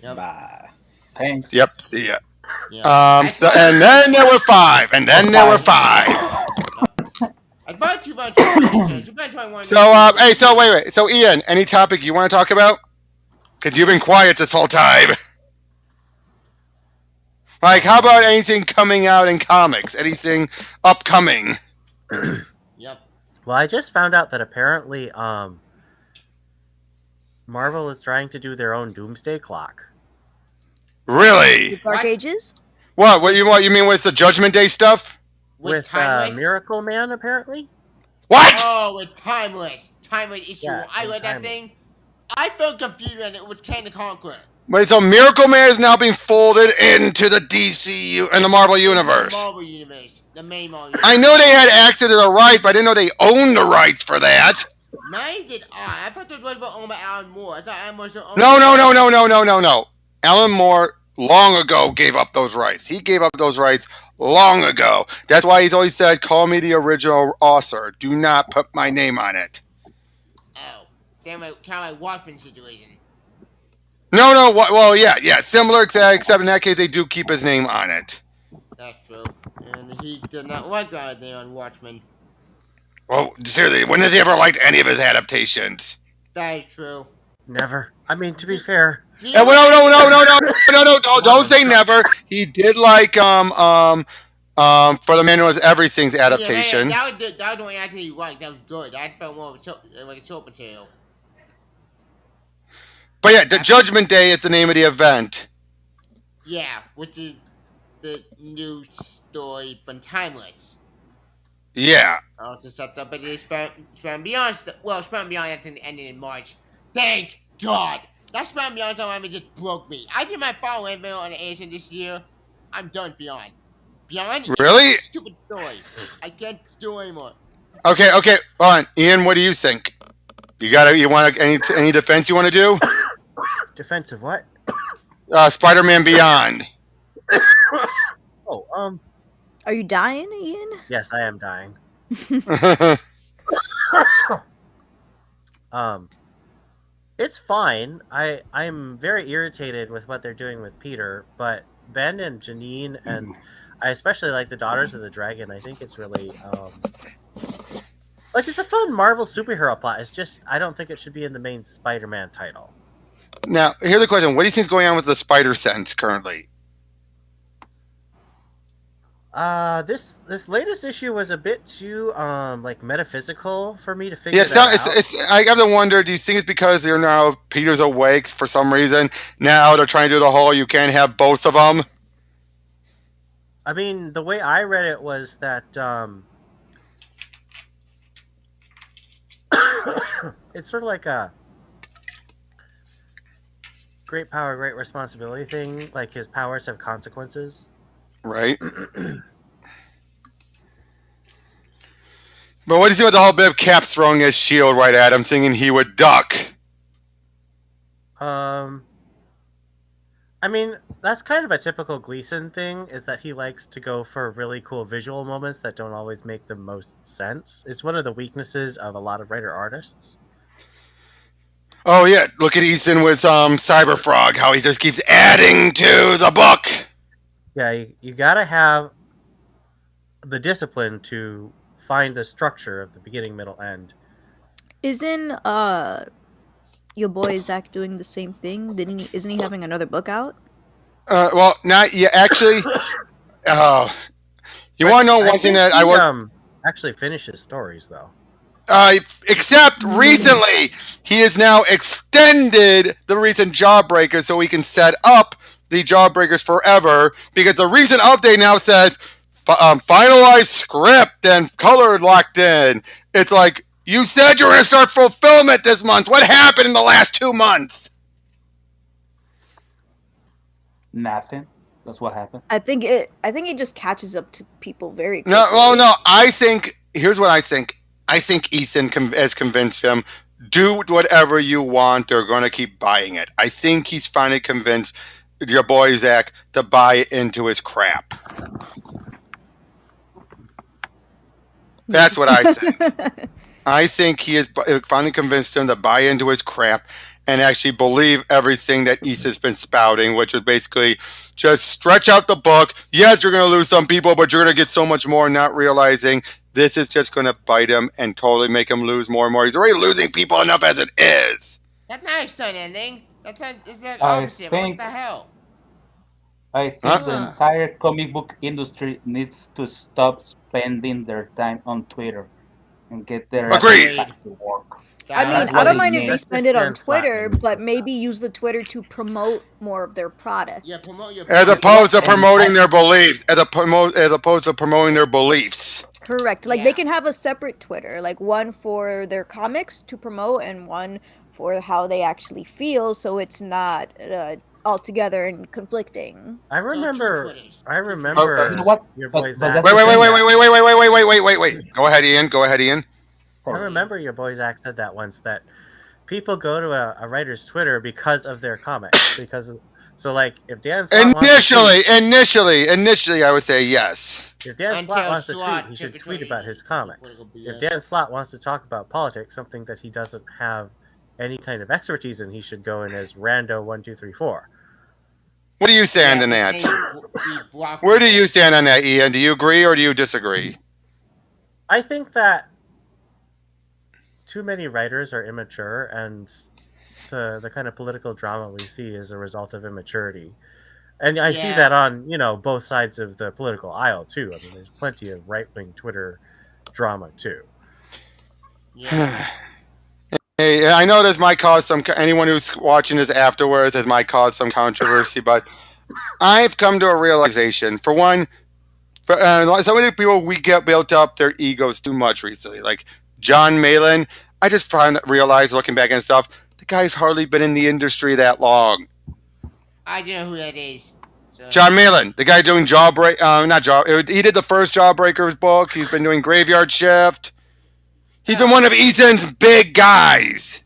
Yep. Bye. Thanks. Yep. See ya. And then there were 5. And then there were 5. So wait. So Ian, any topic you want to talk about? Because you've been quiet this whole time. Like, how about anything coming out in comics? Anything upcoming? Yep. Well, I just found out that apparently Marvel is trying to do their own Doomsday Clock. Really? Dark What? Ages? What you mean with the Judgment Day stuff? With Timeless? Miracle Man, apparently. What? Oh, with Timeless issue. Yeah, I read that Timeless. thing. I felt confused when it was Kang the Conqueror. Wait, so Miracle Man is now being folded into the DCU and the Marvel The Universe. Marvel Universe. The main Marvel Universe. I knew they had access to the rights, but I didn't know they owned the rights for that. Neither did I. I thought the rights were owned by Alan Moore. I thought Alan Moore still owned No. Alan Moore long ago gave up those rights. He gave up those rights long ago. That's why he's always said, call me the original author. Do not put my name on it. Oh, same way, kind of like Watchmen situation. No. Well, yeah. Similar, except in that case, they do keep his name on it. That's true. And he did not like that name on Watchmen. Well, seriously, when has he ever liked any of his adaptations? That is true. Never. I mean, to be fair, No, don't say never. He did like For the Man Who Was Everything's adaptation. Yeah, that was the only acting you liked. That was good. That felt more of like a soap material. But yeah, the Judgment Day is the name of the event. Yeah, which is the new story from Timeless. Yeah. Also sets up, but it's Spider-Man Beyond. Well, Spider-Man Beyond that's ending in March. Thank God. That Spider-Man Beyond time just broke me. I did my follow video on the Asian this year. I'm done with Beyond. Beyond is Really? a stupid story. I can't do it anymore. Okay. Hold on, Ian. What do you think? You want any defense you want to do? defensive what? Spider-Man Beyond. Oh, Are you dying, Ian? yes, I am dying. It's fine. I'm very irritated with what they're doing with Peter, but Ben and Janine, and I especially like the Daughters of the Dragon. I think it's really like it's a fun Marvel superhero plot. It's just I don't think it should be in the main Spider-Man title. Now, here's the question: what do you think is going on with the Spider Sense currently? This latest issue was a bit too like metaphysical for me to figure Yeah, that out. I have to wonder. Do you think it's because they're now Peter's awake for some reason? Now they're trying to do the whole you can't have both of them. I mean, the way I read it was that it's sort of like a great power, great responsibility thing. Like his powers have consequences. Right. But what do you think about the whole bit of Cap throwing his shield right at him, thinking he would duck? I mean, that's kind of a typical Gleason thing, is that he likes to go for really cool visual moments that don't always make the most sense. It's one of the weaknesses of a lot of writer-artists. Oh yeah, look at Easton with Cyberfrog, how he just keeps adding to the book. Yeah, you gotta have the discipline to find the structure of the beginning, middle, end. Isn't your boy Zach doing the same thing? Isn't he having another book out? Well, not yet. Actually, you want to know one thing that I was actually finishes stories though. Except recently, he has now extended the recent Jawbreaker so he can set up the Jawbreakers forever. Because the recent update now says finalized script and color locked in. It's like you said you were going to start fulfillment this month. What happened in the last 2 months? Nothing. That's what happened. I think it just catches up to people very quickly. No. Here's what I think. I think Ethan has convinced him, do whatever you want. They're going to keep buying it. I think he's finally convinced your boy Zach to buy into his crap. That's what I think. I think he has finally convinced him to buy into his crap and actually believe everything that Issa's been spouting, which is basically just stretch out the book. Yes, you're going to lose some people, but you're going to get so much more, not realizing this is just going to bite him and totally make him lose more and more. He's already losing people enough as it is. That's not a exciting ending. That's the opposite. What the hell? I think the entire comic book industry needs to stop spending their time on Twitter and get their Agreed. back to work. I mean, That's I what don't they mind if need. they That's spend it on just Dan Twitter, Slotman. but maybe use the Twitter to promote more of their product. Yeah, promote your As product. opposed to promoting their beliefs. As opposed to promoting their beliefs. Correct. Like Yeah. they can have a separate Twitter, like one for their comics to promote and one for how they actually feel, so it's not all together and conflicting. I two remember. Twitters. I Two Twitters. remember. You know what? Your But- boys. but that's Wait, the wait, wait, thing. wait, wait, wait, wait, wait. Go ahead, Ian. Go ahead, Ian. I remember your boys Act said that once, that people go to a writer's Twitter because of their comics. So like if Dan Slott wants to Initially, I would say yes. tweet, if Dan Until Slott wants to Slott tweet, he should took it tweet to about his comics. political If BS. Dan Slott wants to talk about politics, something that he doesn't have any kind of expertise in, he should go in as Rando1234. What do you stand on that? Where do you stand on that, Ian? Do you agree or do you disagree? I think that too many writers are immature, and the kind of political drama we see is a result of immaturity. And I see Yeah. that on, both sides of the political aisle too. I mean, there's plenty of right-wing Twitter drama too. Yeah. Hey, I know this might cause anyone who's watching this afterwards, this might cause some controversy, but I've come to a realization. For one, some of the people, we get built up their egos too much recently. Like John Malin, I just realized looking back and stuff, the guy's hardly been in the industry that long. I don't know who that is. So. John Malin, the guy doing he did the first Jawbreakers book. He's been doing Graveyard Shift. He's been one of Ethan's big guys.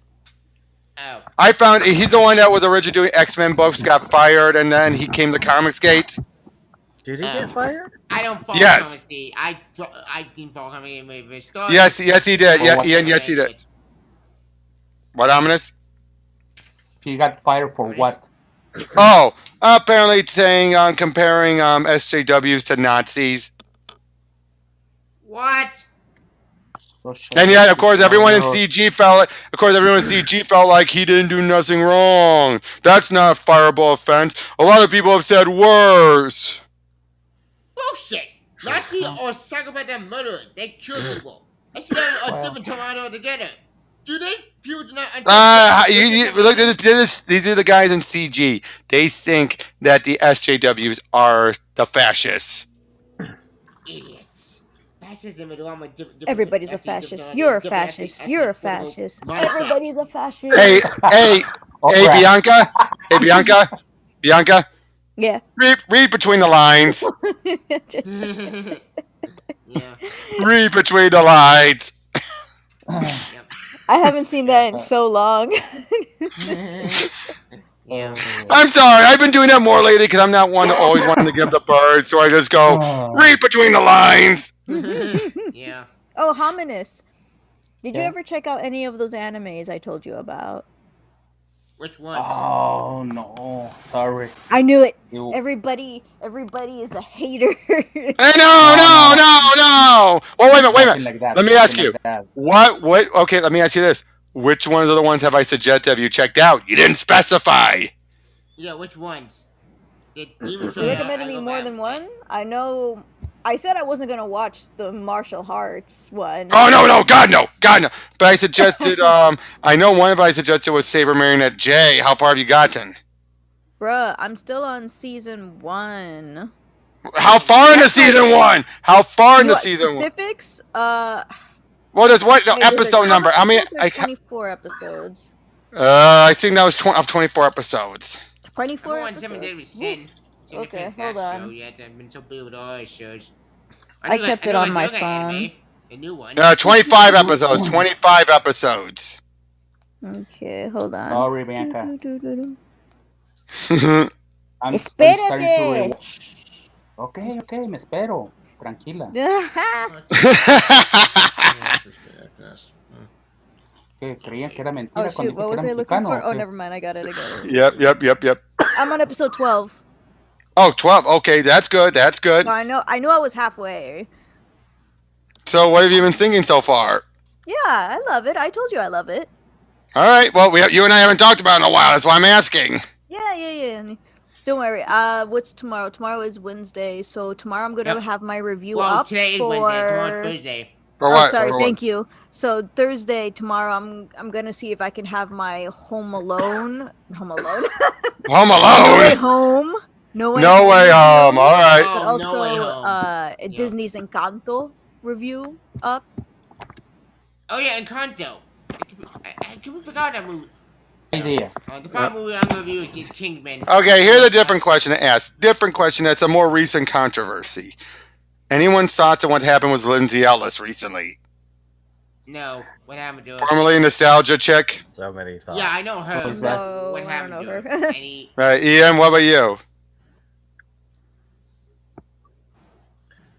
Oh. I found he's the one that was originally doing X-Men books, got fired, and then he came to Comicsgate. Did he get fired? I don't follow Yes. Comics. I didn't follow Comics. Yes, he did. Yeah, Ian, yes, he did. What, Ominous? He got fired for what? Oh, apparently saying comparing SJWs to Nazis. What? And yet, of course, everyone in CG felt like he didn't do nothing wrong. That's not a fireable offense. A lot of people have said worse. Bullshit! Nazis are psychopath murderers. They kill people. That's not a different tomato altogether. Do they? People do not Look at this. These are the guys in CG. They think that the SJWs are the fascists. Idiots. Fascism is all my Everybody's a fascist. You're a fascist. You're a fascist. Everybody's a fascist. Hey, Bianca. Hey, Bianca. Yeah. Read between the lines. Yeah. Read between the lines. I haven't seen that in so long. Yeah. I'm sorry. I've been doing that more lately because I'm not one to always wanting to give the bird. So I just go, read between the lines. Yeah. Oh, Hominous. Did you Yeah. ever check out any of those animes I told you about? Which ones? Oh no, sorry. I knew it. You- Everybody is a hater. Hey, no. Well, wait a minute. Nothing like that, Let me nothing ask like you. that. What? Okay, let me ask you this. Which ones of the ones have I suggested have you checked out? You didn't specify. Yeah, which ones? Did Demon You Slayer? recommended me more than one? I know. I said I wasn't gonna watch the martial arts one. Oh no, God no. But I suggested. I know one of I suggested was Saber Marionette J. How far have you gotten? Bruh, I'm still on season 1. How far into season 1? How far into You want season 1? specifics? What is what? No, Wait, was it episode number. I mean, episodes or 24 episodes. I think that was of 24 episodes. 24 Everyone 7 Days episodes. with Sin. Okay, hold on. Yet. I've been so busy with all these shows. I kept it on my phone. A new one. 25 episodes. 25 episodes. Okay, hold on. Sorry, Bianca. I'm Espérate. starting to rewatch. Okay, me espero. Tranquila. Que creían que era mentira Oh cuando shoot, dije what que was era I looking mexicano, for? ¿o Oh, qué? never mind, I got it. Yep. I'm on episode 12. Oh, 12. Okay, that's good. So I knew I was halfway. So what have you been thinking so far? Yeah, I love it. I told you I love it. All right. Well, you and I haven't talked about it in a while. That's why I'm asking. Yeah. Don't worry. What's tomorrow? Tomorrow is Wednesday, so tomorrow I'm gonna have my review Well, up today is for. Wednesday. Tomorrow's Thursday. For Oh, what? sorry. For Thank you. So Thursday, tomorrow, I'm gonna see if I can have my Home Alone. Home No Way Alone. Home. No Way No Home way home. review, All right. but Oh, No Way also Home. Disney's Encanto review up. Oh yeah, Encanto. I completely forgot that movie. Idea. The final movie I'm gonna review is just Kingpin. Okay, here's a different question to ask. Different question that's a more recent controversy. Anyone's thoughts on what happened with Lindsay Ellis recently? No, what happened to her? Formerly Nostalgia Chick. So many thoughts. Yeah, I know her. Who is but that? No, what I don't happened know to her. her? Any? Ian, what about you?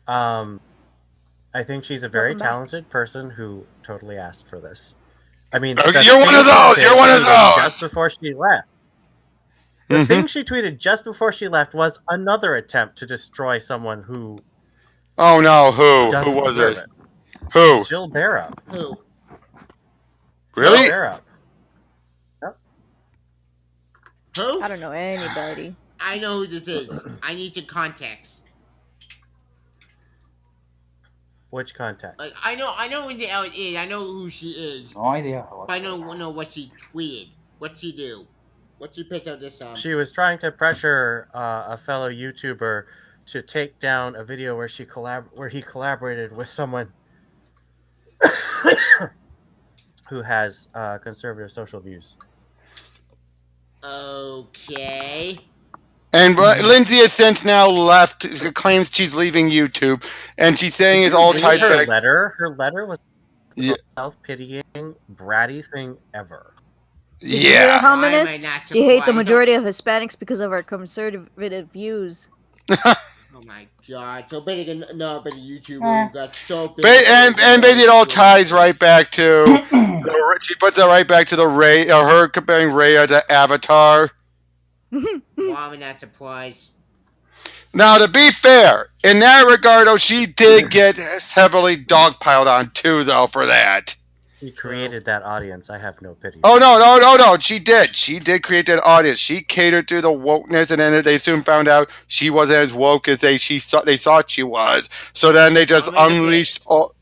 I think she's a very Welcome back. talented person who totally asked for this. I mean, Okay, the you're one thing of those, she you're one of tweeted those. Just before she left. The Mhm. thing she tweeted just before she left was another attempt to destroy someone who Oh no, who? doesn't Who was deserve it? it. Who? Jill Barrow. Who? Really? Jill Barrow. Who? I don't know anybody. I know who this is. I need some context. Which contact? Like I know who the hell it is. I know who she is. No idea. But I don't know what she tweeted. What she do? What she pissed out this She was trying to pressure a fellow YouTuber to take down a video where he collaborated with someone who has conservative social views. Okay. And Lindsay has since now left. Claims she's leaving YouTube, and she's saying it's all Read ties her back. letter. Her letter was the Yeah. most self-pitying, bratty thing ever. Did you hear Yeah. how Why am I Menace? not She hates a surprised? majority of Hispanics because of our conservative views. Oh my god! So basically, no, but the YouTuber who got so big. And basically it all ties right back to she puts it right back to the Ray, her comparing Rhea to Avatar. Why am I not surprised? Now, to be fair, in that regard, though, she did get heavily dogpiled on too, though, for that. She created that audience. I have no pity. Oh no! She did. She did create that audience. She catered to the wokeness, and then they soon found out she wasn't as woke as they thought she was. So then they just unleashed all.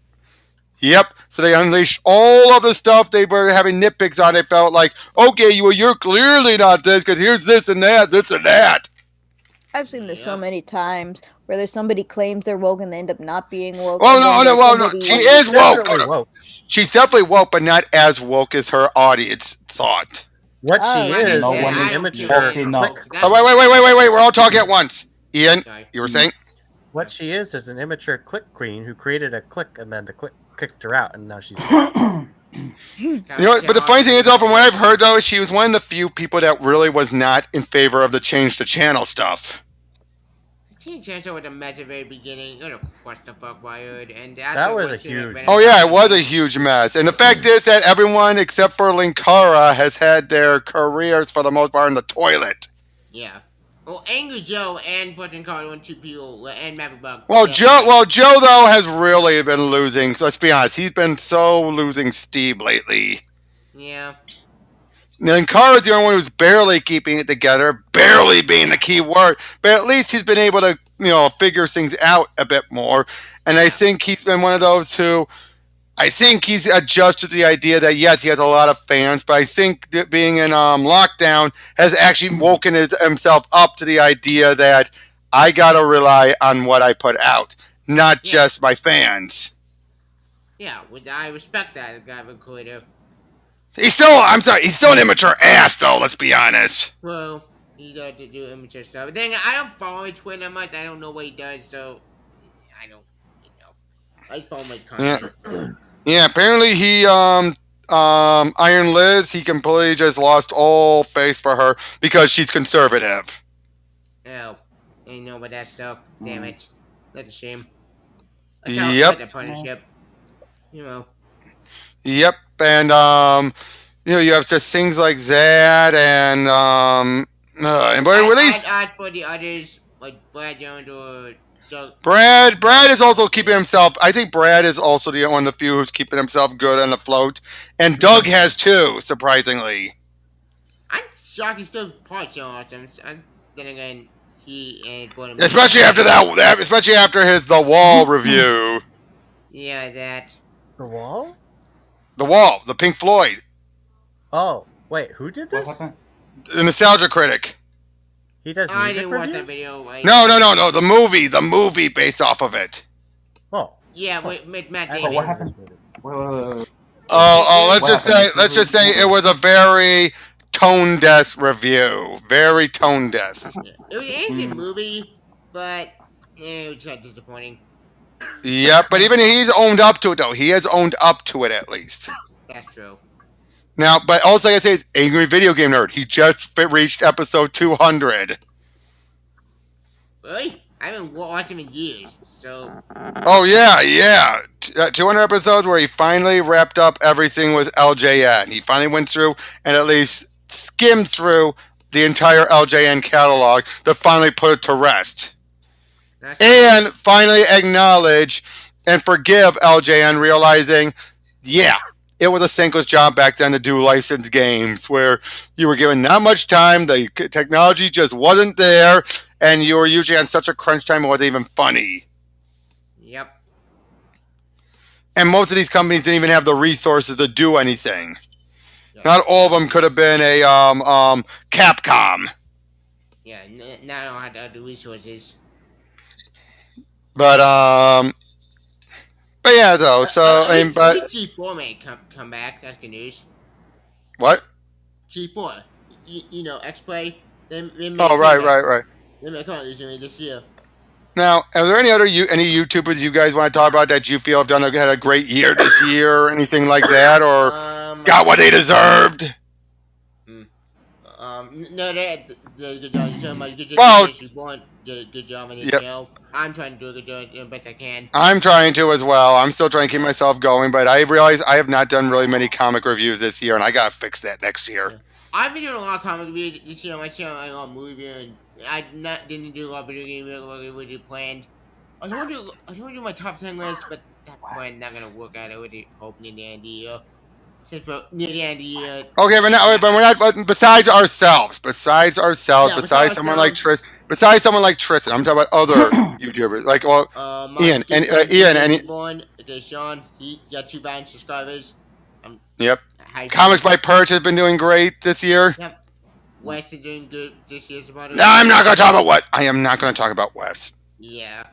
Yep. So they unleashed all of the stuff they were having nitpicks on. They felt like, okay, you're clearly not this because here's this and that. I've seen this so Yep. many times where there's somebody claims they're woke and they end up not being woke. Well, and then no. there's Well, somebody- she is woke. Definitely woke. She's definitely woke, but not as woke as her audience thought. What Oh, she right. is No is one an is immature woke enough. click. Oh, wait. We're all talking at once. Ian, Sorry. you were saying? What she is an immature click queen who created a click and then the click kicked her out, and now she's. You know what? But the funny thing is, though, from what I've heard, though, she was one of the few people that really was not in favor of the change the channel stuff. Teen Chancellor with a mess at the very beginning. You know, what the fuck, wired, and That was a huge- Oh, yeah, it was a huge mess. And the fact is that everyone except for Linkara has had their careers, for the most part, in the toilet. Yeah. Well, Angry Joe and Button Card on two people and Maverick. Well, Joe, though, has really been losing. So let's be honest. He's been so losing steam lately. Yeah. Linkara's the only one who's barely keeping it together, barely being the key word, but at least he's been able to, figure things out a bit more. And I think he's been one of those who, I think he's adjusted to the idea that, yes, he has a lot of fans, but I think that being in lockdown has actually woken himself up to the idea that I got to rely on what I put out, not just my fans. Yeah, I respect that, guy Recorder. He's still an immature ass, though, let's be honest. Well, he does to do immature stuff. Then I don't follow his Twitter much. I don't know what he does, so I don't, I follow my content. Yeah, apparently he, Iron Liz, he completely just lost all face for her because she's conservative. Oh, I know about that stuff. Damn it. That's a shame. Yep. The partnership. Yep, and, you have just things like that, and but at least I'd for the others, like Brad Jones or Doug. Brad is also keeping himself, I think Brad is also one of the few who's keeping himself good on the float, and Doug has too, surprisingly. I'm shocked he's still part so awesome. Then again, he and Especially after especially after his The Wall review. Yeah, that. The Wall? The Wall, the Pink Floyd, Oh, wait, who did What this? happened? the Nostalgia Critic. He does I music didn't watch that reviews? video. No, the movie based off of it. Oh, Yeah, with Matt I But Damon. what haven't seen happened? this movie. Well, Let's What just happened? say it was a very tone deaf review. Very tone deaf. Yeah. It was an interesting movie, but it was kind of disappointing. Yep, but even he's owned up to it though. He has owned up to it at least. That's true. Now, but also like I say, is Angry Video Game Nerd. He just reached episode 200. Really? I haven't watched him in years, so. Oh yeah. 200 episodes where he finally wrapped up everything with LJN. He finally went through and at least skimmed through the entire LJN catalog to finally put it to rest. That's And finally acknowledge and forgive LJN, realizing, yeah, it was a thankless job back then to do licensed games where you were given not much time, the technology just wasn't there, and you were usually on such a crunch time it wasn't even funny. Yep. And most of these companies didn't even have the resources to do anything. Yeah. Not all of them could have been a Capcom. Yeah, now I don't have the resources. But yeah, though. So I mean, but G4 may come back. That's good news. what? G4, you know, X-Play. They may Oh, come right. back. They may come out this year. Now, are there any other any YouTubers you guys want to talk about that you feel have had a great year this year, or anything like that, or got what they deserved? No, they did a good job. So much good job. Well- Did a good job in the Yep. show. I'm trying to do a good job the best I can. I'm trying to as well. I'm still trying to keep myself going, but I realize I have not done really many comic reviews this year, and I gotta fix that next year. I've been doing a lot of comic reviews this year on my channel. I got movie and I didn't do a lot of video game like we planned. I want to do my top 10 list, but that plan not gonna work out. I would hope near the end of the year. Since we're near the end of the year. Okay, but we're not. But besides ourselves, Yeah, besides someone like Tristan, I'm talking about other YouTubers like Ian and Ian and okay, Sean, he got 2,000 subscribers. Yep. Comics by Perch has been doing great this year. Yep. Wes is doing good this year. No, I'm not going to talk about Wes. I am not going to talk about Wes. Yeah.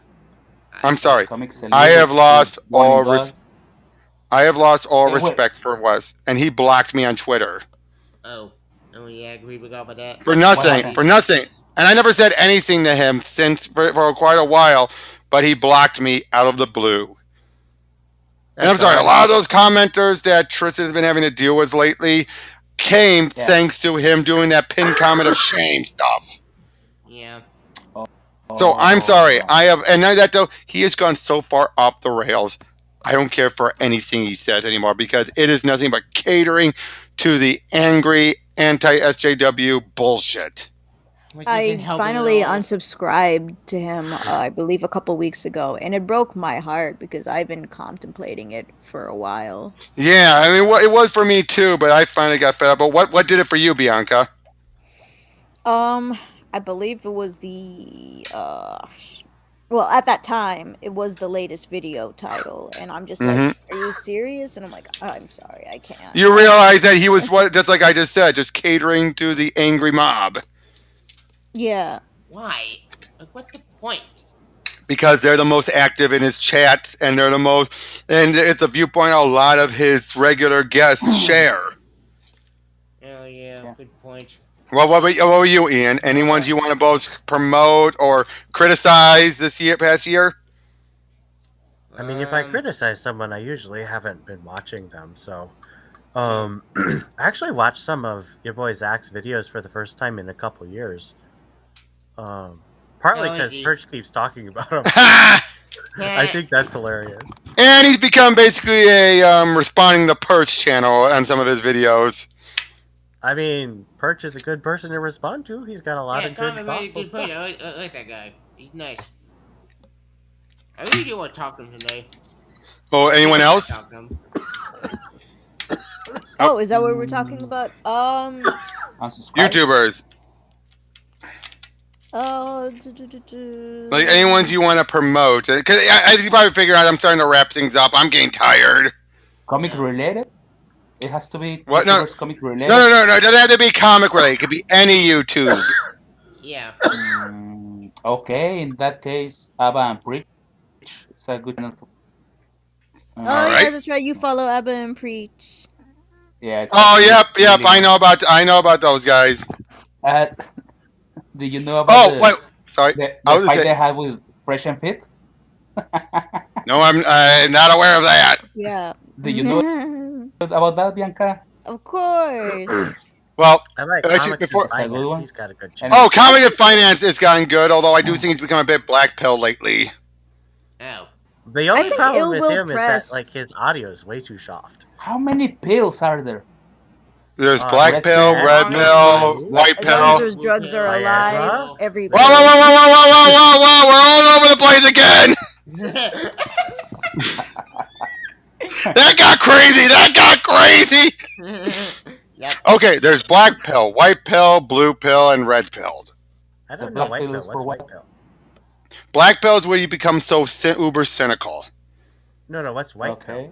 I'm sorry. Comics I have lost all One I have lost all Hey, wait. respect for Wes, and he blocked me on Twitter Oh yeah, we forgot about that. for nothing. happened? For nothing. And I never said anything to him since for quite a while, but he blocked me out of the blue. And I'm sorry, a lot of those commenters that Tristan has been having to deal with lately came thanks to him doing that pin comment of shame stuff. Yeah. So I'm sorry. And now that though, he has gone so far off the rails. I don't care for anything he says anymore because it is nothing but catering to the angry anti-SJW bullshit. Which isn't I helping finally at all. unsubscribed to him, I believe a couple weeks ago, and it broke my heart because I've been contemplating it for a while. Yeah, I mean, it was for me too, but I finally got fed up. But what did it for you, Bianca? I believe it was the well, at that time, it was the latest video title, and I'm just like, are you serious? And I'm like, I'm sorry, I can't. You realize that he was just like I just said, just catering to the angry mob. Yeah. Why? Like, what's the point? Because they're the most active in his chat, and they're the most, and it's a viewpoint a lot of his regular guests share. Oh yeah, good point. Well, what were you, Ian? Any ones you want to both promote or criticize past year? I mean, if I criticize someone, I usually haven't been watching them. So, I actually watched some of your boy Zach's videos for the first time in a couple years. Partly because Perch keeps talking about him. I think that's hilarious. And he's become basically a responding to Perch channel on some of his videos. I mean, Perch is a good person to respond to. He's got a lot of good, thoughtful stuff. I like that guy. He's nice. I really do want to talk to him today. Oh, anyone else? Talk to him. Oh, is that what we're talking about? Unsubscribe. YouTubers. Like any ones you want to promote. Because as you probably figure out, I'm starting to wrap things up. I'm getting tired. comic Yeah. related. It has to be What? No. YouTubers comic related. No. It doesn't have to be comic related. It could be any YouTube. Yeah. Okay, in that case, Abba and Preach. It's a good channel. Oh All yeah, right. that's right. You follow Abba and Preach. Yeah. It's Oh, actually yep. really- I know about those guys. Do you know about Wait. Sorry. the I was fight gonna they say, had with Fresh and Fit? no, I'm not aware of that. Yeah. Do you know about that, Bianca? Of course. Well, I like actually, comics before. and That's a good finance. one. He's got a good And- channel. Oh, Comic and Finance has gotten good, although I do think he's become a bit black pill lately. Oh. The only think problem Ill with Will him Press- is that like his audio is way too soft. How many pills are there? There's Uh, black red pill, pill, red blue pill, pill, white As long as pill. those drugs are Viagra. alive, Whoa, everybody. whoa! We're all over the place again. That got crazy. Yep. Okay, there's black pill, white pill, blue pill, and red pilled. I The don't know black white pill pill. is What's for white what? pill? Black pill is where you become so uber cynical. No, what's white pill? Okay.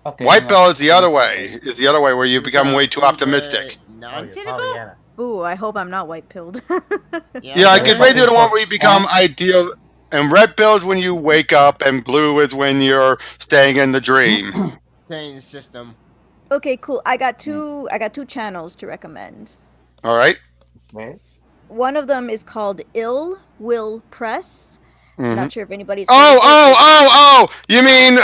Okay. White pill is the other way. Is the other way where you become way too optimistic. Oh, you're Non-cynical? Pollyanna. Ooh, I hope I'm not white pilled. Yeah, Okay. it's basically the one where you become ideal. And red pill is when you wake up, and blue is when you're staying in the dream. Stay in the system. Okay, cool. I got two channels to recommend. All right. Okay. One of them is called Ill Will Press. Mhm. Not sure if anybody's. Oh! You mean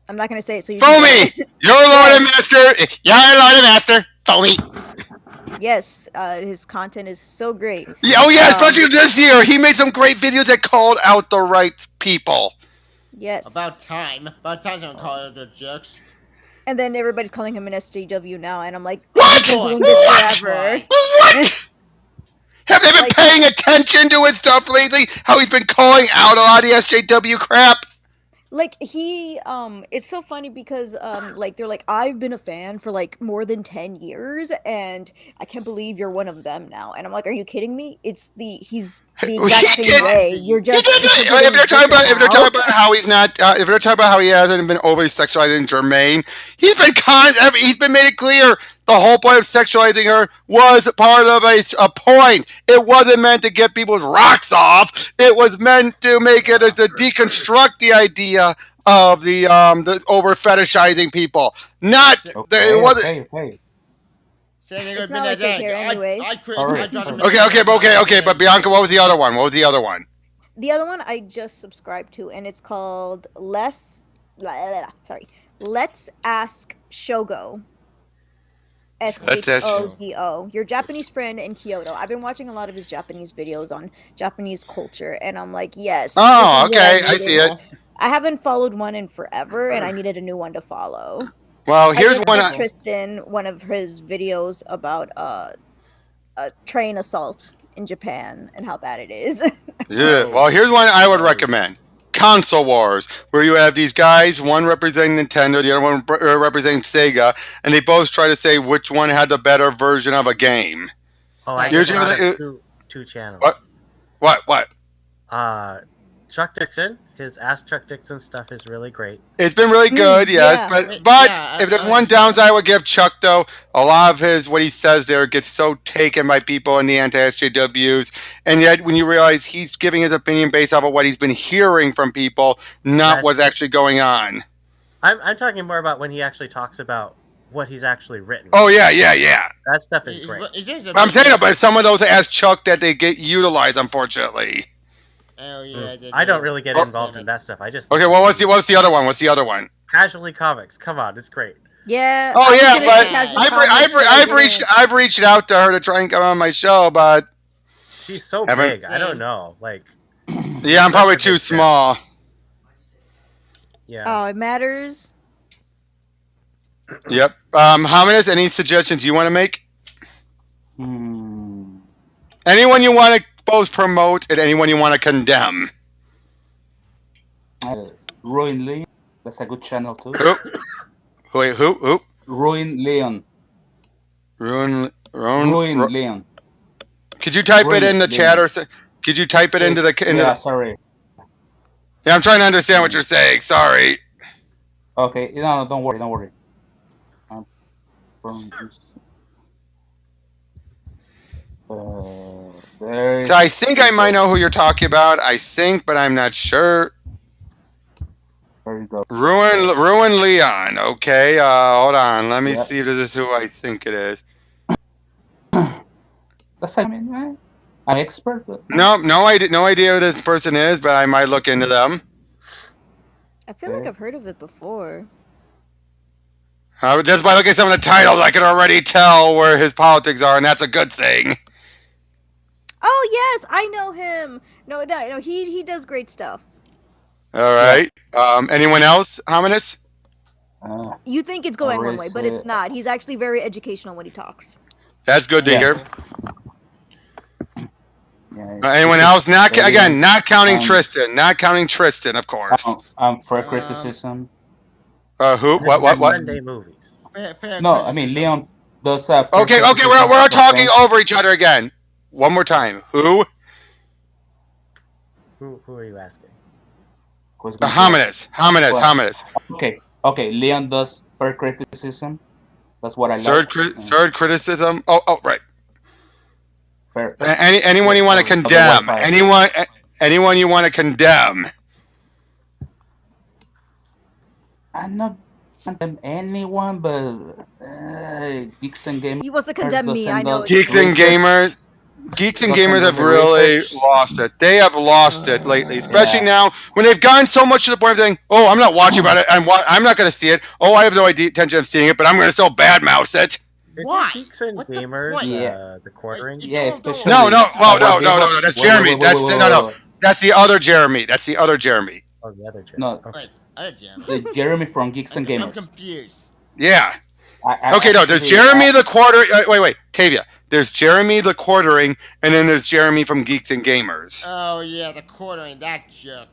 I'm not gonna say it, so you. Foamy! You're Lord and Master. You're Lord and Master. Foamy. Yes, his content is so great. Yeah, oh yeah, especially this year. He made some great videos that called out the right people. Yes. About time. About time someone called it the jerks. And then everybody's calling him an SJW now, and I'm like, What? I've been doing this forever. What? Have they been Like- paying attention to his stuff lately? How he's been calling out a lot of the SJW crap? Like he it's so funny because like they're like, I've been a fan for like more than 10 years and I can't believe you're one of them now. And I'm like, are you kidding me? He's the exact He same did- way. You're just If they're talking about how he's not, if they're talking about how he hasn't been overly sexualized in Jermaine, he's been made it clear the whole point of sexualizing her was part of a point. It wasn't meant to get people's rocks off. It was meant to make it to deconstruct the idea of the over fetishizing people. Not Okay. it wasn't. Okay. Saying they're It's gonna not be like they care anyway. I quit. All I right. dropped him. Okay. But Bianca, what was the other one? The other one I just subscribed to, and it's called Let's Ask Shogo. SHOGO. Your Japanese friend in Kyoto. I've been watching a lot of his Japanese videos on Japanese culture, and I'm like, yes. Oh, this is what okay, I see it. I haven't followed one in forever, and I needed a new one to follow. Well, here's I one. just Tristan one of his videos about a train assault in Japan and how bad it is. Yeah. Well, here's one I would recommend. Console Wars, where you have these guys, one representing Nintendo, the other one representing Sega, and they both try to say which one had the better version of a game. Oh, I Here's just your- found two channels. What? Chuck Dixon, his Ask Chuck Dixon stuff is really great. It's been really good, yes, yeah. but Yeah, if there's I- one downside I would give Chuck, though, a lot of what he says there gets so taken by people in the anti-SJWs, and yet when you realize he's giving his opinion based off of what he's been hearing from people, not That's what's true. actually going on. I'm talking more about when he actually talks about what he's actually written. Oh, yeah. That stuff is great. I'm saying it, but some of those Ask Chuck that they get utilized, unfortunately. Oh yeah. I don't really get Oh. involved in that stuff. I just Okay, well, what's the other one? What's the other one? Casually Comics. Come on, it's great. Yeah. Oh I was yeah, gonna but say Casual I've Comics, but I didn't. I've reached out to her to try and come on my show, but She's so Haven't- big. I don't know. Like, yeah, I'm probably too Big fan. small. yeah. Oh, it matters. Yep. Hominus, any suggestions you want to make? Anyone you want to both promote and anyone you want to condemn? Ruin Leon. That's a good channel too. Who? Wait, who? Ruin Leon. Ruin. Leon. Could you type it Ruin in the Leon. chat or could you type it into the Yeah, sorry. Yeah, I'm trying to understand what you're saying. Sorry. Okay, no, don't worry. From this, there is. I think I might know who you're talking about. I think, but I'm not sure. There you go. Ruin Leon. Okay, hold on. Let me Yeah. see if this is who I think it is. That's I mean, I'm expert. But No idea who this person is, but I might look into them. I feel like I've heard of it before. Just by looking at some of the titles, I can already tell where his politics are, and that's a good thing. Oh yes, I know him. No, he does great stuff. All right. Anyone else, Hominus? You think it's going one way, but it's not. He's actually very educational when he talks. That's good to hear. Yeah, Anyone else? Not counting Tristan. Not counting Tristan, of course. For criticism. Who? What? Sunday movies. No, I mean Leon does. Okay. We're talking over each other again. One more time. Who? Who are you asking? The Hominus. Okay. Leon does fair criticism. That's what I like. Third criticism. Oh, right. Fair. Anyone you want to condemn? Anyone you want to condemn? I'm not condemn anyone, but Geeks and Gamers. He wants to condemn me. I know. Geeks and Gamers have really lost it. They have lost it lately, especially now when they've gone so much to the point of saying, "Oh, I'm not watching about it. I'm not going to see it. Oh, I have no intention of seeing it, but I'm going to still badmouth it." Why? Geeks and Gamers, the quartering. Yeah, especially. No. That's Jeremy. That's the other Jeremy. Oh, the other Jeremy. No. Wait, other Jeremy. The Jeremy from Geeks and Gamers. I'm confused. Yeah. There's Jeremy the quarter. Wait, Tavia. There's Jeremy the quartering, and then there's Jeremy from Geeks and Gamers. Oh yeah, the quartering, that jerk.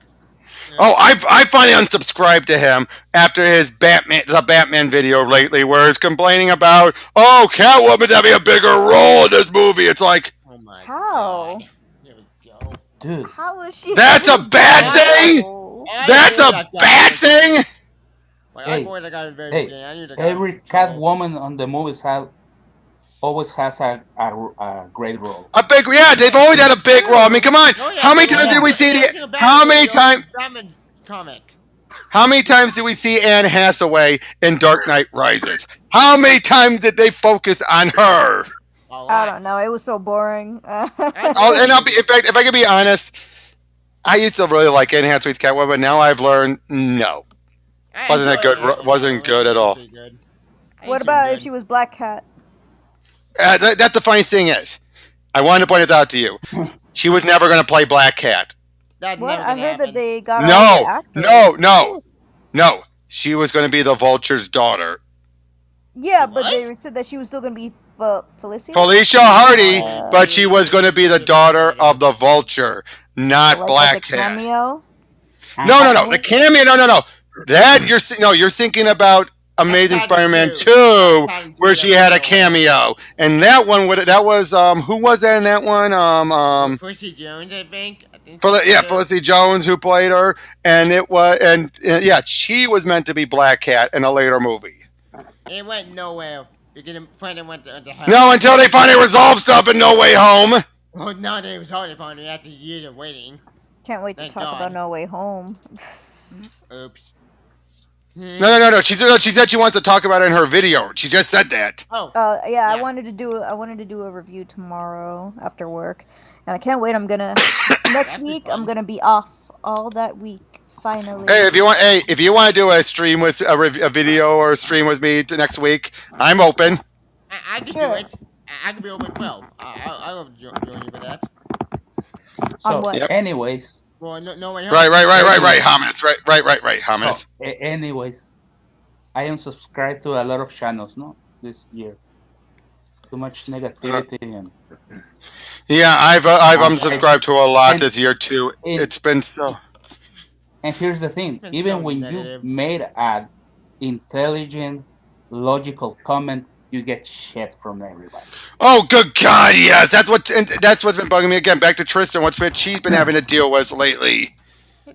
Yeah. Oh, I finally unsubscribed to him after the Batman video lately, where he's complaining about, Catwoman's having a bigger role in this movie. It's like, Oh my How? God. Here we go. Dude. How is she? That's a bad thing? That's a bad thing? Like, I avoided the guy in the very beginning. I knew the guy Every in trouble. Catwoman on the movies always has a great role. They've always had a big role. I mean, come on. Oh, yeah, How many times did we see Batman comic. How many times did we see Anne Hathaway in Dark Knight Rises? How many times did they focus on her? I don't know. It was so boring. If I could be honest, I used to really like Anne Hathaway's Catwoman, but now I've learned no. Wasn't good at all. What about if she was Black Cat? That's the funny thing is, I wanted to point it out to you. She was never going to play Black Cat. What? I heard that they got all the actors. No. She was going to be the Vulture's daughter. Yeah, but they said that she was still going to be Felicia Hardy, but she was going to be the daughter of the Vulture, not Black Cat. Cameo? No. The cameo. No. That you're thinking about Amazing Spider-Man 2, where she had a cameo, and that was who was that in that one? Felicity Jones, I think. Felicity Jones, who played her, and she was meant to be Black Cat in a later movie. It went nowhere. Went to hell. No, until they finally resolved stuff in No Way Home. Well, no, they resolved it finally after years of waiting. Can't wait to talk about No Way Home. Oops. No. She said she wants to talk about it in her video. She just said that. Yeah. I wanted to do a review tomorrow after work, and I can't wait. Next week I'm gonna be off all that week. Finally. Hey, if you want to do a stream with a video or a stream with me next week, I'm open. I can do it. I can be open well. I'll join you for that. So, anyways. Well, no way. Right, Hominus. Right, Hominus. Anyways, I unsubscribed to a lot of channels, this year. Too much negativity and. Yeah, I've unsubscribed to a lot this year too. It's been so. And here's the thing: even when you made an intelligent, logical comment, you get shit from everybody. Oh, good God, yes. That's what's been bugging me again. Back to Tristan. She's been having to deal with lately.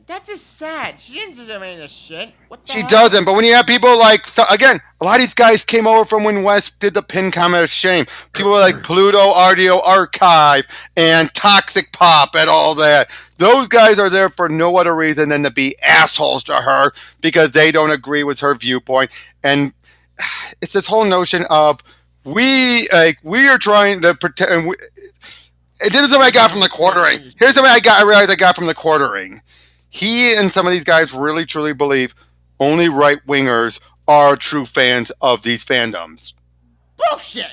That's just sad. She didn't deserve any of this shit. What the She hell? doesn't, but when you have people like, so again, a lot of these guys came over from when West did the pin comment of shame. People like Pluto Audio Archive and Toxic Pop and all that. Those guys are there for no other reason than to be assholes to her because they don't agree with her viewpoint. And it's this whole notion of we are trying to pretend. And this is something I got from the quartering. Here's something I realized I got from the quartering. He and some of these guys really truly believe only right wingers are true fans of these fandoms. Bullshit!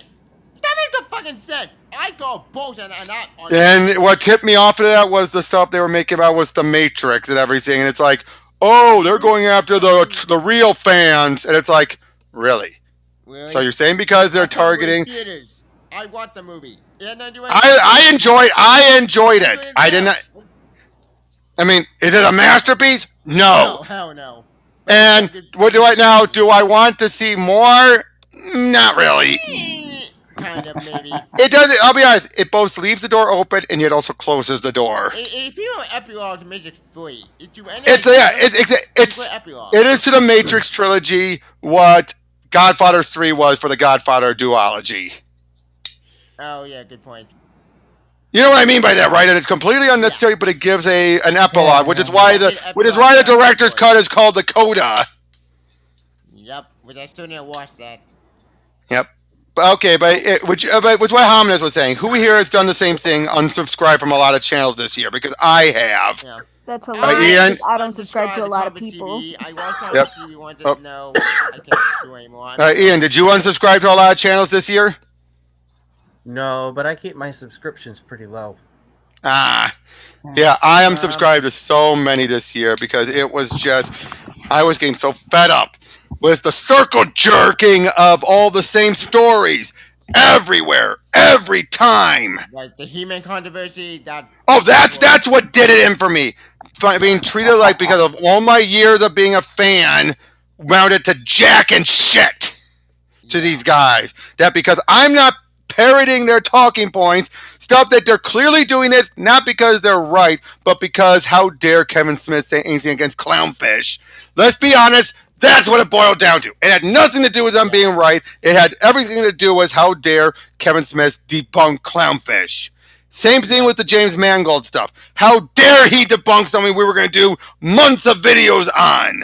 That makes no fucking sense. I call bullshit on that. And what tipped me off of that was the stuff they were making about was the Matrix and everything. And it's like, oh, they're going after the real fans. And it's like, really? So you're saying because they're targeting... Theaters. I want the movie. I enjoyed it. I did not... I mean, is it a masterpiece? No. No, hell no. And what do I now? Do I want to see more? Not really. Kind of, maybe. It doesn't. I'll be honest. It both leaves the door open and yet also closes the door. If you know epilogue to Matrix 3, it is to the Matrix trilogy what Godfather 3 was for the Godfather duology. Oh yeah, good point. You know what I mean by that, right? And it's completely unnecessary, but it gives an epilogue, which is why the director's cut is called the coda. Yep, but I still need to watch that. Yep. Okay, but which was what Homines was saying. Who here has done the same thing, unsubscribed from a lot of channels this year? Because I have. Yeah. That's hilarious. Ian? I don't subscribe to a lot of people. I watched on TV once, no, I can't do anymore. Ian, did you unsubscribe to a lot of channels this year? No, but I keep my subscriptions pretty low. Yeah, I am subscribed to so many this year because it was just, I was getting so fed up with the circle jerking of all the same stories everywhere, every time. Like the He-Man controversy, that's what did it in for me. Being treated like, because of all my years of being a fan, mounted to jack and shit to these guys. That because I'm not parroting their talking points, stuff that they're clearly doing this not because they're right, but because how dare Kevin Smith say anything against clownfish. Let's be honest, that's what it boiled down to. It had nothing to do with them being right. It had everything to do with how dare Kevin Smith debunk clownfish. Same thing with the James Mangold stuff. How dare he debunk something we were going to do months of videos on?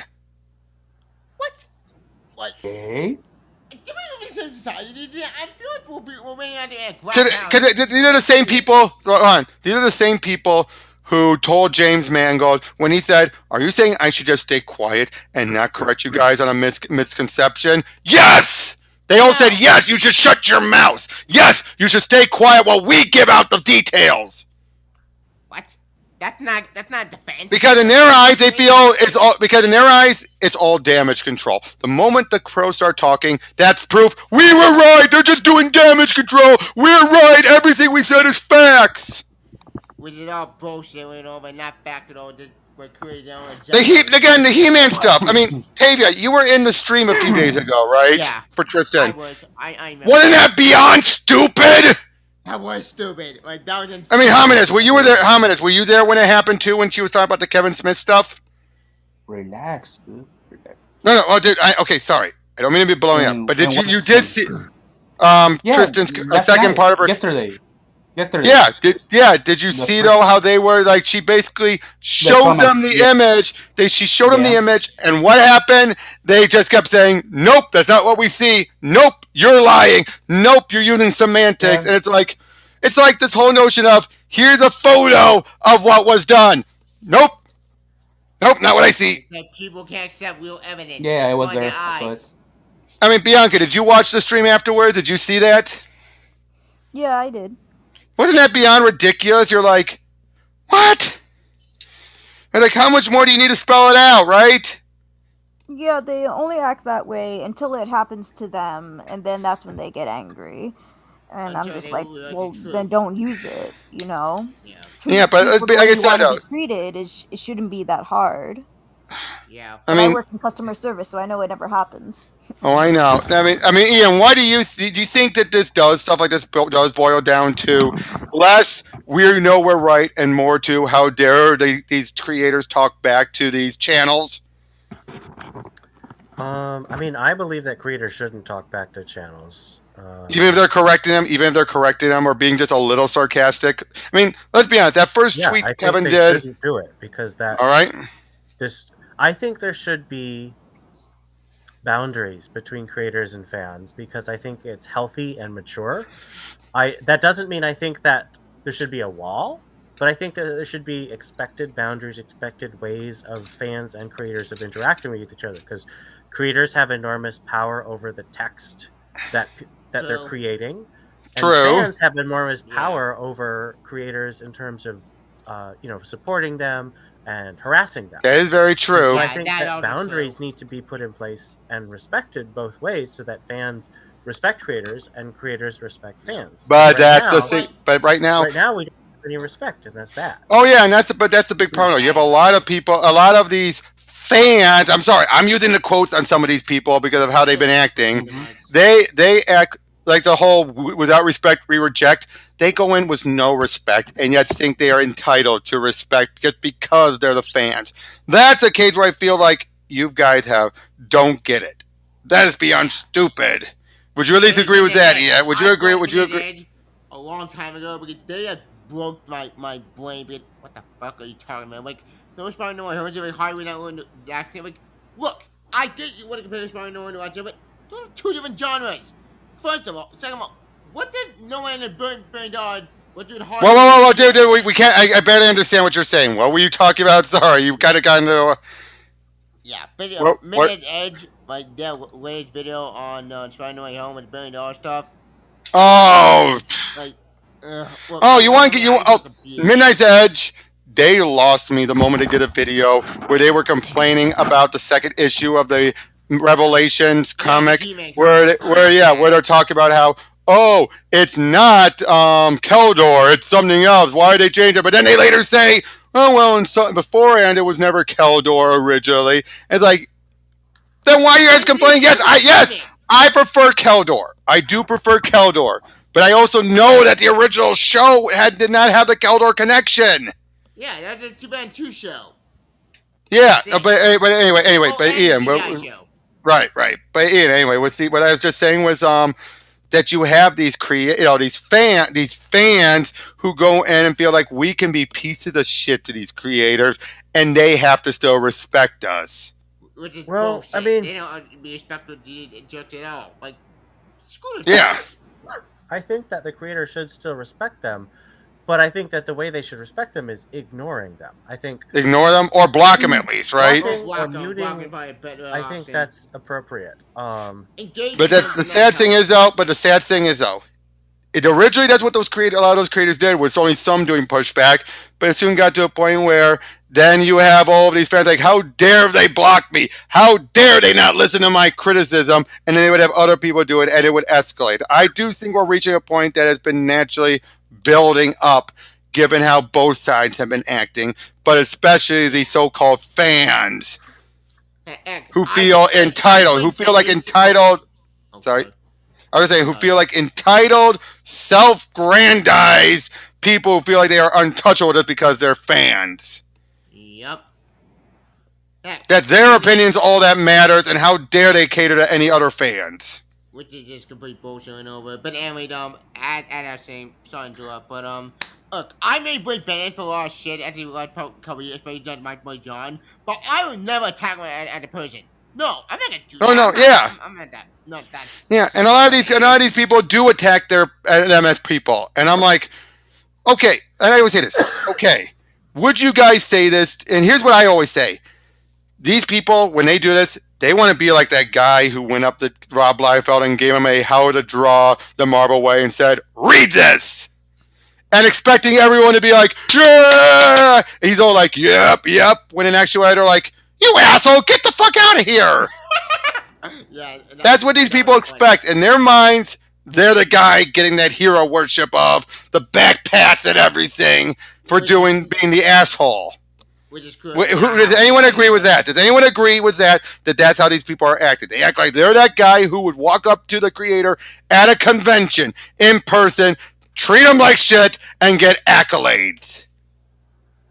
What? Okay. I feel like we're waiting on the Because these are the same people. These are the same people who told James Mangold when he said, "Are you saying I should just stay quiet and not correct you guys on a misconception?" Yes. They all said, "Yes, you should shut your mouth. Yes, you should stay quiet while we give out the details." What? That's not defense. Because in their eyes, they feel it's all damage control. The moment the crows start talking, that's proof we were right. They're just doing damage control. We're right. Everything we said is facts. Was it all bullshit? But not fact at all. We're creating our own the He-Man stuff. I mean, Tavia, you were in the stream a few days ago, right? Yeah. For Tristan. I was. I Wasn't that beyond stupid? That was stupid. Like, that was insane. I mean, Homines, were you there when it happened too? When she was talking about the Kevin Smith stuff? Relax, dude. Relax. No. Oh, dude. Okay, sorry. I don't mean to be blowing up. But did you did see Tristan's second part of her yesterday? Yeah. Did you see though how they were like? She basically showed them the image. She showed them the image, and what happened? They just kept saying, "Nope, that's not what we see. Nope, you're lying. Nope, you're using semantics." And it's like this whole notion of here's a photo of what was done. Nope, not what I see. That people can't accept real evidence. Yeah, I was there. I mean, Bianca, did you watch the stream afterwards? Did you see that? Yeah, I did. Wasn't that beyond ridiculous? You're like, what? And like, how much more do you need to spell it out, right? Yeah, they only act that way until it happens to them, and then that's when they get angry. And I'm just like, well, then don't use it, you know? Yeah, but like I said, treated, it shouldn't be that hard. Yeah. I But I mean, work in customer service, so I know it never happens. oh, I know. I mean, Ian, why do you think that this does stuff like this does boil down to less we know we're right and more to how dare these creators talk back to these channels? I mean, I believe that creators shouldn't talk back to channels. Even if they're correcting them, or being just a little sarcastic. I mean, let's be honest. That first Yeah, tweet I think Kevin they did. shouldn't do it because that. All right. I think there should be boundaries between creators and fans because I think it's healthy and mature. That doesn't mean I think that there should be a wall, but I think that there should be expected boundaries, expected ways of fans and creators of interacting with each other because creators have enormous power over the text that they're creating. True. And fans have enormous power over creators in terms of supporting them and harassing them. That is very true. So Yeah, I think that that also boundaries true. need to be put in place and respected both ways so that fans respect creators and creators respect fans. But right that's now, the thing. But right now, we don't have any respect, and that's bad. oh yeah, and that's the big problem. You have a lot of people, a lot of these fans. I'm sorry, I'm using the quotes on some of these people because of how they've been acting. They act like the whole without respect we reject. They go in with no respect and yet think they are entitled to respect just because they're the fans. That's a case where I feel like you guys don't get it. That is beyond stupid. Would you at least agree with that, Ian? Would you agree? Would you agree? A long time ago, because they had broke my brain. Because what the fuck are you talking about? Like, those probably know I heard you like highway not learn the accent. Like, look, I get you want to compare Spider No One to Watch, but those are two different genres. First of all, second of all, what did No One and Burn Dog? What did Whoa, dude, we can't. I barely understand what you're saying. What were you talking about? Sorry, you kind of got into. Yeah, video. Midnight Edge, like their latest video on Spider No Way Home with Burn Dog stuff. Oh. Like, look, you want to get Midnight's Edge? They lost me the moment they did a video where they were complaining about the second issue of the Revelations comic, where they're talking about how it's not Keldor, it's something else. Why did they change it? But then they later say, oh well, and beforehand it was never Keldor originally. It's like, then why are you guys complaining? Yes, I prefer Keldor. I do prefer Keldor. But I also know that the original show did not have the Keldor connection. Yeah, that's a 2-2 show. Yeah, but anyway, but Ian, right. But Ian, anyway, what I was just saying was that you have these these fans who go in and feel like we can be pieces of shit to these creators, and they have to still respect us. Which is bullshit. I mean, they don't respect the jerks at all. Like, screw this. Yeah. I think that the creator should still respect them, but I think that the way they should respect them is ignoring them. I think ignore them or block them at least, right? Muting, I think that's appropriate. But the sad thing is though, it originally that's what a lot of those creators did was only some doing pushback, but it soon got to a point where then you have all of these fans like, how dare they block me? How dare they not listen to my criticism? And then they would have other people do it and it would escalate. I do think we're reaching a point that has been naturally building up given how both sides have been acting, but especially the so-called fans who feel entitled, sorry. I was saying who feel like entitled, self-grandized people who feel like they are untouchable just because they're fans. Yep. That their opinion's all that matters, and how dare they cater to any other fans? Which is just complete bullshit and over. But anyway, at our same, sorry to interrupt, but look, I may break banners for a lot of shit after the last couple years, but done my boy John. But I would never attack at a person. No, I'm not gonna do that. No, yeah. I'm not that. Not that. Yeah, and a lot of these people do attack them as people, and I'm like, okay. And I always say this. Okay, would you guys say this? And here's what I always say: these people, when they do this, they want to be like that guy who went up to Rob Liefeld and gave him a how to draw the Marvel way and said, "Read this," and expecting everyone to be like, "Yeah." And he's all like, "Yep." When in actuality, they're like, "You asshole, get the fuck out of here." Yeah, that's what these people expect. In their minds, they're the guy getting that hero worship of the back pats and everything for being the asshole. Which is correct. Does anyone agree with that? Does anyone agree with that? That's how these people are acting? They act like they're that guy who would walk up to the creator at a convention in person, treat him like shit, and get accolades.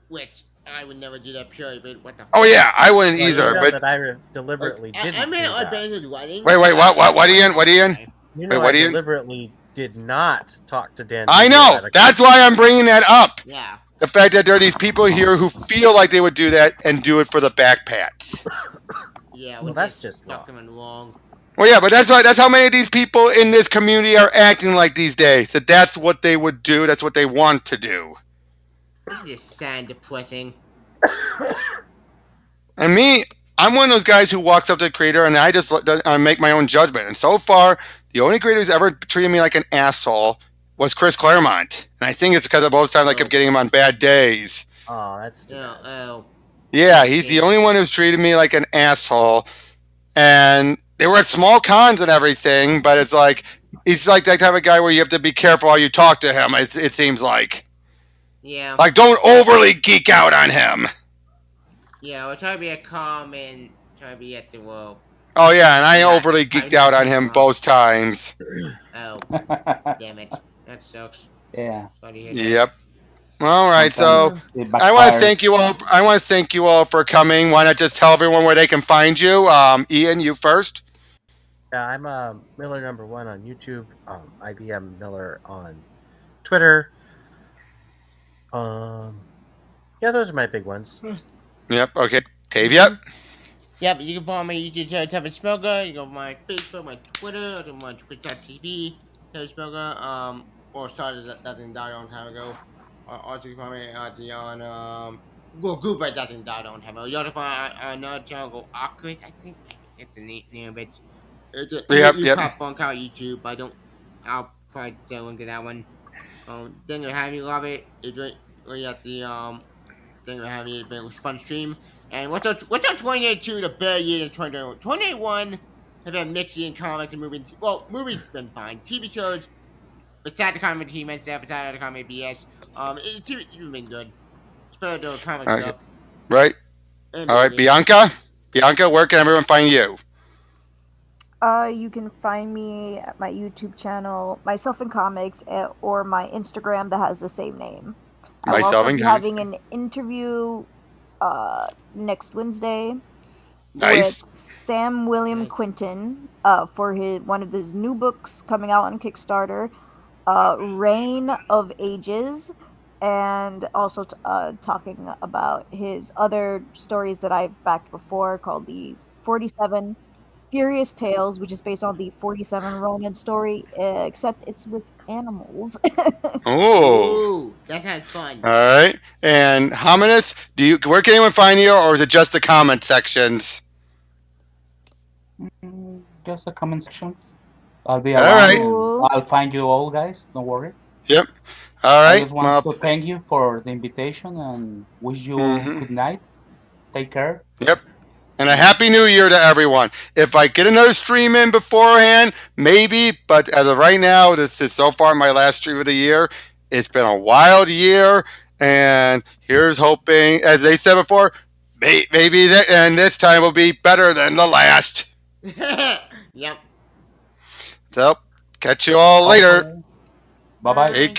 Which I would never do that, purely. But what the? Oh yeah, I wouldn't Well, either. you know But that I deliberately didn't I mean, do on that. Ben's wedding. wait, what, Ian? What, Ian? You know, Wait, what I Ian? deliberately did not talk to Dan. I Didio know. at a That's why I'm bringing that up. Yeah. The fact that there are these people here who feel like they would do that and do it for the back pats. Yeah. Well, that's just wrong. fucking wrong. Well, yeah, but that's right. That's how many of these people in this community are acting like these days. That that's what they would do. That's what they want to do. This is sad, depressing. And me, I'm one of those guys who walks up to the creator and I make my own judgment. And so far, the only creator who's ever treated me like an asshole was Chris Claremont. And I think it's because of both times I kept getting him on bad days. Oh, that's Yeah, he's the only one who's treated me like an asshole. And they were at small cons and everything, but it's like he's like that type of guy where you have to be careful how you talk to him. It seems like. Yeah. Like, don't overly geek out on him. Yeah, we're trying to be a calm and trying to be at the world. Oh yeah, and I overly geeked out on him both times. Oh, damn it. That sucks. Yeah. Sorry to hear that. Yep. All right, so It I want to backfired. thank you all. I want to thank you all for coming. Why not just tell everyone where they can find you? Ian, you first. Yeah, I'm Miller #1 on YouTube. IBM Miller on Twitter. Yeah, those are my big ones. Yep. Okay. Tavia. Yep, you can follow my YouTube channel, Tevin Smoker. You can go to my Facebook, my Twitter, or my Twitch.tv, Tevin Smoker. Or started that thing died a long time ago. Also, you can find me on Google by that thing died a long time ago. You also find another channel called Aquis, I think. I forget the name of it. Yep. Pop on YouTube. I'll probably link to that one. Then you have me love it. We at the thing to have me. It was a fun stream. And what's on 2082, the better year than 2021. 2021 have been mixing in comics and movies. Well, movies been fine. TV shows, besides the comedy team and stuff, besides the comedy BS, TV has been good. It's better than comic Okay. stuff. Right. And All right, movies. Bianca. Bianca, where can everyone find you? You can find me at my YouTube channel, Myself in Comics, or my Instagram that has the same name. I will Myself also in be Comics. having an interview next Wednesday Nice. with Sam William Nice. Quinton for one of his new books coming out on Kickstarter, Reign of Ages, and also talking about his other stories that I've backed before called the 47 Furious Tales, which is based on the 47 Ronin story, except it's with animals. Oh. Ooh, that sounds fun. All right. And Hominus, where can anyone find you, or is it just the comment sections? Just the comment section. I'll be All around. right. And I'll find you all, guys. Don't worry. Yep. All I right. just want to thank you for the invitation and wish you Mhm. good night. Take care. Yep. And a happy new year to everyone. If I get another stream in beforehand, maybe, but as of right now, this is so far my last stream of the year. It's been a wild year, and here's hoping, as they said before, maybe and this time will be better than the last. Yep. So, catch you all later. Bye bye. Take